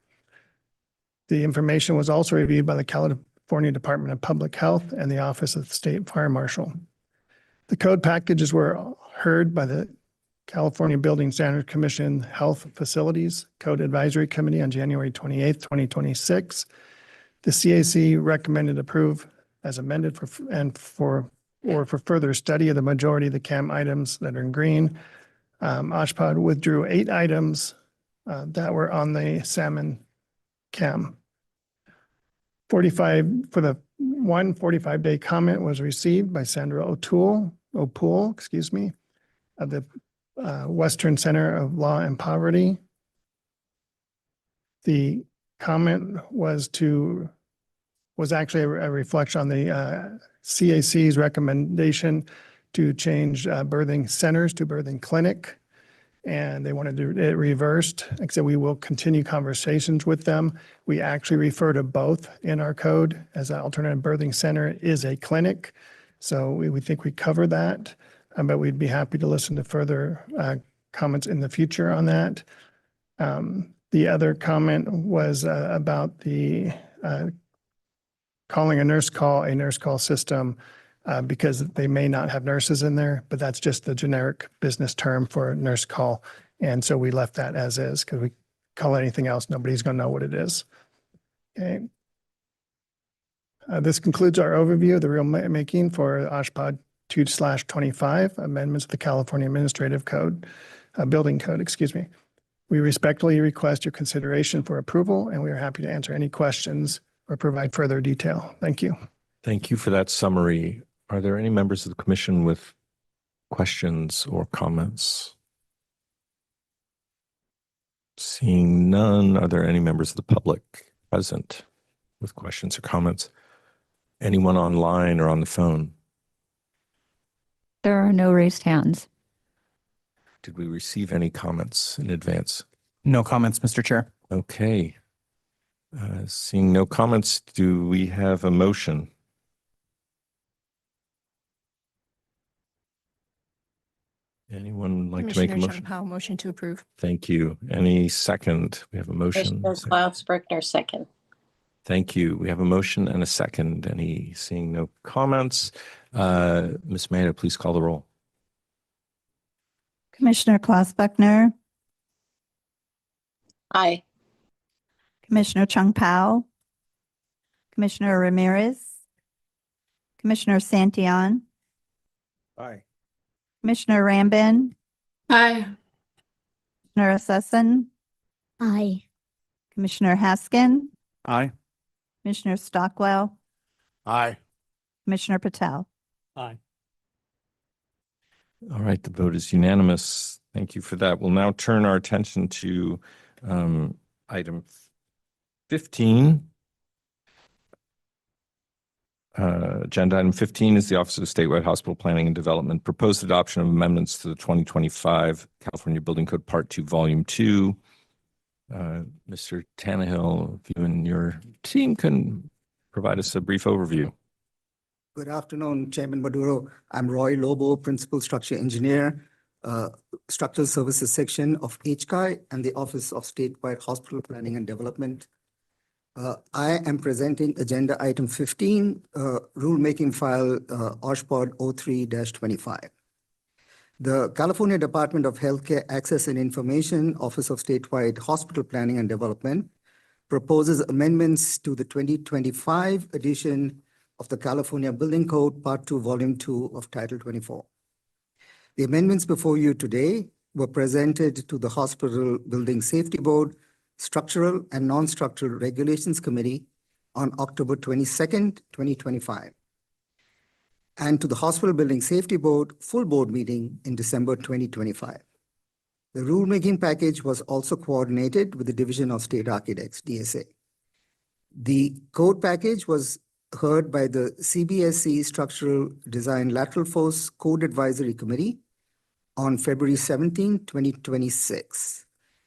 The information was also reviewed by the California Department of Public Health and the Office of the State Fire Marshal. The code packages were heard by the California Building Standards Commission Health Facilities Code Advisory Committee on January 28th, 2026. The CAC recommended approve as amended for further study of the majority of the CAM items that are in green. OSHPD withdrew 8 items that were on the salmon CAM. 45-day comment was received by Sandra O'Poole, of the Western Center of Law and Poverty. The comment was actually a reflection on the CAC's recommendation to change birthing centers to birthing clinic. And they wanted it reversed. Like I said, we will continue conversations with them. We actually refer to both in our code, as an alternative birthing center is a clinic. So we think we cover that, but we'd be happy to listen to further comments in the future on that. The other comment was about the calling a nurse call system, because they may not have nurses in there, but that's just the generic business term for nurse call. And so we left that as is, because we call it anything else, nobody's going to know what it is. Okay. This concludes our overview of the rulemaking for OSHPD 2/25 amendments to the California Administrative Code, Building Code, excuse me. We respectfully request your consideration for approval, and we are happy to answer any questions or provide further detail. Thank you. Thank you for that summary. Are there any members of the commission with questions or comments? Seeing none, are there any members of the public present with questions or comments? Anyone online or on the phone? There are no raised hands. Did we receive any comments in advance? No comments, Mr. Chair. Okay. Seeing no comments, do we have a motion? Anyone like to make a Commissioner motion? Chung Pao, motion to approve. Thank you. Any second? We have a motion. Commissioner Klaus Brickner, second. Thank you. We have a motion and a second. Seeing no comments, Ms. Maida, please call the roll. Commissioner Klaus Buckner, Aye. Commissioner Chung Pao, Commissioner Ramirez, Commissioner Santillan, Aye. Commissioner Rambin, Aye. Commissioner Assesson, Aye. Commissioner Haskin, Aye. Commissioner Stockwell, Aye. Commissioner Patel. Aye. All right, the vote is unanimous. Thank you for that. We'll now turn our attention to item 15. Agenda item 15 is the Office of Statewide Hospital Planning and Development proposed adoption of amendments to the 2025 California Building Code Part 2, Volume 2. Mr. Tannehill, if you and your team can provide us a brief overview. Good afternoon, Chairman Maduro. I'm Roy Lobo, Principal Structure Engineer, Structural Services Section of HCI and the Office of Statewide Hospital Planning and Development. I am presenting agenda item 15, rulemaking file OSHPOD 03-25. The California Department of Healthcare Access and Information, Office of Statewide Hospital Planning and Development, proposes amendments to the 2025 edition of the California Building Code, Part 2, Volume 2 of Title 24. The amendments before you today were presented to the Hospital Building Safety Board, Structural and Non-Structural Regulations Committee on October 22nd, 2025, and to the Hospital Building Safety Board full board meeting in December 2025. The rulemaking package was also coordinated with the Division of State Architects, DSA. The code package was heard by the CBSC Structural Design Lateral Force Code Advisory Committee on February 17, 2026.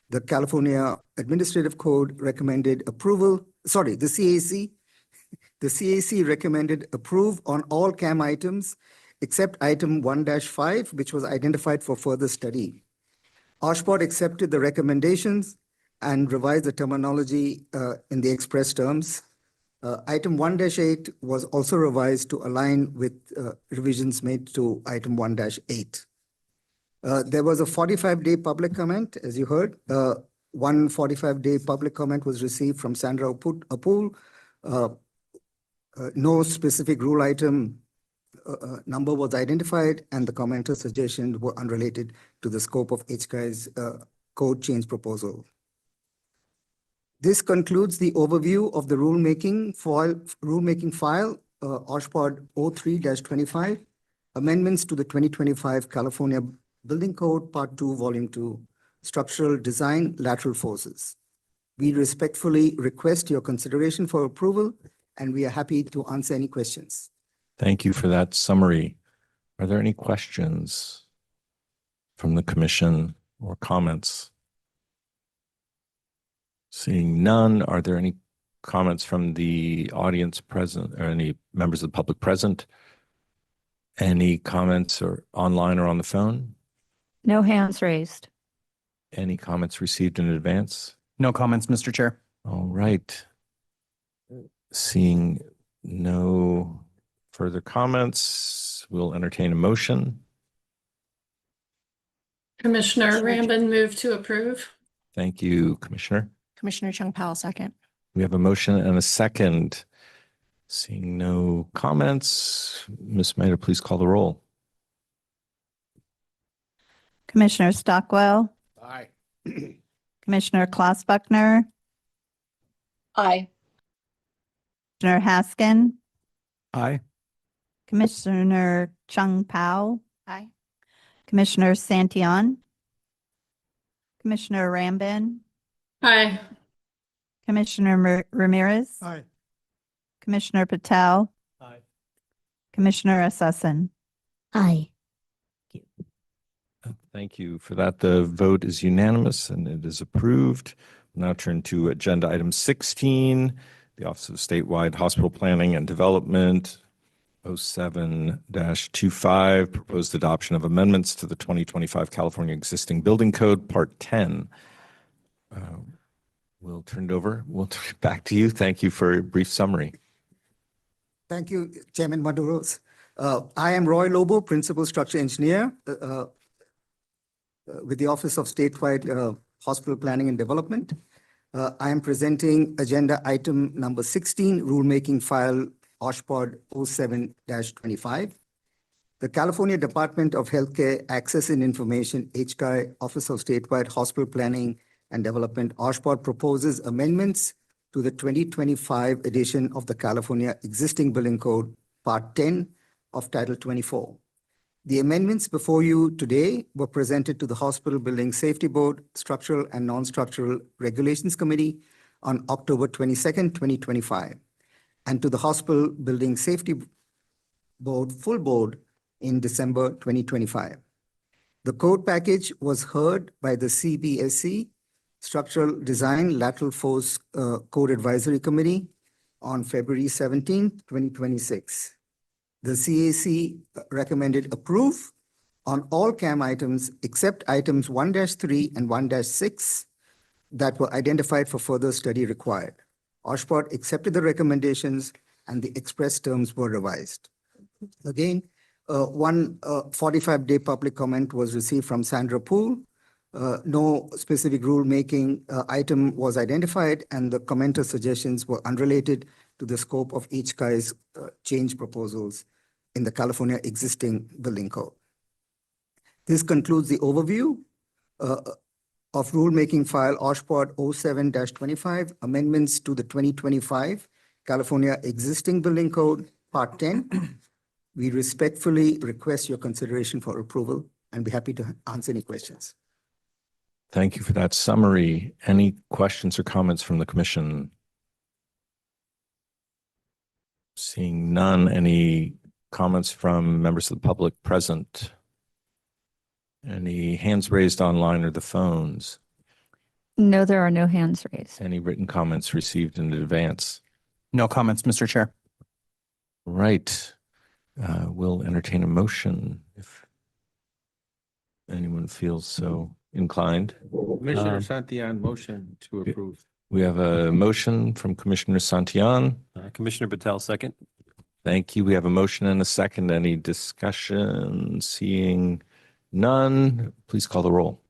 The California Administrative Code recommended approval, the CAC recommended approve on all CAM items except item 1-5, which was identified for further study. OSHPOD accepted the recommendations and revised the terminology in the express terms. Item 1-8 was also revised to align with revisions made to item 1-8. There was a 45-day public comment, as you heard. One 45-day public comment was received from Sandra Apul. No specific rule item number was identified, and the commenter's suggestions were unrelated to the scope of HCI's code change proposal. This concludes the overview of the rulemaking file, OSHPOD 03-25, amendments to the 2025 California Building Code, Part 2, Volume 2, Structural Design, Lateral Forces. We respectfully request your consideration for approval, and we are happy to answer any questions. Thank you for that summary. Are there any questions from the commission or comments? Seeing none, are there any comments from the audience present or any members of the public present? Any comments or online or on the phone? No hands raised. Any comments received in advance? No comments, Mr. Chair. All right. Seeing no further comments, we'll entertain a motion. Commissioner Rambin, move to approve. Thank you, Commissioner. Commissioner Chung Pao, second. We have a motion and a second. Seeing no comments, Ms. Maida, please call the roll. Commissioner Stockwell, Aye. Commissioner Klaus Buckner, Aye. Commissioner Haskin, Aye. Commissioner Chung Pao, Aye. Commissioner Santillan, Commissioner Rambin, Aye. Commissioner Ramirez, Aye. Commissioner Patel, Aye. Commissioner Assesson. Aye. Thank you for that. The vote is unanimous and it is approved. We'll now turn to agenda item 16, the Office of Statewide Hospital Planning and Development, 07-25, proposed adoption of amendments to the 2025 California Existing Building Code, Part 10. We'll turn it over. We'll turn it back to you. Thank you for a brief summary. Thank you, Chairman Maduros. I am Roy Lobo, Principal Structure Engineer with the Office of Statewide Hospital Planning and Development. I am presenting agenda item number 16, rulemaking file OSHPD 07-25. The California Department of Healthcare Access and Information, HCI, Office of Statewide Hospital Planning and Development, OSHPD proposes amendments to the 2025 edition of the California Existing Building Code, Part 10 of Title 24. The amendments before you today were presented to the Hospital Building Safety Board, Structural and Non-Structural Regulations Committee on October 22nd, 2025, and to the Hospital Building Safety Board, Full Board, in December 2025. The code package was heard by the CBSC, Structural Design Lateral Force Code Advisory Committee on February 17, 2026. The CAC recommended approve on all CAM items except items 1-3 and 1-6 that were identified for further study required. OSHPD accepted the recommendations and the express terms were revised. Again, one 45-day public comment was received from Sandra Poole. No specific rulemaking item was identified, and the commenter suggestions were unrelated to the scope of HCI's change proposals in the California Existing Building Code. This concludes the overview of rulemaking file OSHPD 07-25, amendments to the 2025 California Existing Building Code, Part 10. We respectfully request your consideration for approval and be happy to answer any questions. Thank you for that summary. Any questions or comments from the commission? Seeing none, any comments from members of the public present? Any hands raised online or the phones? No, there are no hands raised. Any written comments received in advance? No comments, Mr. Chair. Right. We'll entertain a motion if anyone feels so inclined. Commissioner Santillan, motion to approve. We have a motion from Commissioner Santillan. Commissioner Patel, second. Thank you. We have a motion and a second. Any discussion? Seeing none, please call the roll.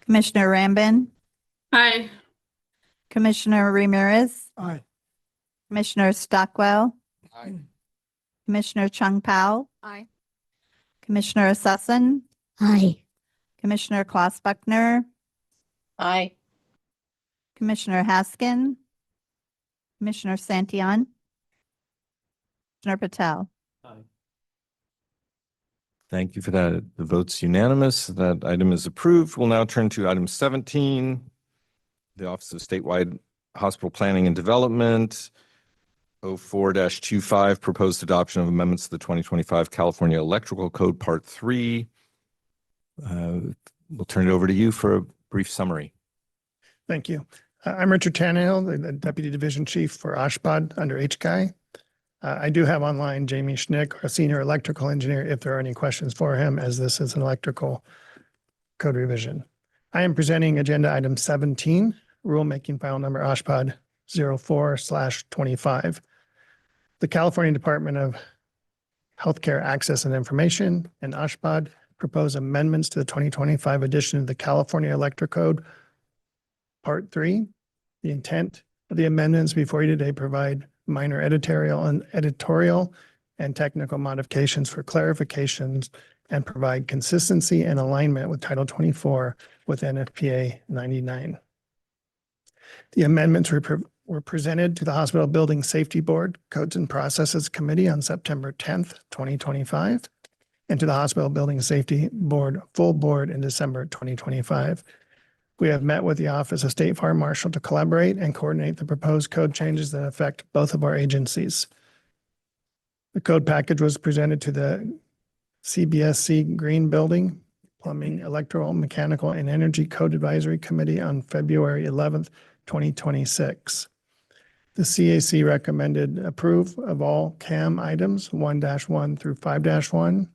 Commissioner Rambin, Aye. Commissioner Ramirez, Aye. Commissioner Stockwell, Aye. Commissioner Chung Pao, Aye. Commissioner Sasson, Aye. Commissioner Klaus Buckner, Aye. Commissioner Haskin, Commissioner Santillan, Commissioner Patel. Thank you for that. The vote's unanimous. That item is approved. We'll now turn to item 17, the Office of Statewide Hospital Planning and Development, 04-25, proposed adoption of amendments to the 2025 California Electrical Code, Part 3. We'll turn it over to you for a brief summary. Thank you. I'm Richard Tannehill, the Deputy Division Chief for OSHPD under HCI. I do have online Jamie Schnick, our Senior Electrical Engineer, if there are any questions for him, as this is an electrical code revision. I am presenting agenda item 17, rulemaking file number OSHPD 04/25. The California Department of Healthcare Access and Information and OSHPD propose amendments to the 2025 edition of the California Electric Code, Part 3. The intent of the amendments before you today provide minor editorial and technical modifications for clarifications and provide consistency and alignment with Title 24 with NFPA 99. The amendments were presented to the Hospital Building Safety Board Codes and Processes Committee on September 10th, 2025, and to the Hospital Building Safety Board Full Board in December 2025. We have met with the Office of State Fire Marshal to collaborate and coordinate the proposed code changes that affect both of our agencies. The code package was presented to the CBSC Green Building, Plumbing, Electrical, Mechanical, and Energy Code Advisory Committee on February 11th, 2026. The CAC recommended approve of all CAM items 1-1 through 5-1,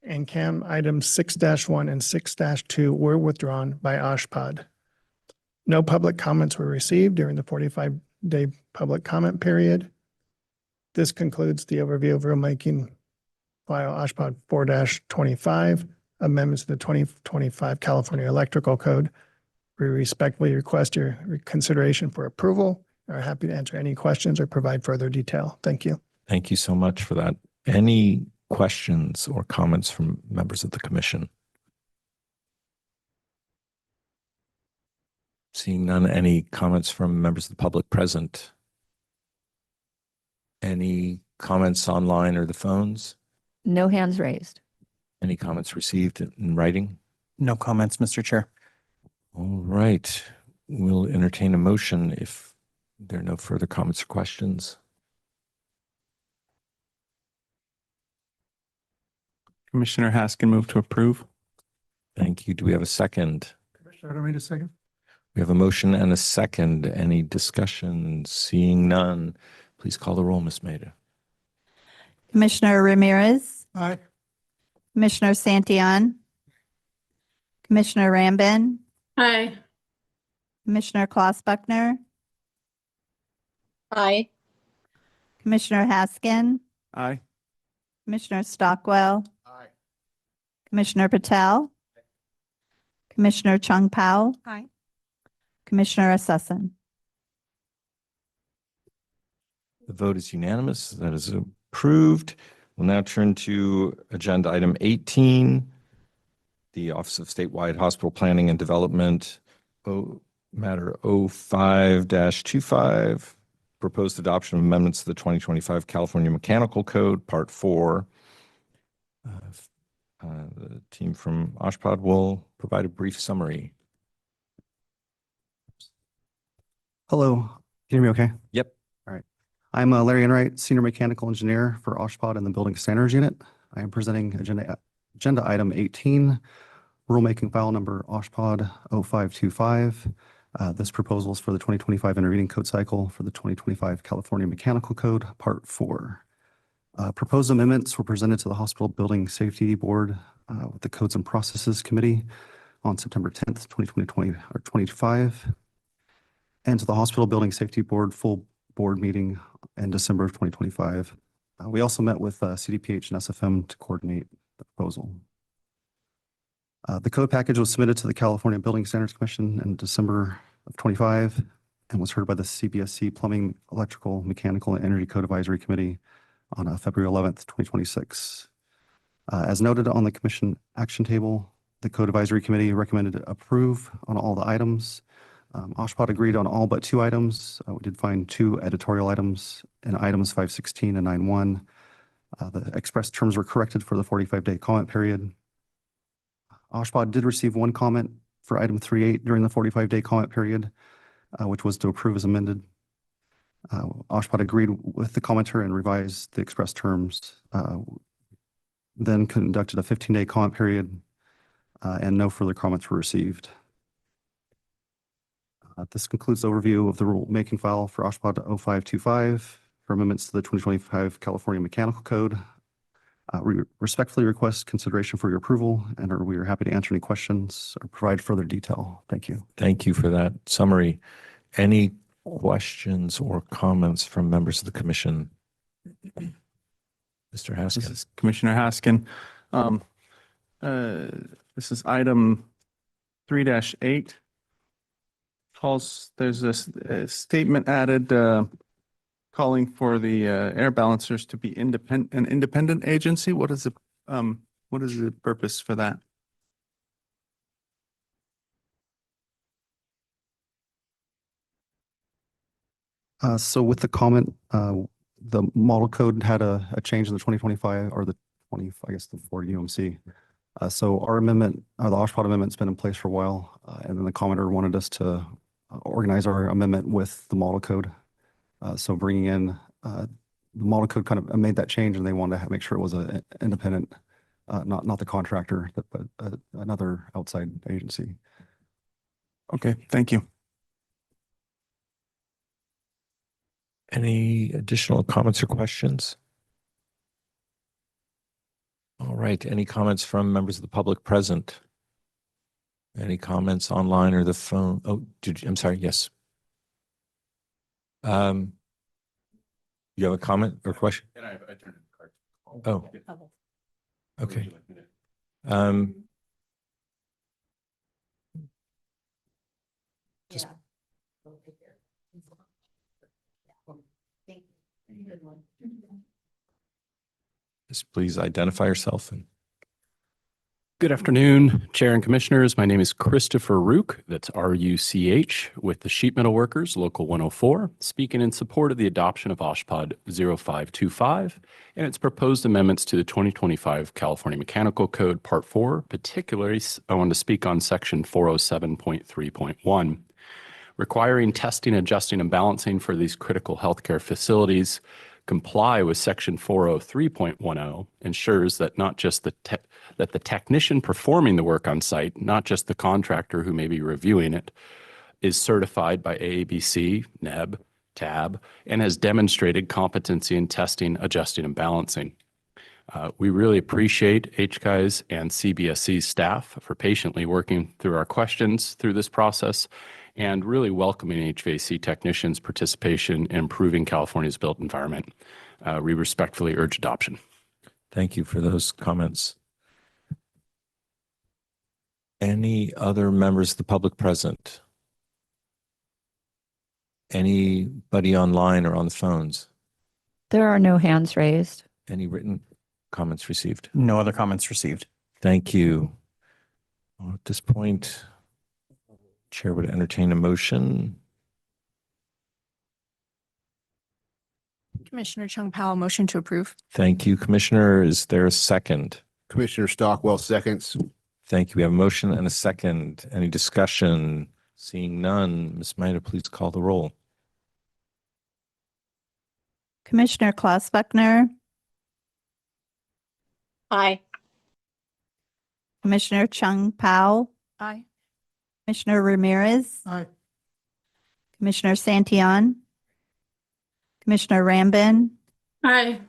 and CAM items 6-1 and 6-2 were withdrawn by OSHPD. No public comments were received during the 45-day public comment period. This concludes the overview of rulemaking file OSHPD 4-25, amendments to the 2025 California Electrical Code. We respectfully request your consideration for approval. Are happy to answer any questions or provide further detail. Thank you. Thank you so much for that. Any questions or comments from members of the commission? Seeing none, any comments from members of the public present? Any comments online or the phones? No hands raised. Any comments received in writing? No comments, Mr. Chair. All right, we'll entertain a motion if there are no further comments or questions. Commissioner Haskin move to approve. Thank you. Do we have a second? Commissioner Ramirez, second. We have a motion and a second. Any discussion? Seeing none, please call the roll, Ms. Maida. Commissioner Ramirez, Aye. Commissioner Santillan, Commissioner Rambin, Aye. Commissioner Klaus Buckner, Aye. Commissioner Haskin, Aye. Commissioner Stockwell, Commissioner Patel, Commissioner Chung Pao, Aye. Commissioner Assesson. The vote is unanimous. That is approved. We'll now turn to agenda item 18, the Office of Statewide Hospital Planning and Development, matter 05-25, proposed adoption of amendments to the 2025 California Mechanical Code, Part 4. The team from OSHPD will provide a brief summary. Hello, can you hear me okay? Yep. All right. I'm Larry Enright, Senior Mechanical Engineer for OSHPD in the Building Standards Unit. I am presenting agenda item 18, rulemaking file number OSHPD 0525. This proposal is for the 2025 intervening code cycle for the 2025 California Mechanical Code, Part 4. Proposed amendments were presented to the Hospital Building Safety Board with the Codes and Processes Committee on September 10th, 2025, and to the Hospital Building Safety Board full board meeting in December of 2025. We also met with CDPH and SFM to coordinate the proposal. The code package was submitted to the California Building Standards Commission in December of 25 and was heard by the CBSC Plumbing, Electrical, Mechanical, and Energy Code Advisory Committee on February 11th, 2026. As noted on the commission action table, the Code Advisory Committee recommended approve on all the items. OSHPD agreed on all but 2 items. We did find 2 editorial items in items 516 and 91. The express terms were corrected for the 45-day comment period. OSHPD did receive 1 comment for item 3.8 during the 45-day comment period, which was to approve as amended. OSHPD agreed with the commenter and revised the express terms, then conducted a 15-day comment period, and no further comments were received. This concludes the overview of the rulemaking file for OSHPD 0525 for amendments to the 2025 California Mechanical Code. We respectfully request consideration for your approval, and we are happy to answer any questions or provide further detail. Thank you. Thank you for that summary. Any questions or comments from members of the commission? Mr. Haskin. This is Commissioner Haskin. This is item 3-8. There's a statement added calling for the air balancers to be an independent agency. What is the purpose for that? So with the comment, the model code had a change in the 2025 or the 20, I guess the 40 UMC. So our amendment, the OSHPD amendment's been in place for a while, and then the commenter wanted us to organize our amendment with the model code. So bringing in the model code kind of made that change, and they wanted to make sure it was an independent, not the contractor, but another outside agency. Okay, thank you. Any additional comments or questions? All right, any comments from members of the public present? Any comments online or the phone? Oh, I'm sorry, yes. You have a comment or question? Oh, okay. Just Just please identify yourself and Good afternoon, Chair and Commissioners. My name is Christopher Rook, that's R-U-C-H, with the Sheet Metal Workers, Local 104, speaking in support of the adoption of OSHPD 0525 and its proposed amendments to the 2025 California Mechanical Code Part 4. Particularly, I want to speak on Section 407.3.1, requiring testing, adjusting, and balancing for these critical healthcare facilities. Comply with Section 403.10 ensures that not just that the technician performing the work on site, not just the contractor who may be reviewing it, is certified by AABC, NEB, TAB, and has demonstrated competency in testing, adjusting, and balancing. We really appreciate HCI's and CBSC's staff for patiently working through our questions through this process and really welcoming HVAC technicians' participation in improving California's built environment. We respectfully urge adoption. thank you for those comments. Any other members of the public present? Anybody online or on the phones? There are no hands raised. Any written comments received? No other comments received. Thank you. Well, at this point, Chair would entertain a motion. Commissioner Chung Powell, motion to approve. Thank you, Commissioner. Is there a second? Commissioner Stockwell seconds. Thank you. We have a motion and a second. Any discussion? Seeing none, Ms. Maida, please call the roll. Commissioner Klaus Buckner, Aye. Commissioner Chung Powell, Aye. Commissioner Ramirez, Aye. Commissioner Santillan, Commissioner Rambin, Aye.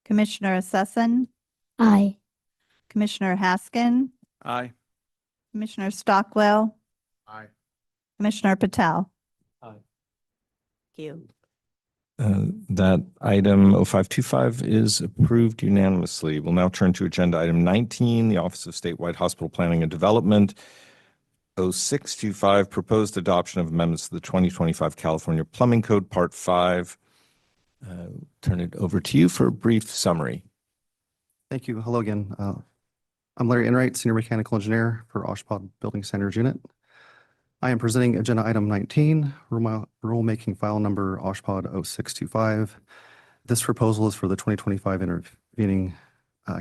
Commissioner Assesson, Aye. Commissioner Haskin, Aye. Commissioner Stockwell, Aye. Commissioner Patel. Aye. Thank you. That item 0525 is approved unanimously. We'll now turn to agenda item 19, the Office of Statewide Hospital Planning and Development. 0625, proposed adoption of amendments to the 2025 California Plumbing Code Part 5. Turn it over to you for a brief summary. Thank you. Hello again. I'm Larry Enright, Senior Mechanical Engineer for OSHPD Building Standards Unit. I am presenting agenda item 19, rulemaking file number OSHPD 0625. This proposal is for the 2025 intervening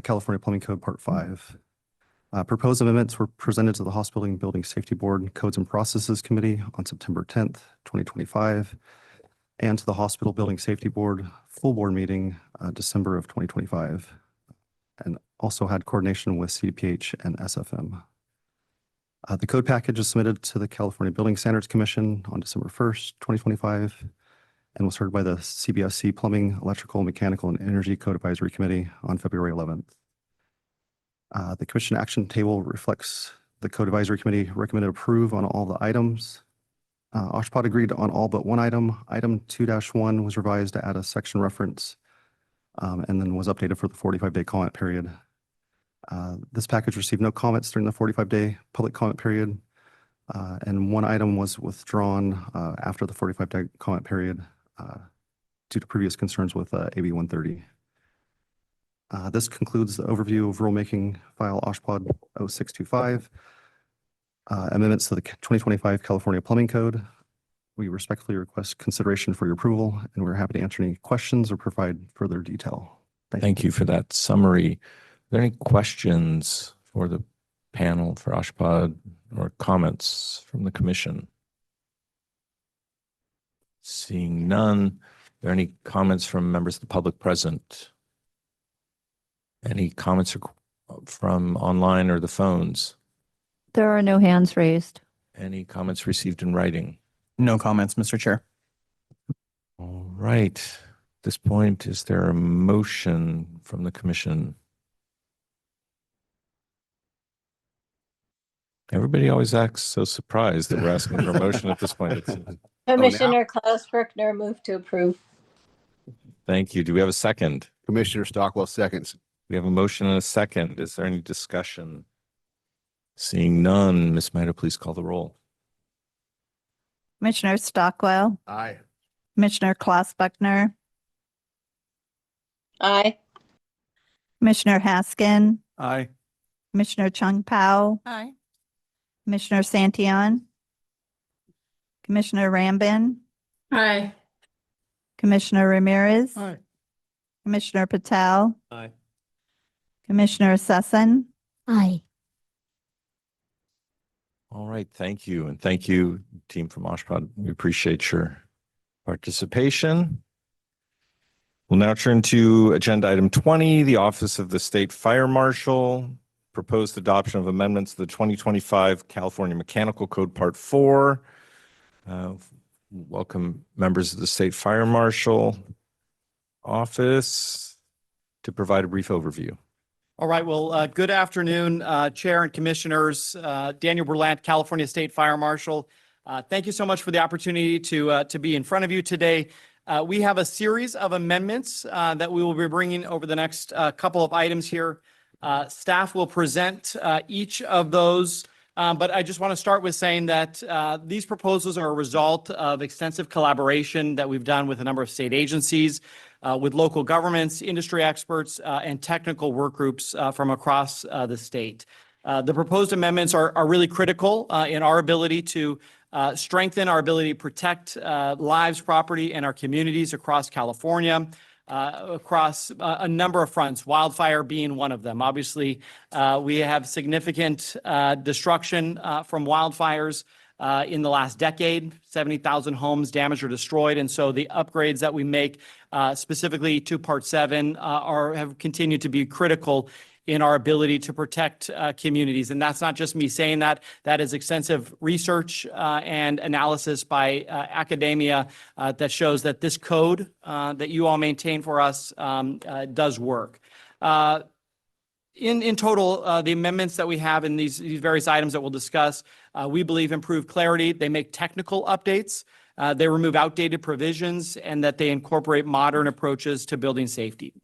California Plumbing Code Part 5. Proposed amendments were presented to the Hospital Building Safety Board Codes and Processes Committee on September 10th, 2025, and to the Hospital Building Safety Board full board meeting December of 2025, and also had coordination with CDPH and SFM. The code package is submitted to the California Building Standards Commission on December 1st, 2025, and was heard by the CBSC Plumbing, Electrical, Mechanical, and Energy Code Advisory Committee on February 11th. The Commission action table reflects the Code Advisory Committee recommended approve on all the items. OSHPD agreed on all but one item. Item 2-1 was revised to add a section reference and then was updated for the 45-day comment period. This package received no comments during the 45-day public comment period, and one item was withdrawn after the 45-day comment period due to previous concerns with AB 130. This concludes the overview of rulemaking file OSHPD 0625. Amendments to the 2025 California Plumbing Code. We respectfully request consideration for your approval, and we're happy to answer any questions or provide further detail. Thank you for that summary. Are there any questions for the panel for OSHPD or comments from the commission? Seeing none, are there any comments from members of the public present? Any comments from online or the phones? There are no hands raised. Any comments received in writing? No comments, Mr. Chair. All right. At this point, is there a motion from the commission? Everybody always acts so surprised that we're asking for a motion at this point. Commissioner Klaus Brickner, move to approve. Thank you. Do we have a second? Commissioner Stockwell seconds. We have a motion and a second. Is there any discussion? Seeing none, Ms. Snyder, please call the roll. Commissioner Stockwell, Aye. Commissioner Klaus Buckner, Aye. Commissioner Haskin, Aye. Commissioner Chung Pao, Aye. Commissioner Santillan, Commissioner Rambin, Aye. Commissioner Ramirez, Aye. Commissioner Patel, Aye. Commissioner Sesson, Aye. All right, thank you. And thank you, team from Oshpod. We appreciate your participation. We'll now turn to agenda item 20, the Office of the State Fire Marshal. Proposed adoption of amendments to the 2025 California Mechanical Code Part 4. Welcome members of the State Fire Marshal Office to provide a brief overview. All right, well, good afternoon, Chair and Commissioners. Daniel Berlant, California State Fire Marshal. Thank you so much for the opportunity to be in front of you today. We have a series of amendments that we will be bringing over the next couple of items here. Staff will present each of those, but I just want to start with saying that these proposals are a result of extensive collaboration that we've done with a number of state agencies, with local governments, industry experts, and technical work groups from across the state. The proposed amendments are really critical in our ability to strengthen our ability to protect lives, property, and our communities across California, across a number of fronts, wildfire being one of them. Obviously, we have significant destruction from wildfires in the last decade, 70,000 homes damaged or destroyed. And so the upgrades that we make specifically to Part 7 have continued to be critical in our ability to protect communities. And that's not just me saying that. That is extensive research and analysis by academia that shows that this code that you all maintain for us does work. In total, the amendments that we have in these various items that we'll discuss, we believe improve clarity. They make technical updates. They remove outdated provisions, and that they incorporate modern approaches to building safety.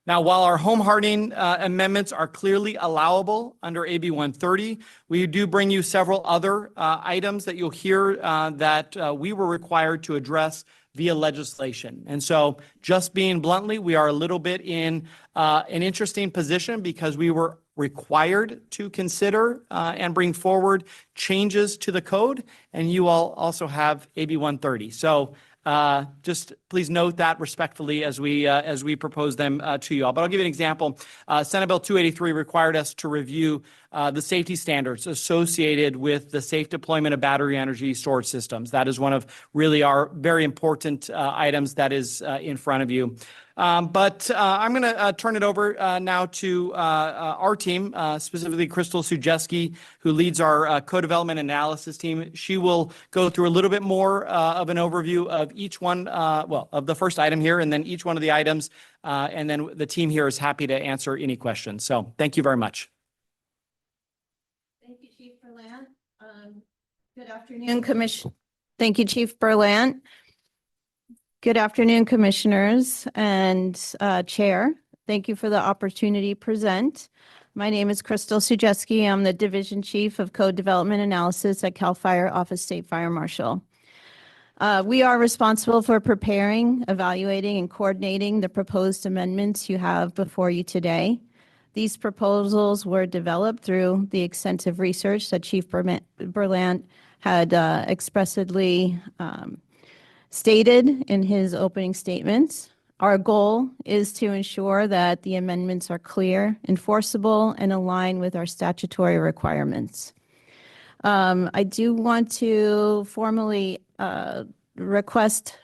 Now, while our home hardening amendments are clearly allowable under AB 130, we do bring you several other items that you'll hear that we were required to address via legislation. And so, just being bluntly, we are a little bit in an interesting position because we were required to consider and bring forward changes to the code, and you all also have AB 130. So just please note that respectfully as we propose them to you all. But I'll give you an example. Senate Bill 283 required us to review the safety standards associated with the safe deployment of battery energy storage systems. That is one of really our very important items that is in front of you. But I'm going to turn it over now to our team, specifically Crystal Sujeski, who leads our co-development analysis team. She will go through a little bit more of an overview of each one, of the first item here, and then each one of the items. And then the team here is happy to answer any questions. So thank you very much. Thank you, Chief Berlant. Good afternoon, Thank you, Chief Berlant. Good afternoon, Commissioners and Chair. Thank you for the opportunity to present. My name is Crystal Sujeski. I'm the Division Chief of Code Development Analysis at CAL FIRE Office State Fire Marshal. We are responsible for preparing, evaluating, and coordinating the proposed amendments you have before you today. These proposals were developed through the extensive research that Chief Berlant had expressly stated in his opening statements. Our goal is to ensure that the amendments are clear, enforceable, and align with our statutory requirements. I do want to formally request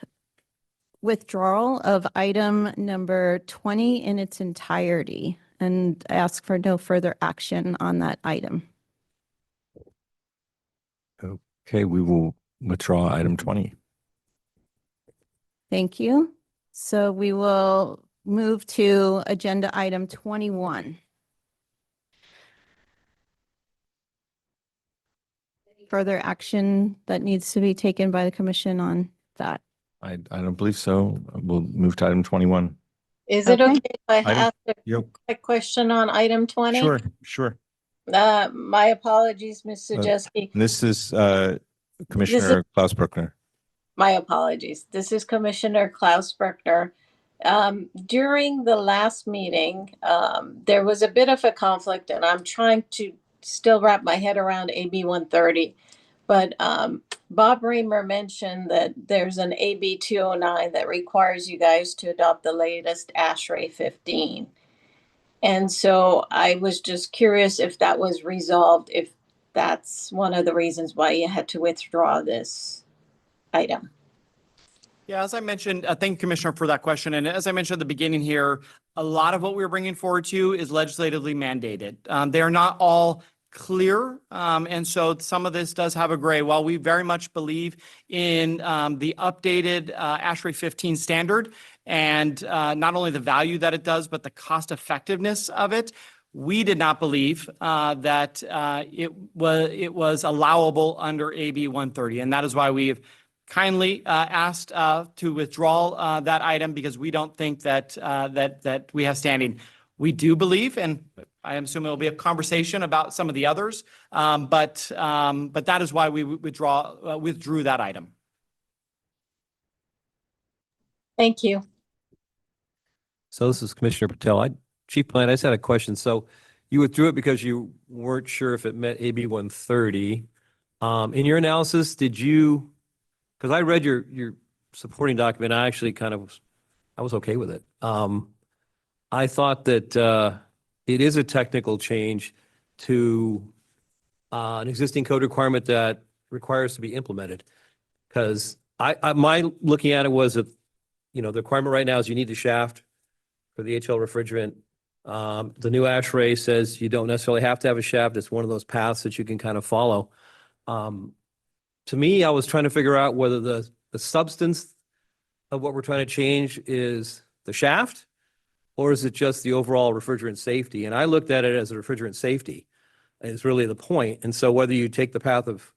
withdrawal of item number 20 in its entirety and ask for no further action on that item. Okay, we will withdraw item 20. Thank you. So we will move to agenda item 21. further action that needs to be taken by the commission on that? I don't believe so. We'll move to item 21. Is it Okay. okay if I Item- ask a Yep. quick question on item 20? Sure. My apologies, Ms. Sajewski. This is Commissioner Klaus Bruckner. My apologies. This is Commissioner Klaus Bruckner. During the last meeting, there was a bit of a conflict, and I'm trying to still wrap my head around AB 130. But Bob Reamer mentioned that there's an AB 209 that requires you guys to adopt the latest ASHRAE 15. And so I was just curious if that was resolved, if that's one of the reasons why you had to withdraw this item. Yeah, as I mentioned, thank you, Commissioner, for that question. And as I mentioned at the beginning here, a lot of what we're bringing forward to you is legislatively mandated. They are not all clear. And so some of this does have a gray. While we very much believe in the updated ASHRAE 15 standard and not only the value that it does, but the cost effectiveness of it, we did not believe that it was allowable under AB 130. And that is why we have kindly asked to withdraw that item, because we don't think that that we have standing. We do believe, and I am assuming it will be a conversation about some of the others, but that is why we withdrew that item. Thank you. So this is Commissioner Patel. Chief Plant, I just had a question. So you withdrew it because you weren't sure if it met AB 130. In your analysis, did you, because I read your supporting document, I actually I was okay with it. I thought that it is a technical change to an existing code requirement that requires to be implemented. Because my looking at it was that, the requirement right now is you need the shaft for the HL refrigerant. The new ASHRAE says you don't necessarily have to have a shaft. It's one of those paths that you can kind of follow. To me, I was trying to figure out whether the substance of what we're trying to change is the shaft, or is it just the overall refrigerant safety? And I looked at it as a refrigerant safety is really the point. And so whether you take the path of,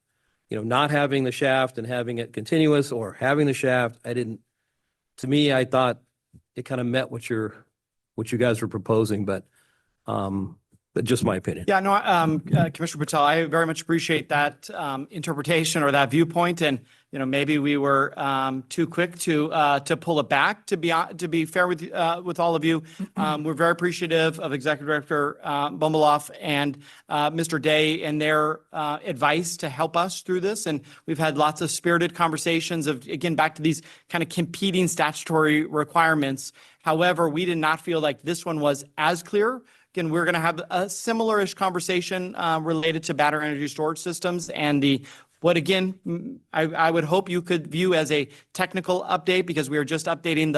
not having the shaft and having it continuous, or having the shaft, to me, I thought it kind of met what you guys were proposing, but just my opinion. Yeah, no, Commissioner Patel, I very much appreciate that interpretation or that viewpoint. And, maybe we were too quick to pull it back. To be fair with all of you, we're very appreciative of Executive Director Bombeloff and Mr. Day and their advice to help us through this. And we've had lots of spirited conversations of, again, back to these kind of competing statutory requirements. However, we did not feel like this one was as clear. Again, we're going to have a similar-ish conversation related to battery energy storage systems and what again, I would hope you could view as a technical update, because we are just updating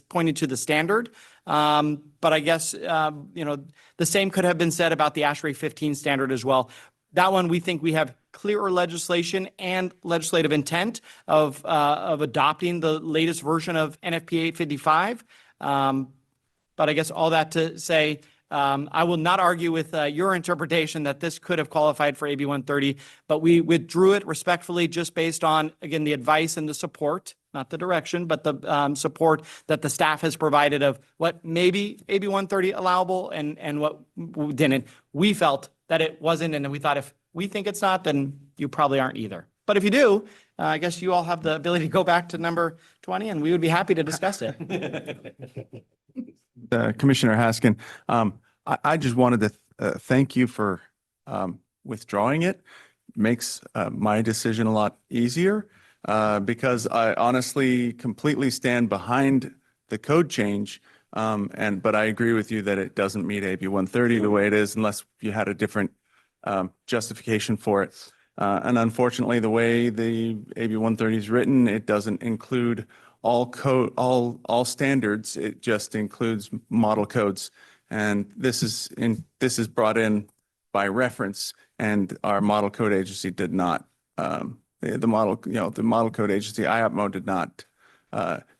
pointing to the standard. But I guess, the same could have been said about the ASHRAE 15 standard as well. That one, we think we have clearer legislation and legislative intent of adopting the latest version of NFPA 855. But I guess all that to say, I will not argue with your interpretation that this could have qualified for AB 130, but we withdrew it respectfully just based on, again, the advice and the support, not the direction, but the support that the staff has provided of what maybe AB 130 allowable and what didn't. We felt that it wasn't, and we thought if we think it's not, then you probably aren't either. But if you do, I guess you all have the ability to go back to number 20, and we would be happy to discuss it. Commissioner Haskin, I just wanted to thank you for withdrawing it. Makes my decision a lot easier because I honestly completely stand behind the code change. But I agree with you that it doesn't meet AB 130 the way it is unless you had a different justification for it. And unfortunately, the way the AB 130 is written, it doesn't include all standards. It just includes model codes. And this is brought in by reference, and our model code agency did not. The model code agency, IOPMO,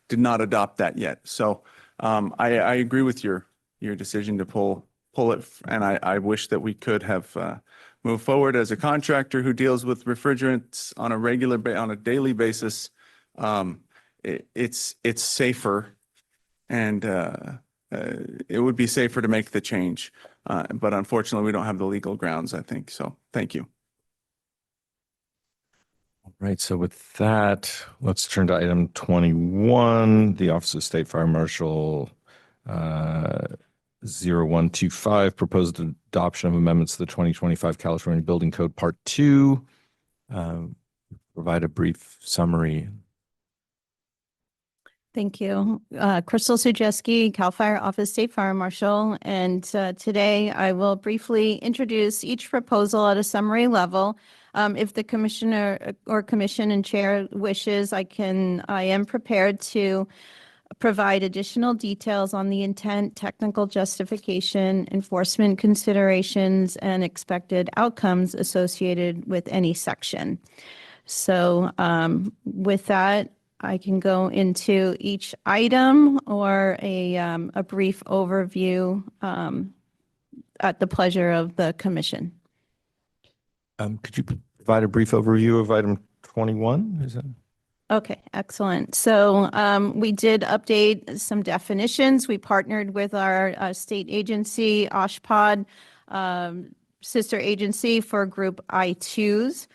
did not adopt that yet. So I agree with your decision to pull it, and I wish that we could have move forward as a contractor who deals with refrigerants on a on a daily basis. It's safer, and it would be safer to make the change. But unfortunately, we don't have the legal grounds, I think. So thank you. Right, so with that, let's turn to item 21, the Office of State Fire Marshal 0125, proposed adoption of amendments to the 2025 California Building Code Part 2. Provide a brief summary. Thank you. Crystal Sujeski, CAL FIRE Office State Fire Marshal. And today I will briefly introduce each proposal at a summary level. If the commissioner or commission and chair wishes, I am prepared to provide additional details on the intent, technical justification, enforcement considerations, and expected outcomes associated with any section. So with that, I can go into each item or a brief overview at the pleasure of the commission. Could you provide a brief overview of item 21? Is that? Okay, excellent. So we did update some definitions. We partnered with our state agency, OSHPD, sister agency for Group I2s.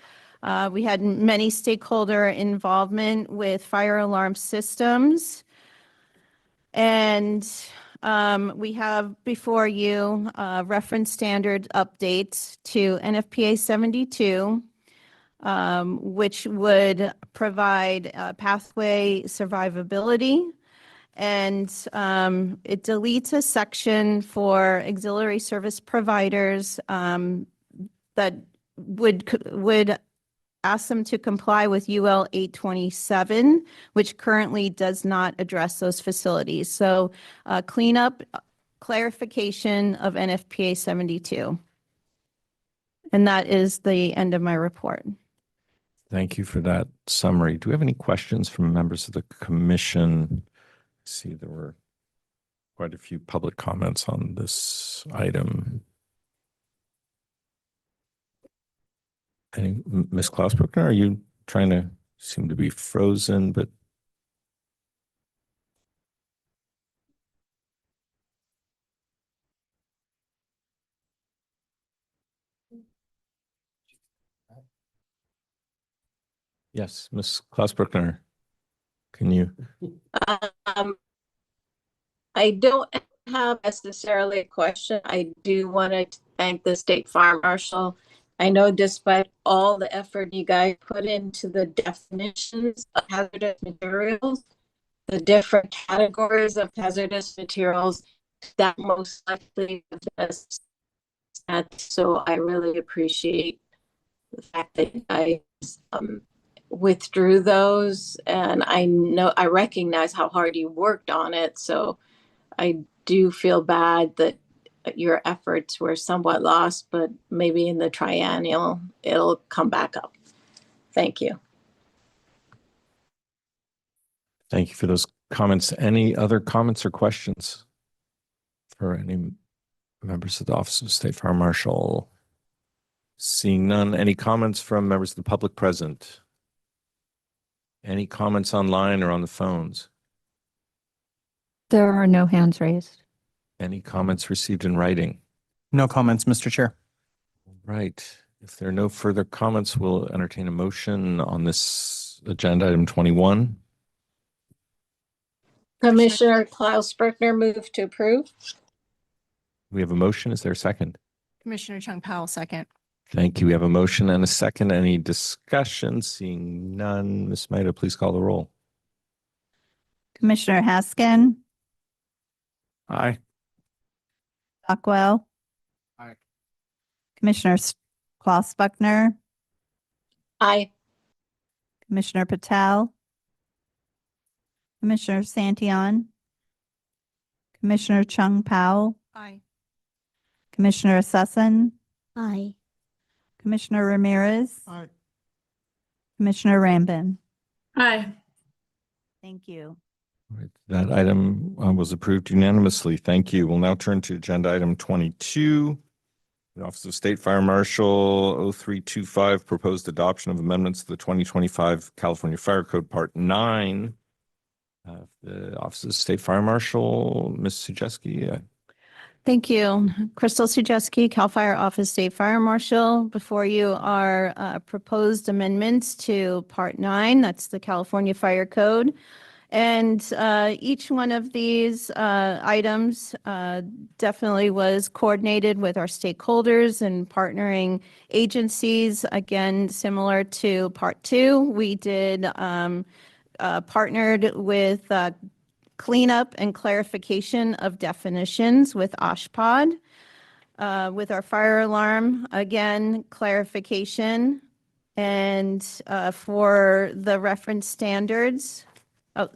We had many stakeholder involvement with fire alarm systems. And we have before you reference standard updates to NFPA 72, which would provide pathway survivability. And it deletes a section for auxiliary service providers that would ask them to comply with UL 827, which currently does not address those facilities. So cleanup, clarification of NFPA 72. And that is the end of my report. Thank you for that summary. Do we have any questions from members of the commission? I see there were quite a few public comments on this item. Ms. Klausbruckner, are you trying to seem to be frozen, but yes, Ms. Klausbruckner, can you? I don't have necessarily a question. I do want to thank the State Fire Marshal. I know despite all the effort you guys put into the definitions of hazardous materials, the different categories of hazardous materials, that most likely exists. And so I really appreciate the fact that you guys withdrew those, and I recognize how hard you worked on it. So I do feel bad that your efforts were somewhat lost, but maybe in the triennial, it'll come back up. Thank you. Thank you for those comments. Any other comments or questions for any members of the Office of State Fire Marshal? Seeing none. Any comments from members of the public present? Any comments online or on the phones? There are no hands raised. Any comments received in writing? No comments, Mr. Chair. Right. If there are no further comments, we'll entertain a motion on this agenda item 21. Commissioner Klausbruckner moved to approve. We have a motion. Is there a second? Commissioner Chung Powell, second. Thank you. We have a motion and a second. Any discussion? Seeing none. Ms. Maida, please call the roll. Commissioner Haskin, Aye. Stockwell. Aye. Commissioner Klaus-Buckner, Aye. Commissioner Patel, Commissioner Santillan, Commissioner Chung Powell, Aye. Commissioner Sussin, Aye. Commissioner Ramirez, Aye. Commissioner Rambin. Aye. Thank you. Right. That item was approved unanimously. Thank you. We'll now turn to agenda item 22, The Office of State Fire Marshal 0325, proposed adoption of amendments to the 2025 California Fire Code Part 9. The Office of State Fire Marshal, Ms. Sujeski. Thank you. Crystal Sujeski, CAL FIRE Office State Fire Marshal. Before you are proposed amendments to Part 9, that's the California Fire Code. And each one of these items definitely was coordinated with our stakeholders and partnering agencies. Again, similar to Part 2, we did partnered with cleanup and clarification of definitions with OSHPD. With our fire alarm, again, clarification. And for the reference standards, for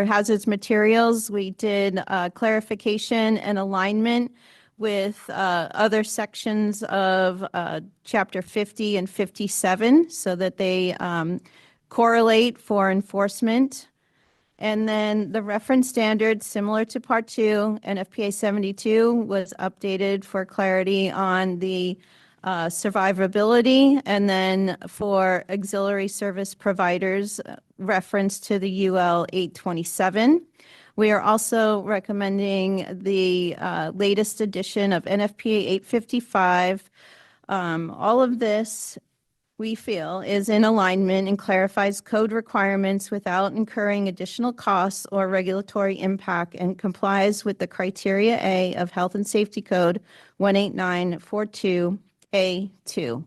hazardous materials, we did clarification and alignment with other sections of Chapter 50 and 57 so that they correlate for enforcement. And then the reference standard, similar to Part 2, NFPA 72, was updated for clarity on the survivability. And then for auxiliary service providers, reference to the UL 827. We are also recommending the latest edition of NFPA 855. All of this, we feel, is in alignment and clarifies code requirements without incurring additional costs or regulatory impact and complies with the criteria A of Health and Safety Code 18942A2.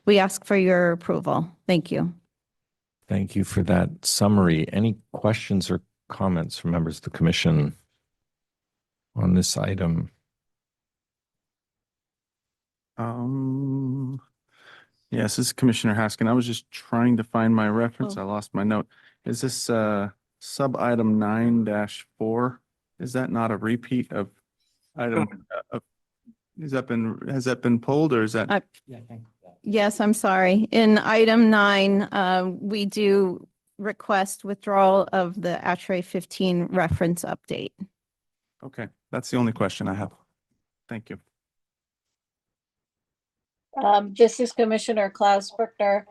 We ask for your approval. Thank you. Thank you for that summary. Any questions or comments from members of the commission on this item? Yes, this is Commissioner Haskin. I was just trying to find my reference. Oh. I lost my note. Is this sub item 9-4? Is that not a repeat of item? Has that been pulled or is that? Yes, I'm sorry. In item 9, we do request withdrawal of the ASHRAE 15 reference update. Okay, that's the only question I have. Thank you. This is Commissioner Klaus Bruckner.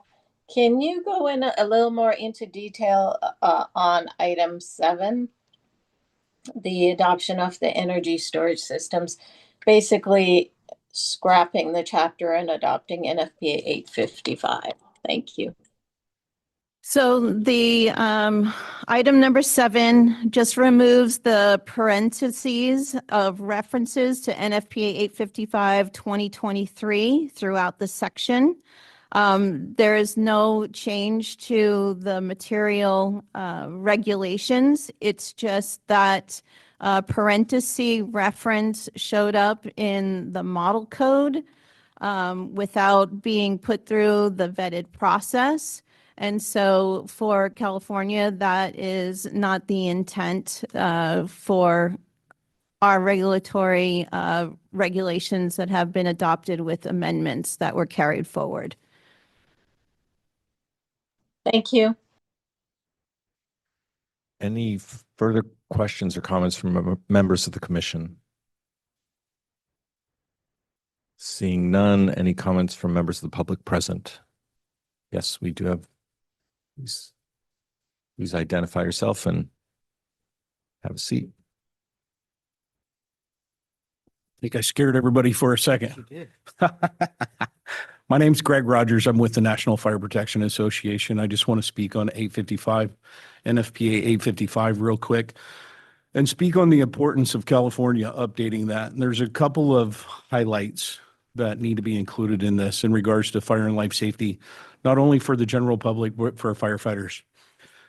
Can you go in a little more into detail on item 7, the adoption of the energy storage systems, basically scrapping the chapter and adopting NFPA 855? Thank you. So the item number 7 just removes the parentheses of references to NFPA 855-2023 throughout the section. There is no change to the material regulations. It's just that parenthesis reference showed up in the model code without being put through the vetted process. And so for California, that is not the intent for our regulatory regulations that have been adopted with amendments that were carried forward. Thank you. Any further questions or comments from members of the commission? Seeing none, any comments from members of the public present? Yes, we do have. Please identify yourself and have a seat. I think I scared everybody for a second. My name's Greg Rogers. I'm with the National Fire Protection Association. I just want to speak on 855, NFPA 855 real quick, and speak on the importance of California updating that. And there's a couple of highlights that need to be included in this in regards to fire and life safety, not only for the general public, but for firefighters.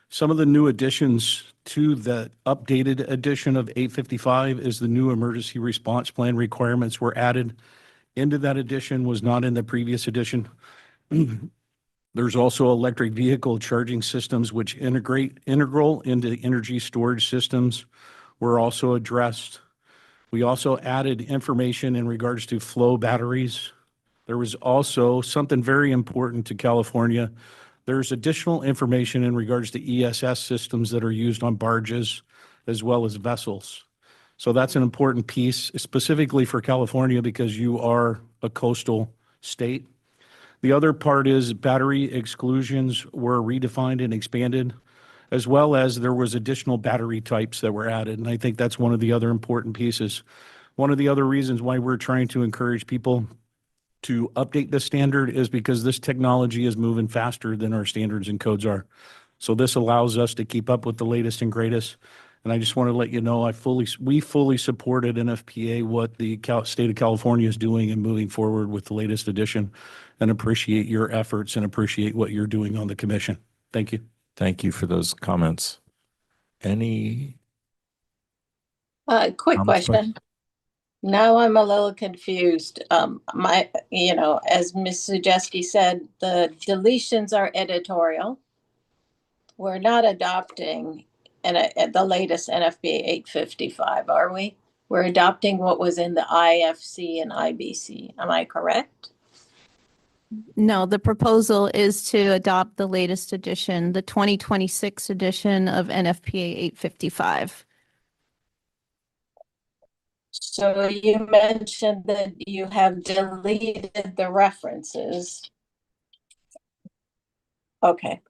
Some of the new additions to the updated edition of 855 is the new emergency response plan requirements were added into that edition, was not in the previous edition. There's also electric vehicle charging systems which integral into energy storage systems were also addressed. We also added information in regards to flow batteries. There was also something very important to California. There's additional information in regards to ESS systems that are used on barges as well as vessels. So that's an important piece specifically for California because you are a coastal state. The other part is battery exclusions were redefined and expanded, as well as there was additional battery types that were added. And I think that's one of the other important pieces. One of the other reasons why we're trying to encourage people to update the standard is because this technology is moving faster than our standards and codes are. So this allows us to keep up with the latest and greatest. And I just want to let you know, we fully supported NFPA, what the state of California is doing and moving forward with the latest edition, and appreciate your efforts and appreciate what you're doing on the commission. Thank you. Thank you for those comments. Any Quick comments, question. Now I'm a little confused. As Ms. Sujeski said, the deletions are editorial. We're not adopting the latest NFPA 855, are we? We're adopting what was in the IFC and IBC. Am I correct? No, the proposal is to adopt the latest edition, the 2026 edition of NFPA 855. So you mentioned that you have deleted the references. Okay.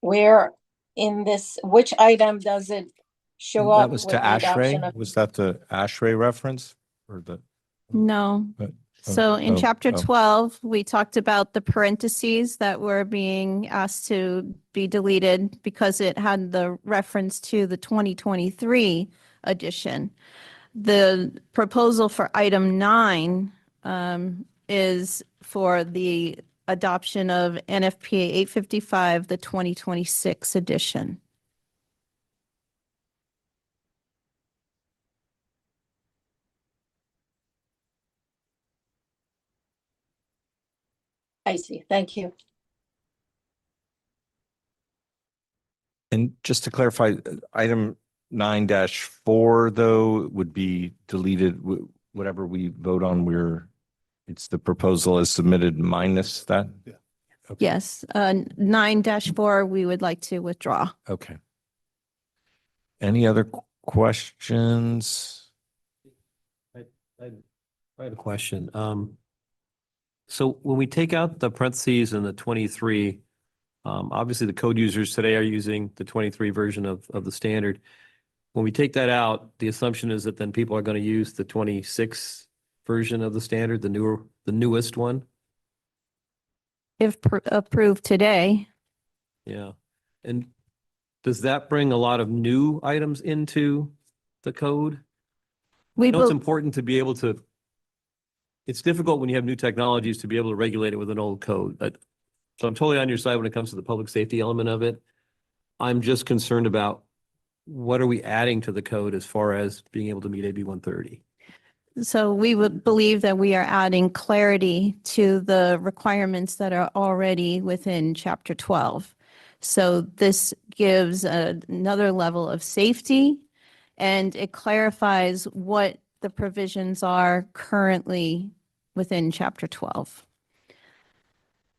Where in this, which item does it show up? That was with to the adoption ASHRAE? of- Was that the ASHRAE reference or the? No. So in oh, chapter oh. 12, we talked about the parentheses that were being asked to be deleted because it had the reference to the 2023 edition. The proposal for item 9 is for the adoption of NFPA 855, the 2026 edition. I see. Thank you. And just to clarify, item 9-4 though would be deleted, whatever we vote on, it's the proposal as submitted minus that? Yeah. Okay. Yes, 9-4, we would like to withdraw. Okay. Any other questions? I have a question. So when we take out the parentheses and the 23, obviously the code users today are using the 23 version of the standard. When we take that out, the assumption is that then people are going to use the 26 version of the standard, the newest one. If approved today, Yeah. And does that bring a lot of new items into the code? we I know it's bel- important to be able to, it's difficult when you have new technologies to be able to regulate it with an old code. So I'm totally on your side when it comes to the public safety element of it. I'm just concerned about what are we adding to the code as far as being able to meet AB 130? So we would believe that we are adding clarity to the requirements that are already within Chapter 12. So this gives another level of safety, and it clarifies what the provisions are currently within Chapter 12.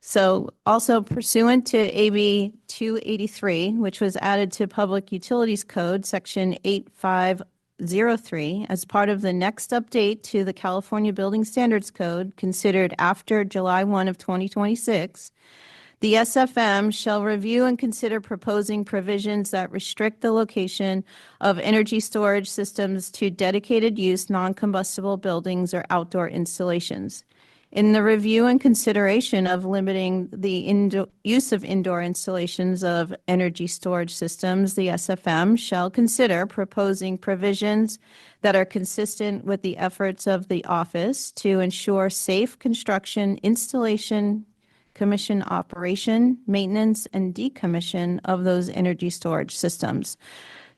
So also pursuant to AB 283, which was added to Public Utilities Code, Section 8503, as part of the next update to the California Building Standards Code considered after July 1 of 2026, the SFM shall review and consider proposing provisions that restrict the location of energy storage systems to dedicated use non-combustible buildings or outdoor installations. In the review and consideration of limiting the use of indoor installations of energy storage systems, the SFM shall consider proposing provisions that are consistent with the efforts of the office to ensure safe construction, installation, commission operation, maintenance, and decommission of those energy storage systems.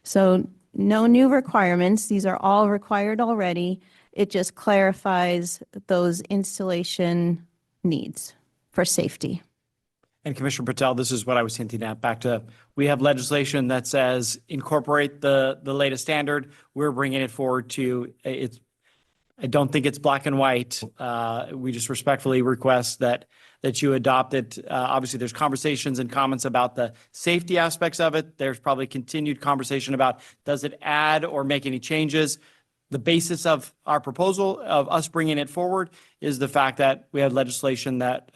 So no new requirements. These are all required already. It just clarifies those installation needs for safety. And Commissioner Patel, this is what I was hinting at back to, we have legislation that says incorporate the latest standard. We're bringing it forward to, I don't think it's black and white. We just respectfully request that that you adopt it. Obviously, there's conversations and comments about the safety aspects of it. There's probably continued conversation about, does it add or make any changes? The basis of our proposal of us bringing it forward is the fact that we had legislation that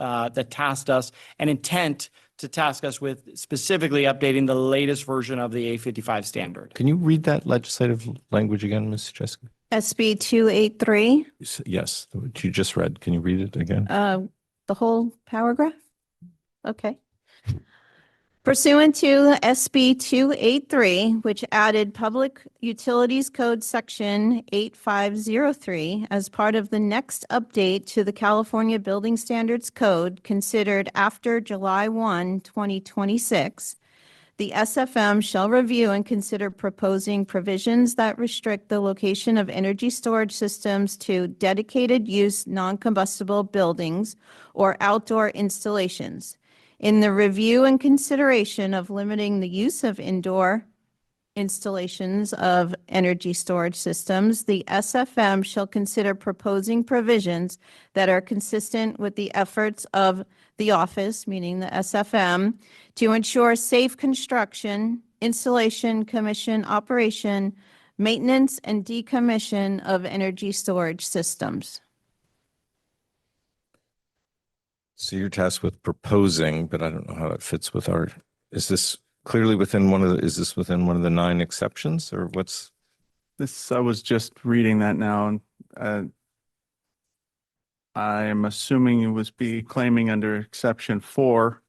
tasked us, an intent to task us with specifically updating the latest version of the A55 standard. Can you read that legislative language again, Ms. Jessica? SB 283, Yes, what you just read. Can you read it again? the whole paragraph? Okay. Pursuant to SB 283, which added Public Utilities Code Section 8503 as part of the next update to the California Building Standards Code considered after July 1, 2026, the SFM shall review and consider proposing provisions that restrict the location of energy storage systems to dedicated use non-combustible buildings or outdoor installations. In the review and consideration of limiting the use of indoor installations of energy storage systems, the SFM shall consider proposing provisions that are consistent with the efforts of the office, meaning the SFM, to ensure safe construction, installation, commission, operation, maintenance, and decommission of energy storage systems. So you're tasked with proposing, but I don't know how that fits with our, is this clearly within is this within one of the 9 exceptions or what's? This, I was just reading that now, and I am assuming it was be claiming under exception 4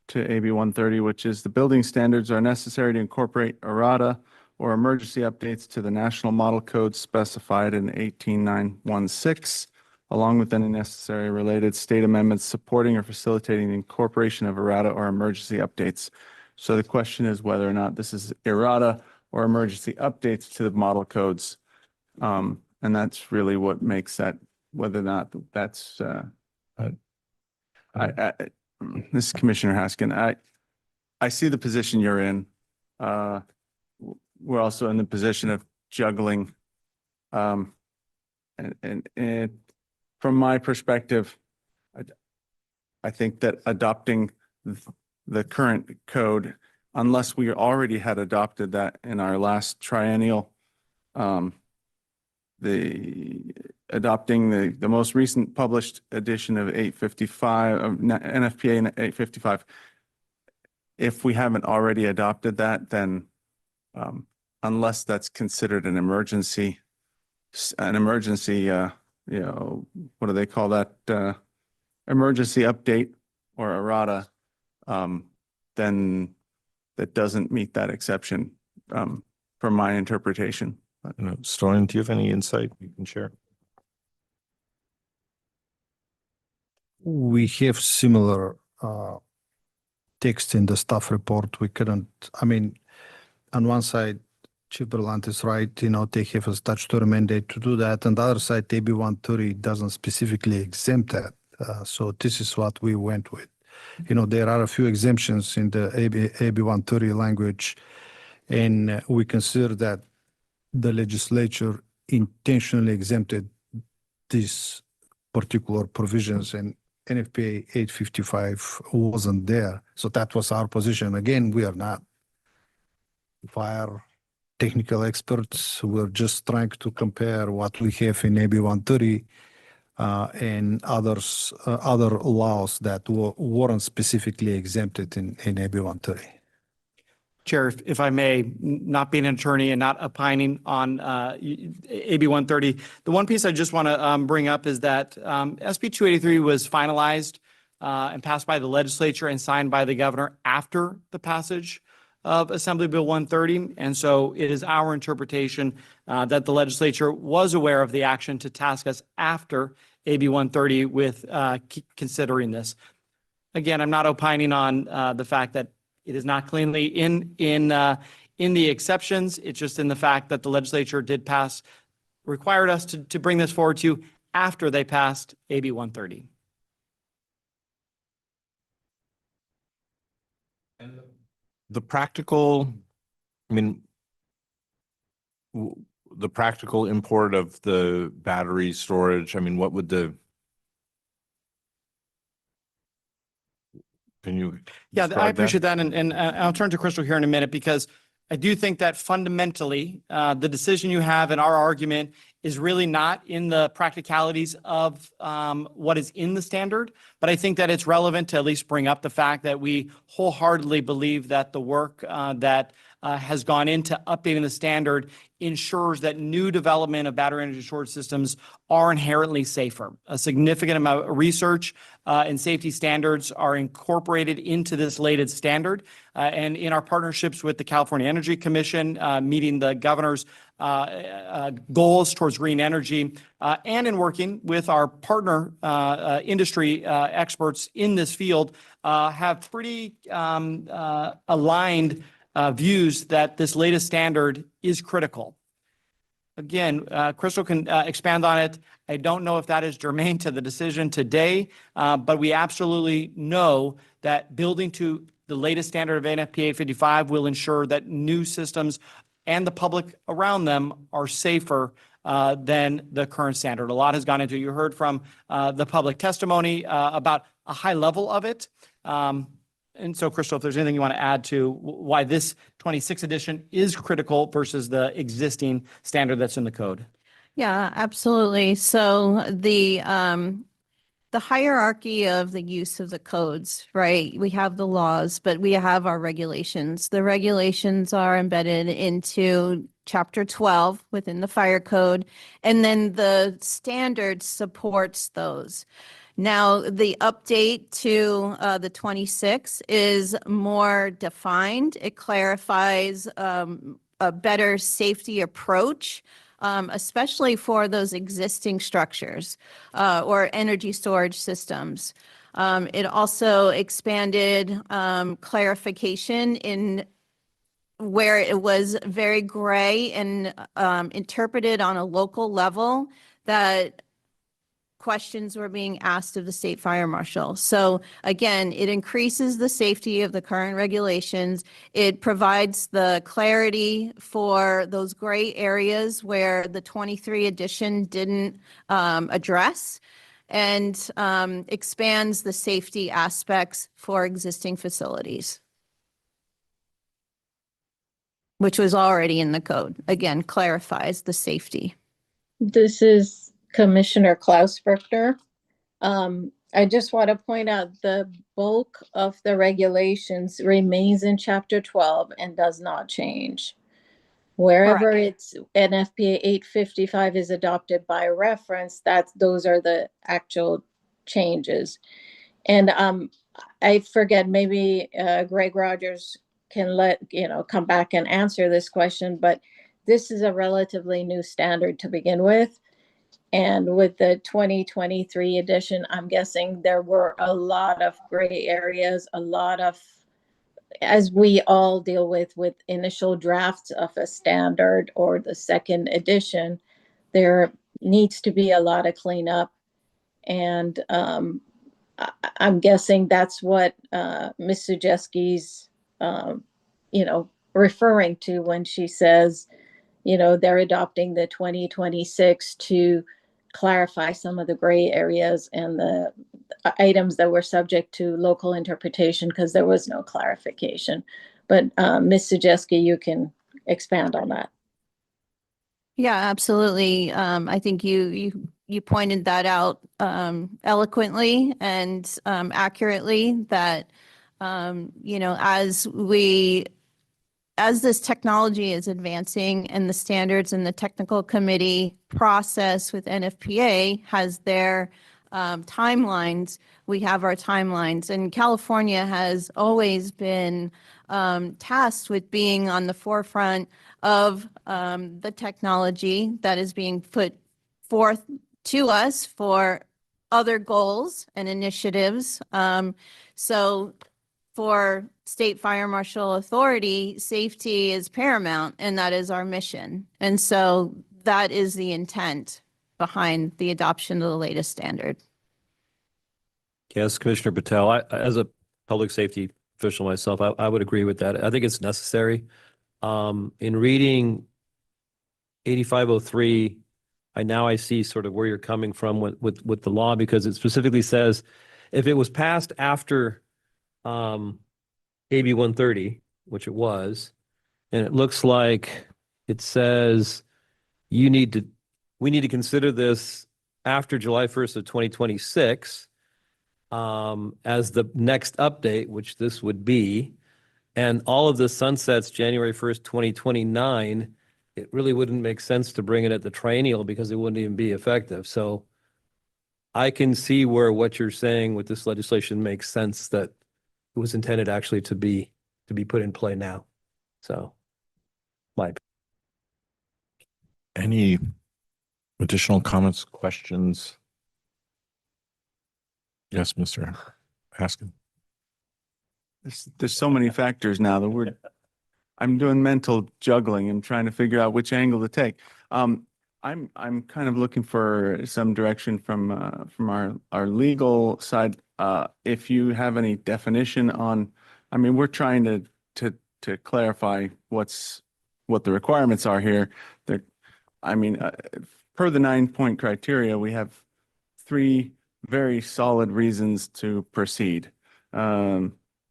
to AB 130, which is the building standards are necessary to incorporate errata or emergency updates to the national model code specified in 18916, along with any necessary related state amendments supporting or facilitating the incorporation of errata or emergency updates. So the question is whether or not this is errata or emergency updates to the model codes. And that's really what makes that, whether or not that's, this is Commissioner Haskin. I see the position you're in. We're also in the position of juggling. And from my perspective, I think that adopting the current code, unless we already had adopted that in our last triennial, adopting the most recent published edition of 855 of NFPA 855. If we haven't already adopted that, then unless that's considered an emergency, you know, what do they call that? Emergency update or errata, then that doesn't meet that exception from my interpretation. Storian, do you have any insight you can share? We have similar text in the staff report. We couldn't, I mean, on one side, Chief Berlant is right, you know, they have a statutory mandate to do that. On the other side, AB 130 doesn't specifically exempt that. So this is what we went with. You know, there are a few exemptions in the AB 130 language, and we consider that the legislature intentionally exempted these particular provisions, and NFPA 855 wasn't there. So that was our position. Again, we are not fire technical experts. We're just trying to compare what we have in AB 130 and other laws that weren't specifically exempted in AB 130. Chair, if I may, not being an attorney and not opining on AB 130, the one piece I just want to bring up is that SB 283 was finalized and passed by the legislature and signed by the governor after the passage of Assembly Bill 130. And so it is our interpretation that the legislature was aware of the action to task us after AB 130 with considering this. Again, I'm not opining on the fact that it is not cleanly in the exceptions. It's just in the fact that the legislature did required us to bring this forward to after they passed AB 130. And the practical, I mean, the practical import of the battery storage, I mean, what would Can you? Yeah, I describe appreciate that. And I'll turn to Crystal here in a minute because I do think that fundamentally, the decision you have in our argument is really not in the practicalities of what is in the standard. But I think that it's relevant to at least bring up the fact that we wholeheartedly believe that the work that has gone into updating the standard ensures that new development of battery energy storage systems are inherently safer. A significant amount of research and safety standards are incorporated into this latest standard. And in our partnerships with the California Energy Commission, meeting the governor's goals towards green energy, and in working with our partner industry experts in this field, have pretty aligned views that this latest standard is critical. Again, Crystal can expand on it. I don't know if that is germane to the decision today, but we absolutely know that building to the latest standard of NFPA 855 will ensure that new systems and the public around them are safer than the current standard. A lot has gone into it. You heard from the public testimony about a high level of it. And so, Crystal, if there's anything you want to add to why this 26 edition is critical versus the existing standard that's in the code. Yeah, absolutely. So the hierarchy of the use of the codes, right? We have the laws, but we have our regulations. The regulations are embedded into Chapter 12 within the fire code, and then the standard supports those. Now, the update to the 26 is more defined. It clarifies a better safety approach, especially for those existing structures or energy storage systems. It also expanded clarification in where it was very gray and interpreted on a local level that questions were being asked of the state fire marshal. So again, it increases the safety of the current regulations. It provides the clarity for those gray areas where the 23 edition didn't address, and expands the safety aspects for existing facilities, which was already in the code. Again, clarifies the safety. This is Commissioner Klaus Brickner. I just want to point out the bulk of the regulations remains in Chapter 12 and does not change. Wherever it's NFPA 855 is adopted by reference, those are the actual changes. And I forget, maybe Greg Rogers can come back and answer this question, but this is a relatively new standard to begin with. And with the 2023 edition, I'm guessing there were a lot of gray areas, a lot of, as we all deal with initial drafts of a standard or the second edition, there needs to be a lot of cleanup. And I'm guessing that's what Ms. Sujeski's, referring to when she says, they're adopting the 2026 to clarify some of the gray areas and the items that were subject to local interpretation because there was no clarification. But Ms. Sujeski, you can expand on that. Yeah, absolutely. I think you pointed that out eloquently and accurately that, as this technology is advancing and the standards and the technical committee process with NFPA has their timelines, we have our timelines. And California has always been tasked with being on the forefront of the technology that is being put forth to us for other goals and initiatives. So for State Fire Marshal Authority, safety is paramount, and that is our mission. And so that is the intent behind the adoption of the latest standard. Yes, Commissioner Patel, as a public safety official myself, I would agree with that. I think it's necessary. In reading 8503, I see sort of where you're coming from with the law, because it specifically says if it was passed after AB 130, which it was, and it looks like it says we need to consider this after July 1st of 2026 as the next update, which this would be. And all of this sunsets January 1st, 2029. It really wouldn't make sense to bring it at the triennial because it wouldn't even be effective. So I can see where what you're saying with this legislation makes sense, that it was intended actually to be put in play now. So Any additional comments, questions? Yes, Mr. Haskin. There's so many factors now that I'm doing mental juggling and trying to figure out which angle to take. I'm kind of looking for some direction from our legal side. If you have any definition on, I mean, we're trying to clarify what the requirements are here. Per the 9-point criteria, we have 3 very solid reasons to proceed.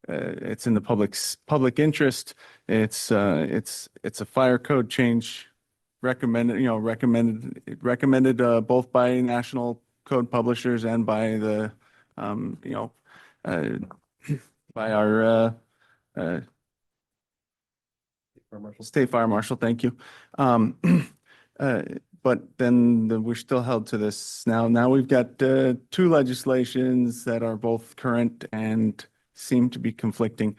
It's in the public interest. It's a fire code change recommended both by national code publishers and by the by our state fire marshal. Thank you. But then we're still held to this. Now we've got 2 legislations that are both current and seem to be conflicting.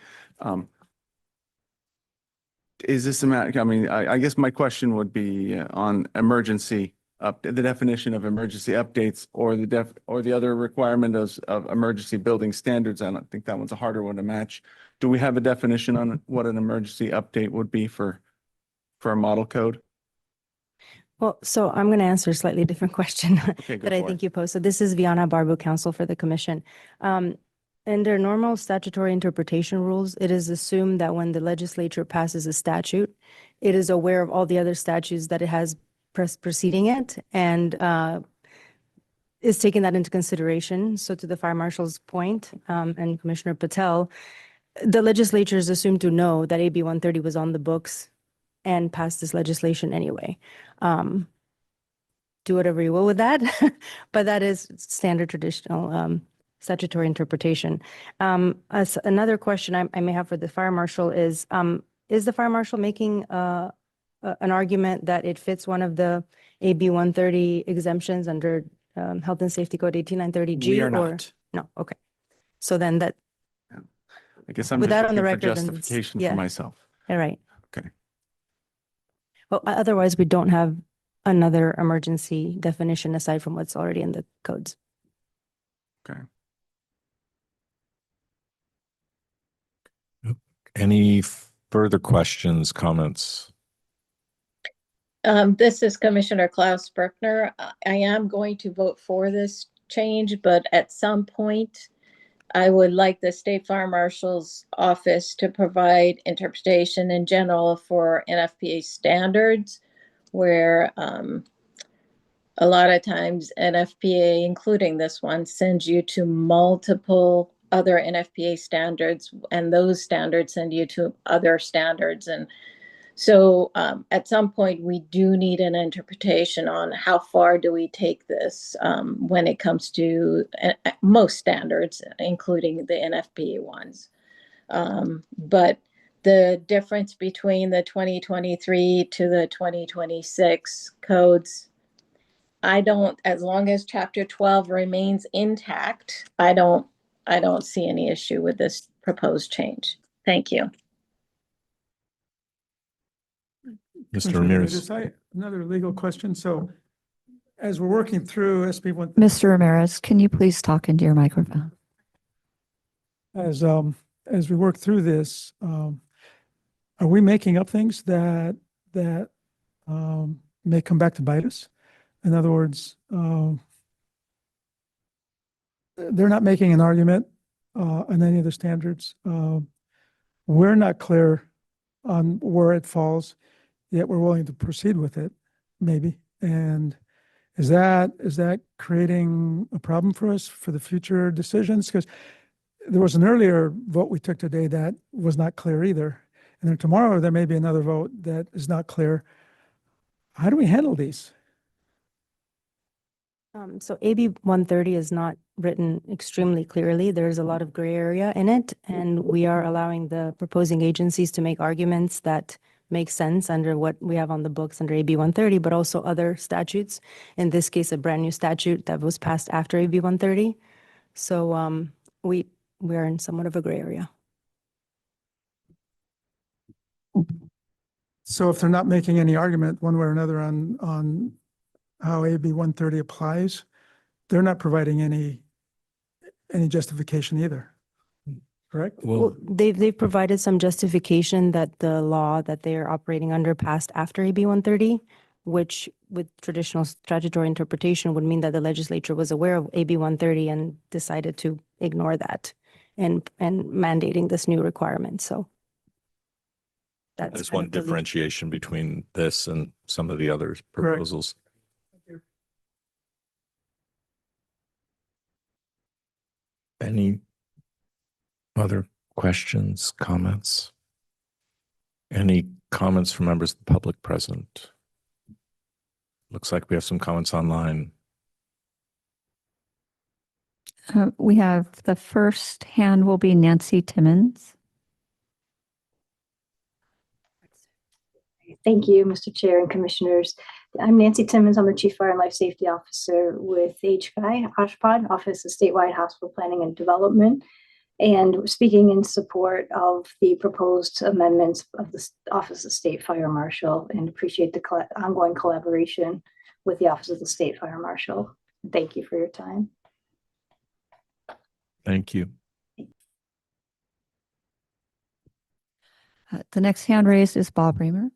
Is this a matter? I mean, I guess my question would be on emergency the definition of emergency updates, or the other requirement of emergency building standards. I don't think that one's a harder one to match. Do we have a definition on what an emergency update would be for a model code? Well, so I'm going to answer a slightly different question Okay, that I think you posed. So this is Viana Barbu, counsel for the commission. Under normal statutory interpretation rules, it is assumed that when the legislature passes a statute, it is aware of all the other statutes that it has preceding it and is taking that into consideration. So to the fire marshal's point, and Commissioner Patel, the legislature is assumed to know that AB 130 was on the books and passed this legislation anyway. Do whatever you will with that, but that is standard traditional statutory interpretation. As another question I may have for the fire marshal is the fire marshal making an argument that it fits one of the AB 130 exemptions under Health and Safety Code 18930G? We are or not. No, okay. So then that, I guess I'm With just that on the looking for record, then it's- justification yeah. for myself. all right. Okay. Well, otherwise we don't have another emergency definition aside from what's already in the codes. Okay. Any further questions, comments? This is Commissioner Klaus Berkner. I am going to vote for this change, but at some point, I would like the State Fire Marshal's office to provide interpretation in general for NFPA standards, where a lot of times NFPA, including this one, sends you to multiple other NFPA standards, and those standards send you to other standards. And so at some point, we do need an interpretation on how far do we take this when it comes to most standards, including the NFPA ones. But the difference between the 2023 to the 2026 codes, as long as Chapter 12 remains intact, I don't see any issue with this proposed change. Thank you. Mr. Commissioner Ramirez. Another legal question. So as we're working through SB 1, Mr. Ramirez, can you please talk into your microphone? as we work through this, are we making up things that may come back to bite us? In other words, they're not making an argument on any of the standards. We're not clear on where it falls, yet we're willing to proceed with it, maybe. And is that creating a problem for us for the future decisions? Because there was an earlier vote we took today that was not clear either. And then tomorrow, there may be another vote that is not clear. How do we handle these? So AB 130 is not written extremely clearly. There's a lot of gray area in it, and we are allowing the proposing agencies to make arguments that make sense under what we have on the books under AB 130, but also other statutes. In this case, a brand new statute that was passed after AB 130. So we are in somewhat of a gray area. So if they're not making any argument one way or another on how AB 130 applies, they're not providing any justification either, correct? Well, they've provided some justification that the law that they are operating under passed after AB 130, which with traditional statutory interpretation would mean that the legislature was aware of AB 130 and decided to ignore that and mandating this new requirement. So that's There's kind one of the lead. differentiation between this and some of the other proposals. Any other questions, comments? Any comments from members of the public present? Looks like we have some comments online. We have the first hand will be Nancy Timmons. Thank you, Mr. Chair and Commissioners. I'm Nancy Timmons. I'm the Chief Fire and Life Safety Officer with HCI, OSHPD, Office of Statewide Hospital Planning and Development, and we're speaking in support of the proposed amendments of the Office of State Fire Marshal and appreciate the ongoing collaboration with the Office of the State Fire Marshal. Thank you for your time. Thank you. The next hand raised is Bob Reamer.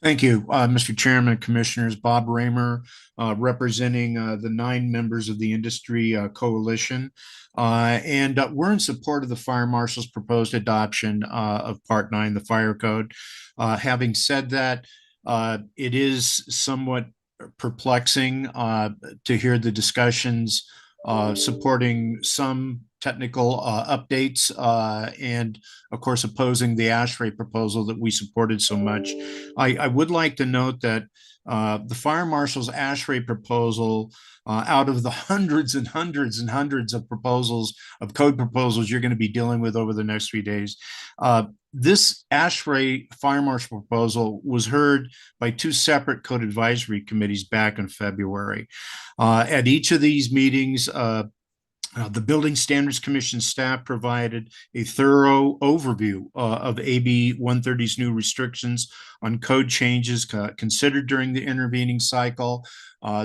Thank you, Mr. Chairman, Commissioners. Bob Raymer, representing the 9 members of the industry coalition. And we're in support of the Fire Marshal's proposed adoption of Part 9, the Fire Code. Having said that, it is somewhat perplexing to hear the discussions supporting some technical updates and of course opposing the ASHRAE proposal that we supported so much. I would like to note that the Fire Marshal's ASHRAE proposal, out of the hundreds and hundreds and hundreds of proposals, of code proposals you're going to be dealing with over the next 3 days, this ASHRAE Fire Marshal proposal was heard by 2 separate code advisory committees back in February. At each of these meetings, the Building Standards Commission staff provided a thorough overview of AB 130's new restrictions on code changes considered during the intervening cycle.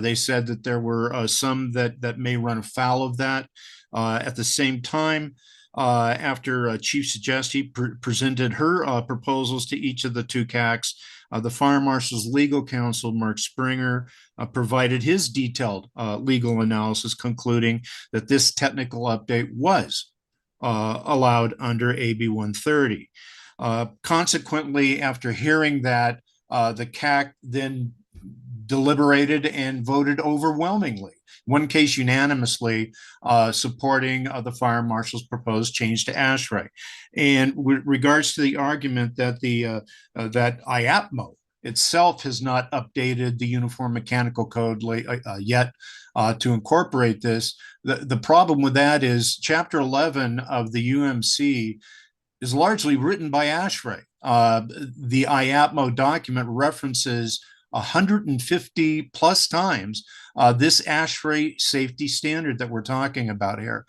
They said that there were some that may run afoul of that. At the same time, after Chief Sagesti presented her proposals to each of the 2 CACs, the Fire Marshal's legal counsel, Mark Springer, provided his detailed legal analysis, concluding that this technical update was allowed under AB 130. Consequently, after hearing that, the CAC then deliberated and voted overwhelmingly, one case unanimously, supporting the Fire Marshal's proposed change to ASHRAE. And with regards to the argument that that IAPMO itself has not updated the Uniform Mechanical Code yet to incorporate this, the problem with that is Chapter 11 of the UMC is largely written by ASHRAE. The IAPMO document references 150 plus times this ASHRAE safety standard that we're talking about here.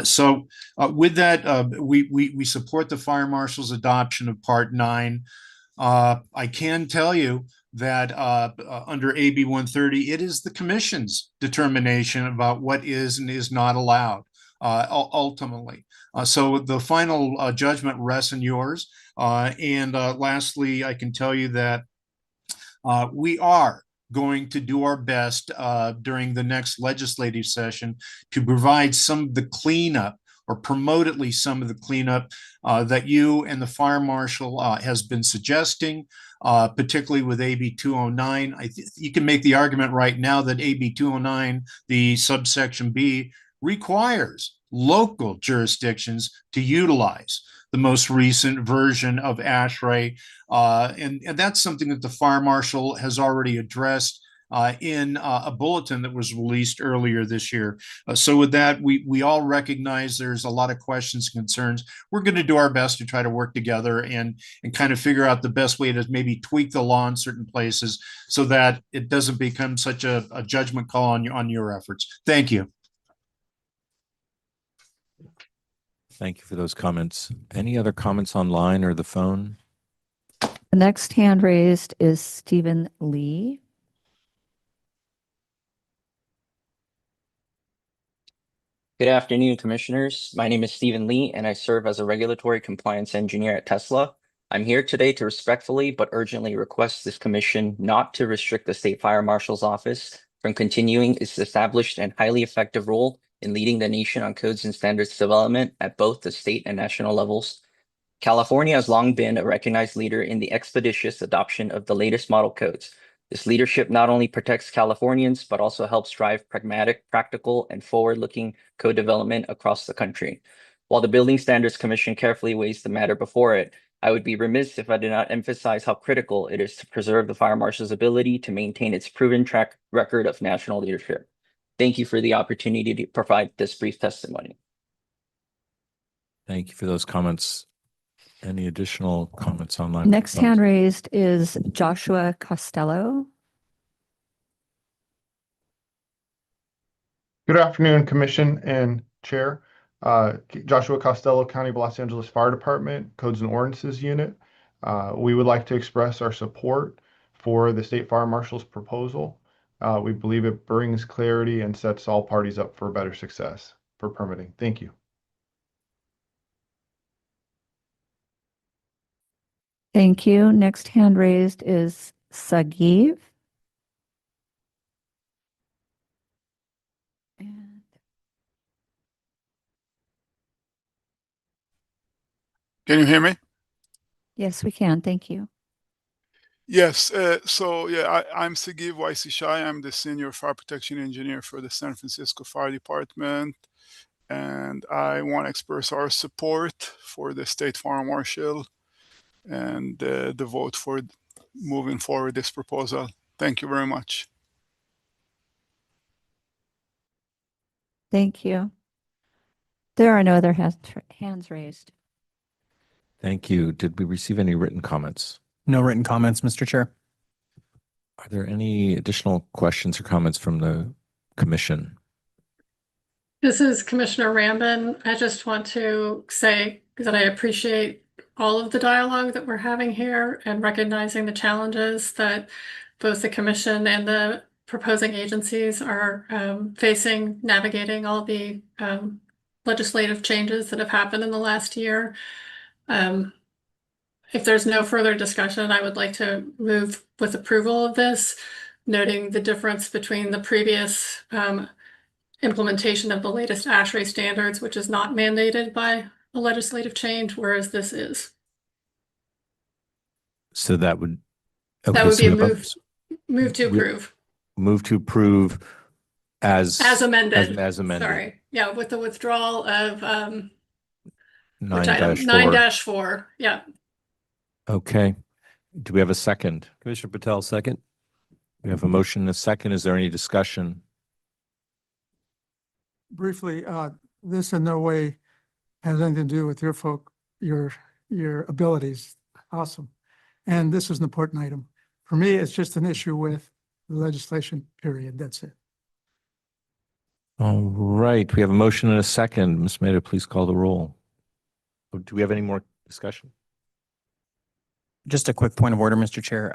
So with that, we support the Fire Marshal's adoption of Part 9. I can tell you that under AB 130, it is the Commission's determination about what is and is not allowed ultimately. So the final judgment rests in yours. And lastly, I can tell you that we are going to do our best during the next legislative session to provide some of the cleanup or promote at least some of the cleanup that you and the Fire Marshal has been suggesting, particularly with AB 209. You can make the argument right now that AB 209, the subsection B, requires local jurisdictions to utilize the most recent version of ASHRAE. And that's something that the fire marshal has already addressed in a bulletin that was released earlier this year. So with that, we all recognize there's a lot of questions and concerns. We're going to do our best to try to work together and kind of figure out the best way to maybe tweak the law in certain places so that it doesn't become such a judgment call on your efforts. Thank you. Thank you for those comments. Any other comments online or the phone? The next hand raised is Stephen Lee. Good afternoon, Commissioners. My name is Stephen Lee, and I serve as a regulatory compliance engineer at Tesla. I'm here today to respectfully but urgently request this commission not to restrict the State Fire Marshal's Office from continuing its established and highly effective role in leading the nation on codes and standards development at both the state and national levels. California has long been a recognized leader in the expeditious adoption of the latest model codes. This leadership not only protects Californians, but also helps drive pragmatic, practical, and forward-looking code development across the country. While the Building Standards Commission carefully weighs the matter before it, I would be remiss if I did not emphasize how critical it is to preserve the fire marshal's ability to maintain its proven track record of national leadership. Thank you for the opportunity to provide this brief testimony. Thank you for those comments. Any additional comments online? Next hand raised is Joshua Costello. Good afternoon, Commission and Chair. Joshua Costello, County of Los Angeles Fire Department, Codes and Ordinances Unit. We would like to express our support for the State Fire Marshal's proposal. We believe it brings clarity and sets all parties up for better success for permitting. Thank you. Thank you. Next hand raised is Sagiv. Can you hear me? Yes, we can. Thank you. Yes. I'm Sagiv YC Shai. I'm the Senior Fire Protection Engineer for the San Francisco Fire Department. And I want to express our support for the State Fire Marshal and the vote for moving forward this proposal. Thank you very much. Thank you. There are no other hands raised. Thank you. Did we receive any written comments? No written comments, Mr. Chair. Are there any additional questions or comments from the commission? This is Commissioner Rambin. I just want to say that I appreciate all of the dialogue that we're having here and recognizing the challenges that both the commission and the proposing agencies are facing, navigating all the legislative changes that have happened in the last year. If there's no further discussion, I would like to move with approval of this, noting the difference between the previous implementation of the latest ASHRAE standards, which is not mandated by a legislative change, whereas this is. So that would. That would be a move to approve. Move to approve as amended. As amended. Sorry. Yeah, with the withdrawal of 9-4. 9-4. Yeah. Okay. Do we have a second? Commissioner Patel, second. We have a motion and a second. Is there any discussion? Briefly, this in no way has anything to do with your abilities. Awesome. And this is an important item. For me, it's just an issue with the legislation, period. That's it. All right. We have a motion and a second. Ms. Maida, please call the roll. Do we have any more discussion? Just a quick point of order, Mr. Chair.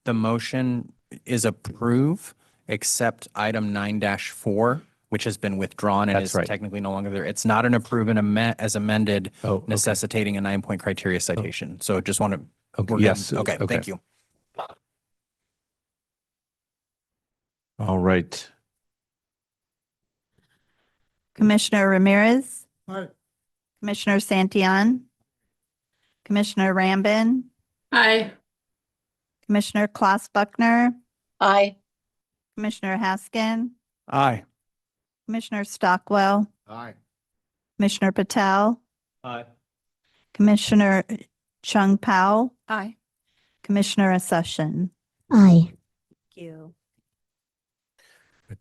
The motion is approve, except item 9-4, which has been withdrawn and is technically no longer there. It's not an approve and as amended, necessitating a 9-point criteria citation. So just want to. Okay. Yes. Okay. Thank you. All right. Commissioner Ramirez. Aye. Commissioner Santillan. Commissioner Rambin. Aye. Commissioner Klaus Buckner. Aye. Commissioner Haskin. Aye. Commissioner Stockwell. Aye. Commissioner Patel, Aye. Commissioner Chung Pao, Aye. Commissioner Accession. Aye. Thank you.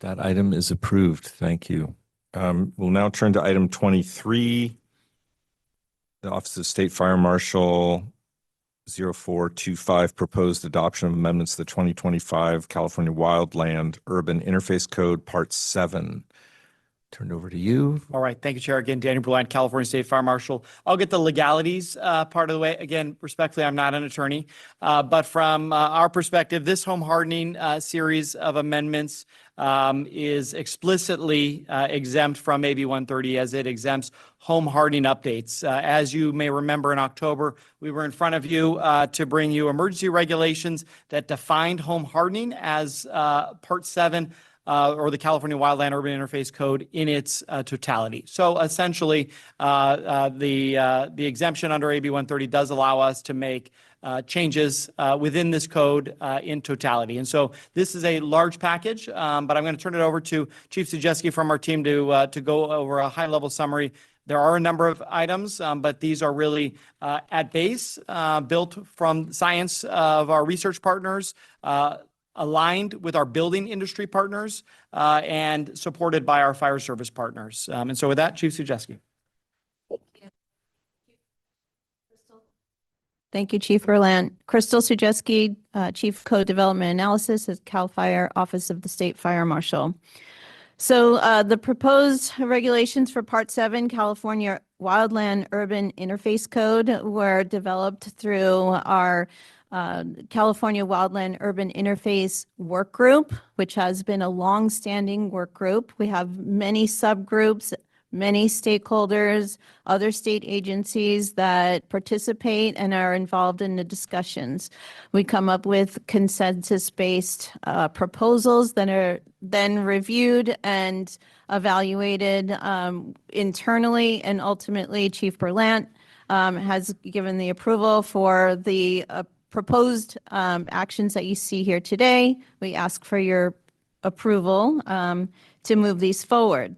That item is approved. Thank you. We'll now turn to item 23. The Office of State Fire Marshal 0425 proposed adoption of amendments to the 2025 California Wildland Urban Interface Code, Part 7. Turn it over to you. All right. Thank you, Chair. Again, Daniel Berlant, California State Fire Marshal. I'll get the legalities part of the way. Again, respectfully, I'm not an attorney. But from our perspective, this home hardening series of amendments is explicitly exempt from AB 130 as it exempts home hardening updates. As you may remember, in October, we were in front of you to bring you emergency regulations that defined home hardening as Part 7 or the California Wildland Urban Interface Code in its totality. So essentially, the exemption under AB 130 does allow us to make changes within this code in totality. And so this is a large package, but I'm going to turn it over to Chief Sujeski from our team to go over a high-level summary. There are a number of items, but these are really at base, built from science of our research partners, aligned with our building industry partners, and supported by our fire service partners. And so with that, Chief Sujeski. Thank you, Chief Berlant. Crystal Sujeski, Chief Code Development Analysis at CAL FIRE, Office of the State Fire Marshal. So the proposed regulations for Part 7, California Wildland Urban Interface Code, were developed through our California Wildland Urban Interface Work Group, which has been a long-standing work group. We have many subgroups, many stakeholders, other state agencies that participate and are involved in the discussions. We come up with consensus-based proposals that are then reviewed and evaluated internally, and ultimately Chief Berlant has given the approval for the proposed actions that you see here today. We ask for your approval to move these forward.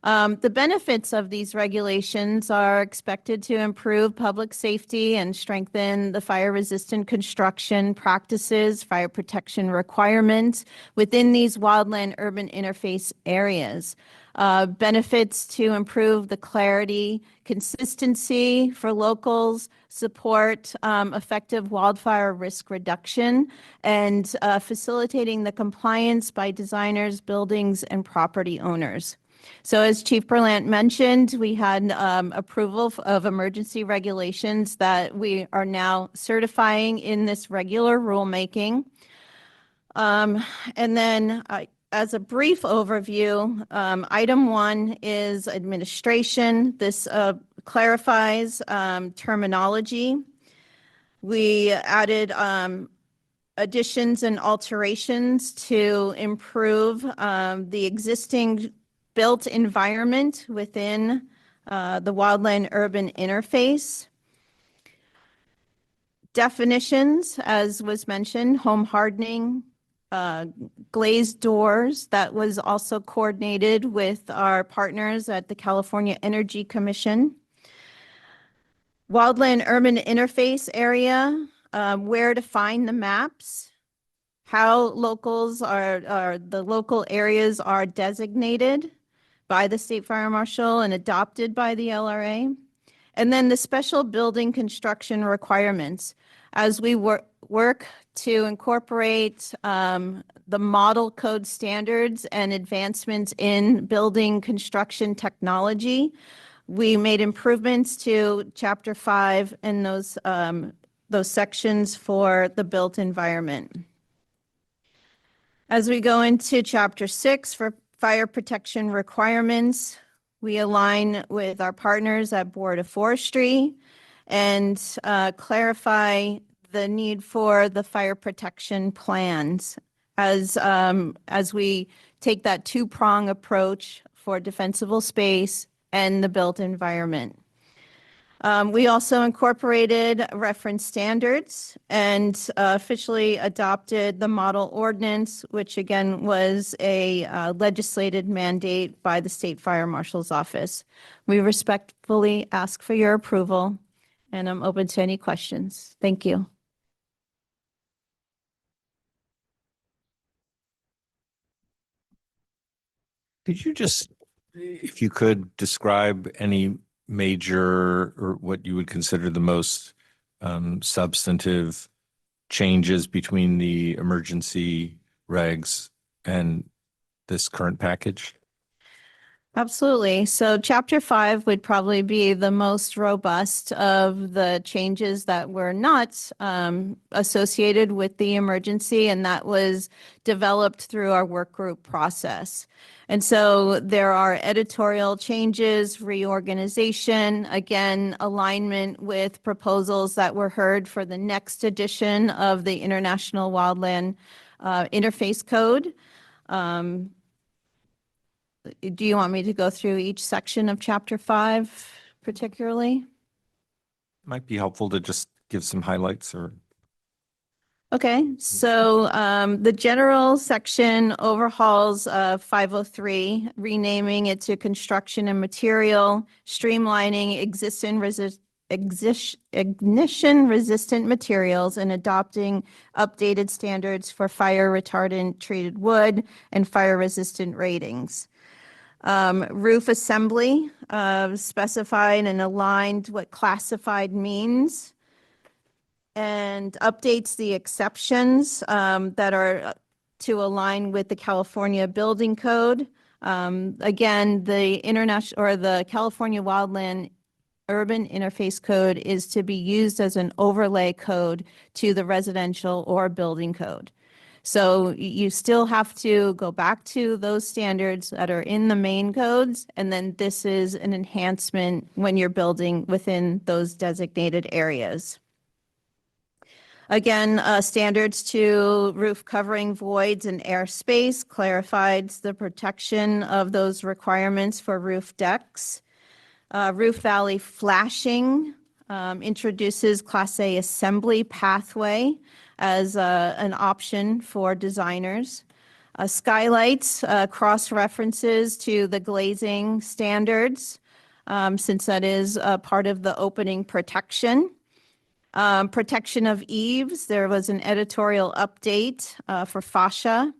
The benefits of these regulations are expected to improve public safety and strengthen the fire-resistant construction practices, fire protection requirements within these wildland urban interface areas. Benefits to improve the clarity, consistency for locals, support effective wildfire risk reduction, and facilitating the compliance by designers, buildings, and property owners. So as Chief Berlant mentioned, we had approval of emergency regulations that we are now certifying in this regular rulemaking. And then as a brief overview, item 1 is administration. This clarifies terminology. We added additions and alterations to improve the existing built environment within the wildland urban interface. Definitions, as was mentioned, home hardening, glazed doors. That was also coordinated with our partners at the California Energy Commission. Wildland urban interface area, where to find the maps, how locals are the local areas are designated by the State Fire Marshal and adopted by the LRA. And then the special building construction requirements. As we work to incorporate the model code standards and advancements in building construction technology, we made improvements to Chapter 5 and those sections for the built environment. As we go into Chapter 6 for fire protection requirements, we align with our partners at Board of Forestry and clarify the need for the fire protection plans as we take that two-prong approach for defensible space and the built environment. We also incorporated reference standards and officially adopted the model ordinance, which again was a legislated mandate by the State Fire Marshal's Office. We respectfully ask for your approval, and I'm open to any questions. Thank you. Could you just, if you could, describe any major or what you would consider the most substantive changes between the emergency regs and this current package? Absolutely. So Chapter 5 would probably be the most robust of the changes that were not associated with the emergency, and that was developed through our work group process. And so there are editorial changes, reorganization, again, alignment with proposals that were heard for the next edition of the International Wildland Interface Code. Do you want me to go through each section of Chapter 5 particularly? Might be helpful to just give some highlights or. Okay, so the general section overhauls 503, renaming it to construction and material, streamlining ignition resistant materials, and adopting updated standards for fire retardant treated wood and fire resistant ratings. Roof assembly, specified and aligned what classified means, and updates the exceptions that are to align with the California Building Code. Again, the international or the California Wildland Urban Interface Code is to be used as an overlay code to the residential or building code. So you still have to go back to those standards that are in the main codes, and then this is an enhancement when you're building within those designated areas. Again, standards to roof covering voids and airspace clarified the protection of those requirements for roof decks. Roof valley flashing introduces Class A assembly pathway as an option for designers. Skylights cross-references to the glazing standards, since that is part of the opening protection. Protection of eaves, there was an editorial update for fascia.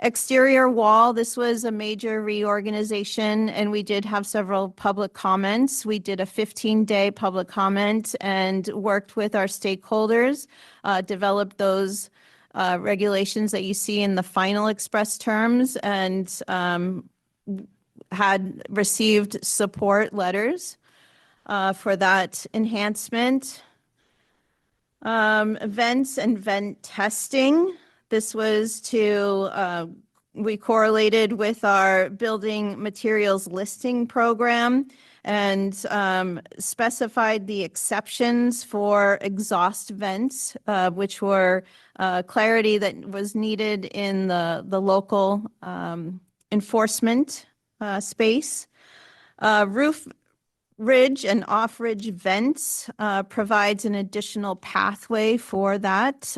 Exterior wall, this was a major reorganization, and we did have several public comments. We did a 15-day public comment and worked with our stakeholders, developed those regulations that you see in the final express terms, and had received support letters for that enhancement. Vents and vent testing. This was to, we correlated with our building materials listing program and specified the exceptions for exhaust vents, which were clarity that was needed in the local enforcement space. Roof ridge and off-ridge vents provides an additional pathway for that,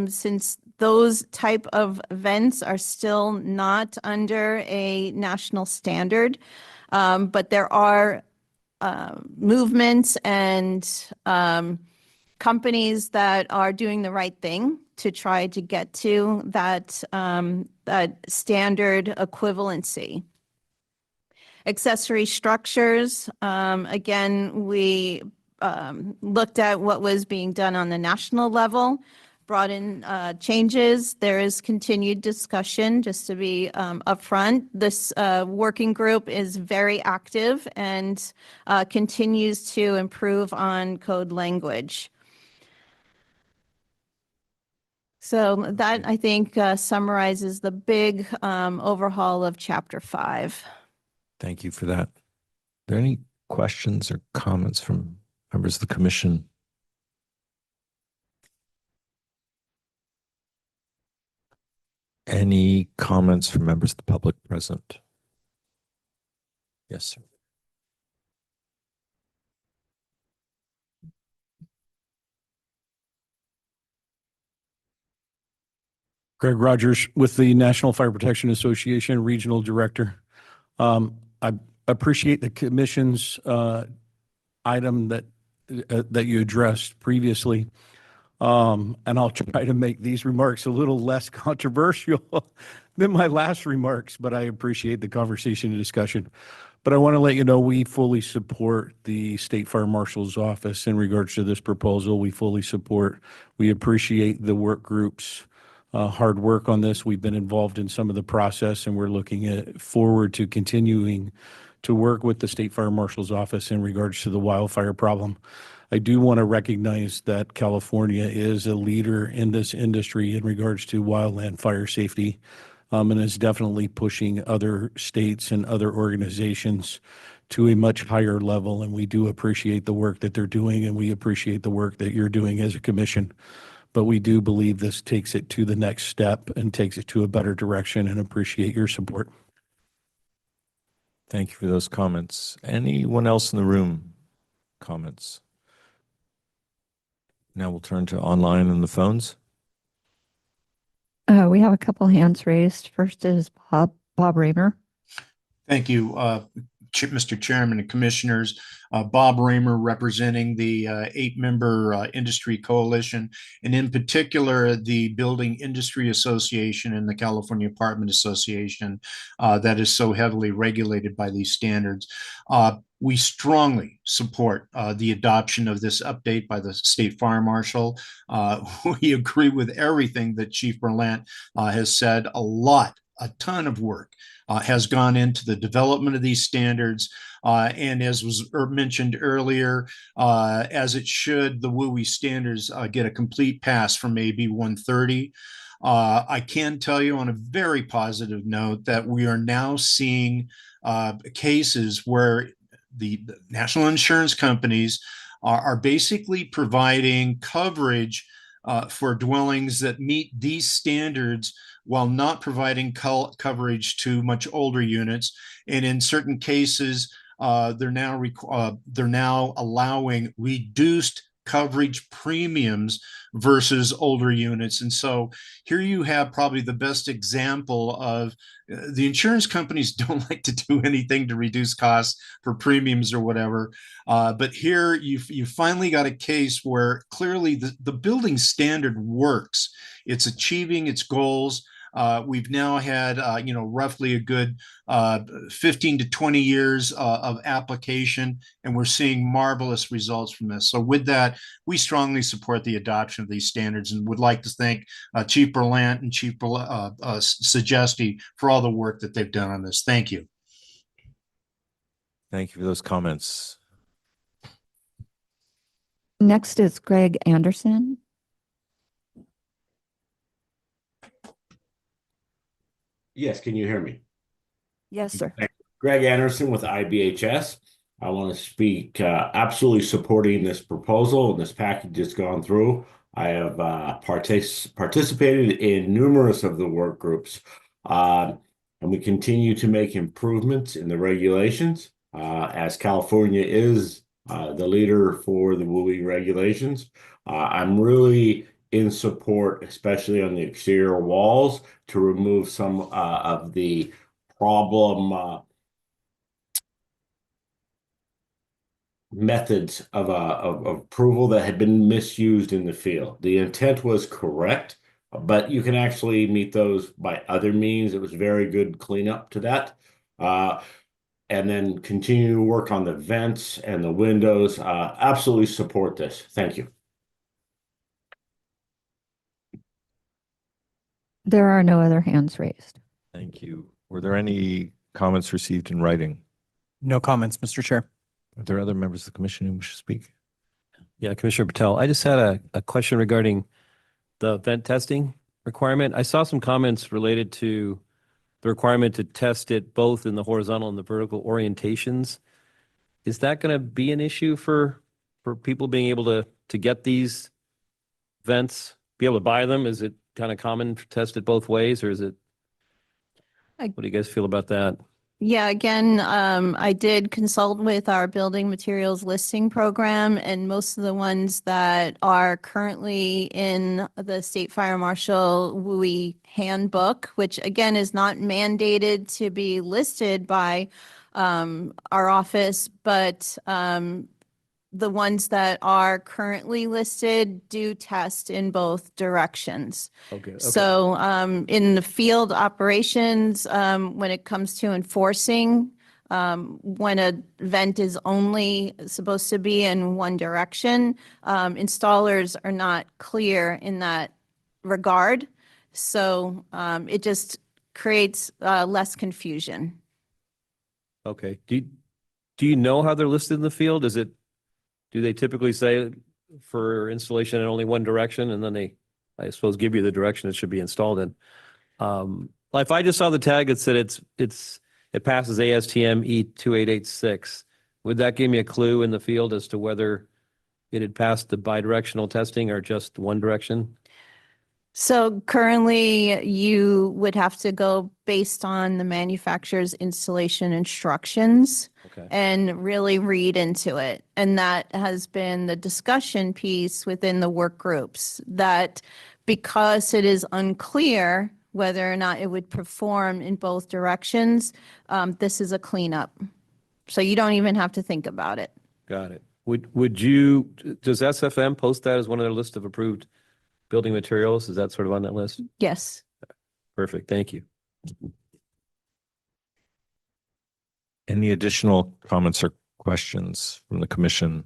since those type of vents are still not under a national standard, but there are movements and companies that are doing the right thing to try to get to that, that standard equivalency. Accessory structures, again, we looked at what was being done on the national level, brought in changes. There is continued discussion, just to be upfront. This working group is very active and continues to improve on code language. So that, I think, summarizes the big overhaul of Chapter 5. Thank you for that. Are there any questions or comments from members of the commission? Any comments from members of the public present? Yes, sir. Greg Rogers with the National Fire Protection Association Regional Director. I appreciate the commission's item that you addressed previously. And I'll try to make these remarks a little less controversial than my last remarks, but I appreciate the conversation and discussion. But I want to let you know we fully support the State Fire Marshal's Office in regards to this proposal. We fully support, we appreciate the work group's hard work on this. We've been involved in some of the process, and we're looking forward to continuing to work with the State Fire Marshal's Office in regards to the wildfire problem. I do want to recognize that California is a leader in this industry in regards to wildland fire safety, and is definitely pushing other states and other organizations to a much higher level. And we do appreciate the work that they're doing, and we appreciate the work that you're doing as a commission. But we do believe this takes it to the next step and takes it to a better direction, and appreciate your support. Thank you for those comments. Anyone else in the room? Comments? Now we'll turn to online and the phones. We have a couple hands raised. First is Bob Raymer. Thank you, Mr. Chairman and Commissioners. Bob Raymer representing the 8-member industry coalition, and in particular, the Building Industry Association and the California Apartment Association that is so heavily regulated by these standards. We strongly support the adoption of this update by the State Fire Marshal. We agree with everything that Chief Berlant has said. A ton of work has gone into the development of these standards. And as was mentioned earlier, as it should, the WUI standards get a complete pass from AB 130. I can tell you on a very positive note that we are now seeing cases where the national insurance companies are basically providing coverage for dwellings that meet these standards while not providing coverage to much older units. And in certain cases, they're now allowing reduced coverage premiums versus older units. And so here you have probably the best example of the insurance companies don't like to do anything to reduce costs for premiums or whatever. But here you finally got a case where clearly the building standard works. It's achieving its goals. We've now had, roughly a good 15 to 20 years of application, and we're seeing marvelous results from this. So with that, we strongly support the adoption of these standards and would like to thank Chief Berlant and Chief Sagesti for all the work that they've done on this. Thank you. Thank you for those comments. Next is Greg Anderson. Yes, can you hear me? Yes, sir. Greg Anderson with IBHS. I want to speak absolutely supporting this proposal, and this package has gone through. I have participated in numerous of the work groups, and we continue to make improvements in the regulations as California is the leader for the WUI regulations. I'm really in support, especially on the exterior walls, to remove some of the problem methods of approval that had been misused in the field. The intent was correct, but you can actually meet those by other means. It was very good cleanup to that. And then continue to work on the vents and the windows. Absolutely support this. Thank you. There are no other hands raised. Thank you. Were there any comments received in writing? No comments, Mr. Chair. Are there other members of the commission who wish to speak? Yeah, Commissioner Patel, I just had a question regarding the vent testing requirement. I saw some comments related to the requirement to test it both in the horizontal and the vertical orientations. Is that going to be an issue for people being able to get these vents, be able to buy them? Is it kind of common to test it both ways, or is it? What do you guys feel about that? Yeah, again, I did consult with our building materials listing program, and most of the ones that are currently in the State Fire Marshal WUI handbook, which again is not mandated to be listed by our office, but the ones that are currently listed do test in both directions. Okay. So in the field operations, when it comes to enforcing, when a vent is only supposed to be in one direction, installers are not clear in that regard. So it just creates less confusion. Okay. Do you know how they're listed in the field? Do they typically say for installation in only one direction, and then they, I suppose, give you the direction it should be installed in? Like if I just saw the tag that said it passes ASTM E2886, would that give me a clue in the field as to whether it had passed the bidirectional testing or just one direction? So currently, you would have to go based on the manufacturer's installation instructions Okay. and really read into it. And that has been the discussion piece within the work groups, that because it is unclear whether or not it would perform in both directions, this is a cleanup. So you don't even have to think about it. Got it. Does SFM post that as one of their list of approved building materials? Is that sort of on that list? Yes. Perfect. Thank you. Any additional comments or questions from the commission?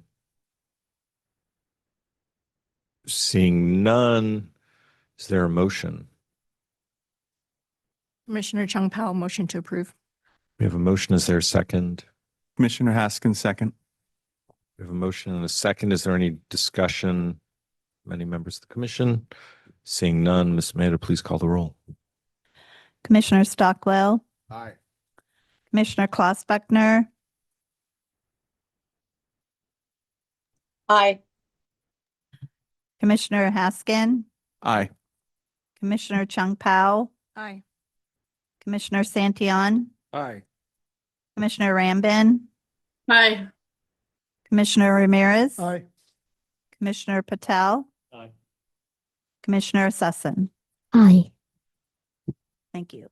Seeing none, is there a motion? Commissioner Chung Pao, motion to approve. We have a motion. Is there a second? Commissioner Haskins, second. We have a motion and a second. Is there any discussion? Many members of the commission? Seeing none, Ms. Maida, please call the roll. Commissioner Stockwell, Aye. Commissioner Klaus Buckner, Aye. Commissioner Haskin, Aye. Commissioner Chung Pao, Aye. Commissioner Santillan, Aye. Commissioner Rambin, Aye. Commissioner Ramirez, Aye. Commissioner Patel, Aye. Commissioner Sussin. Aye. Thank you.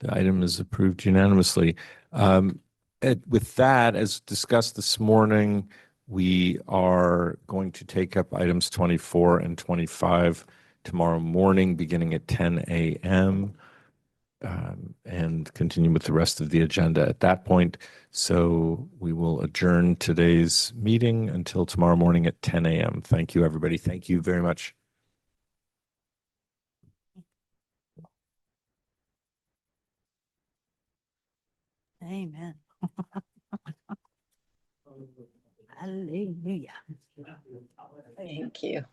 The item is approved unanimously. With that, as discussed this morning, we are going to take up items 24 and 25 tomorrow morning, beginning at 10 a.m. And continue with the rest of the agenda at that point. So we will adjourn today's meeting until tomorrow morning at 10 a.m. Thank you, everybody. Thank you very much. Amen. Hallelujah. Thank you.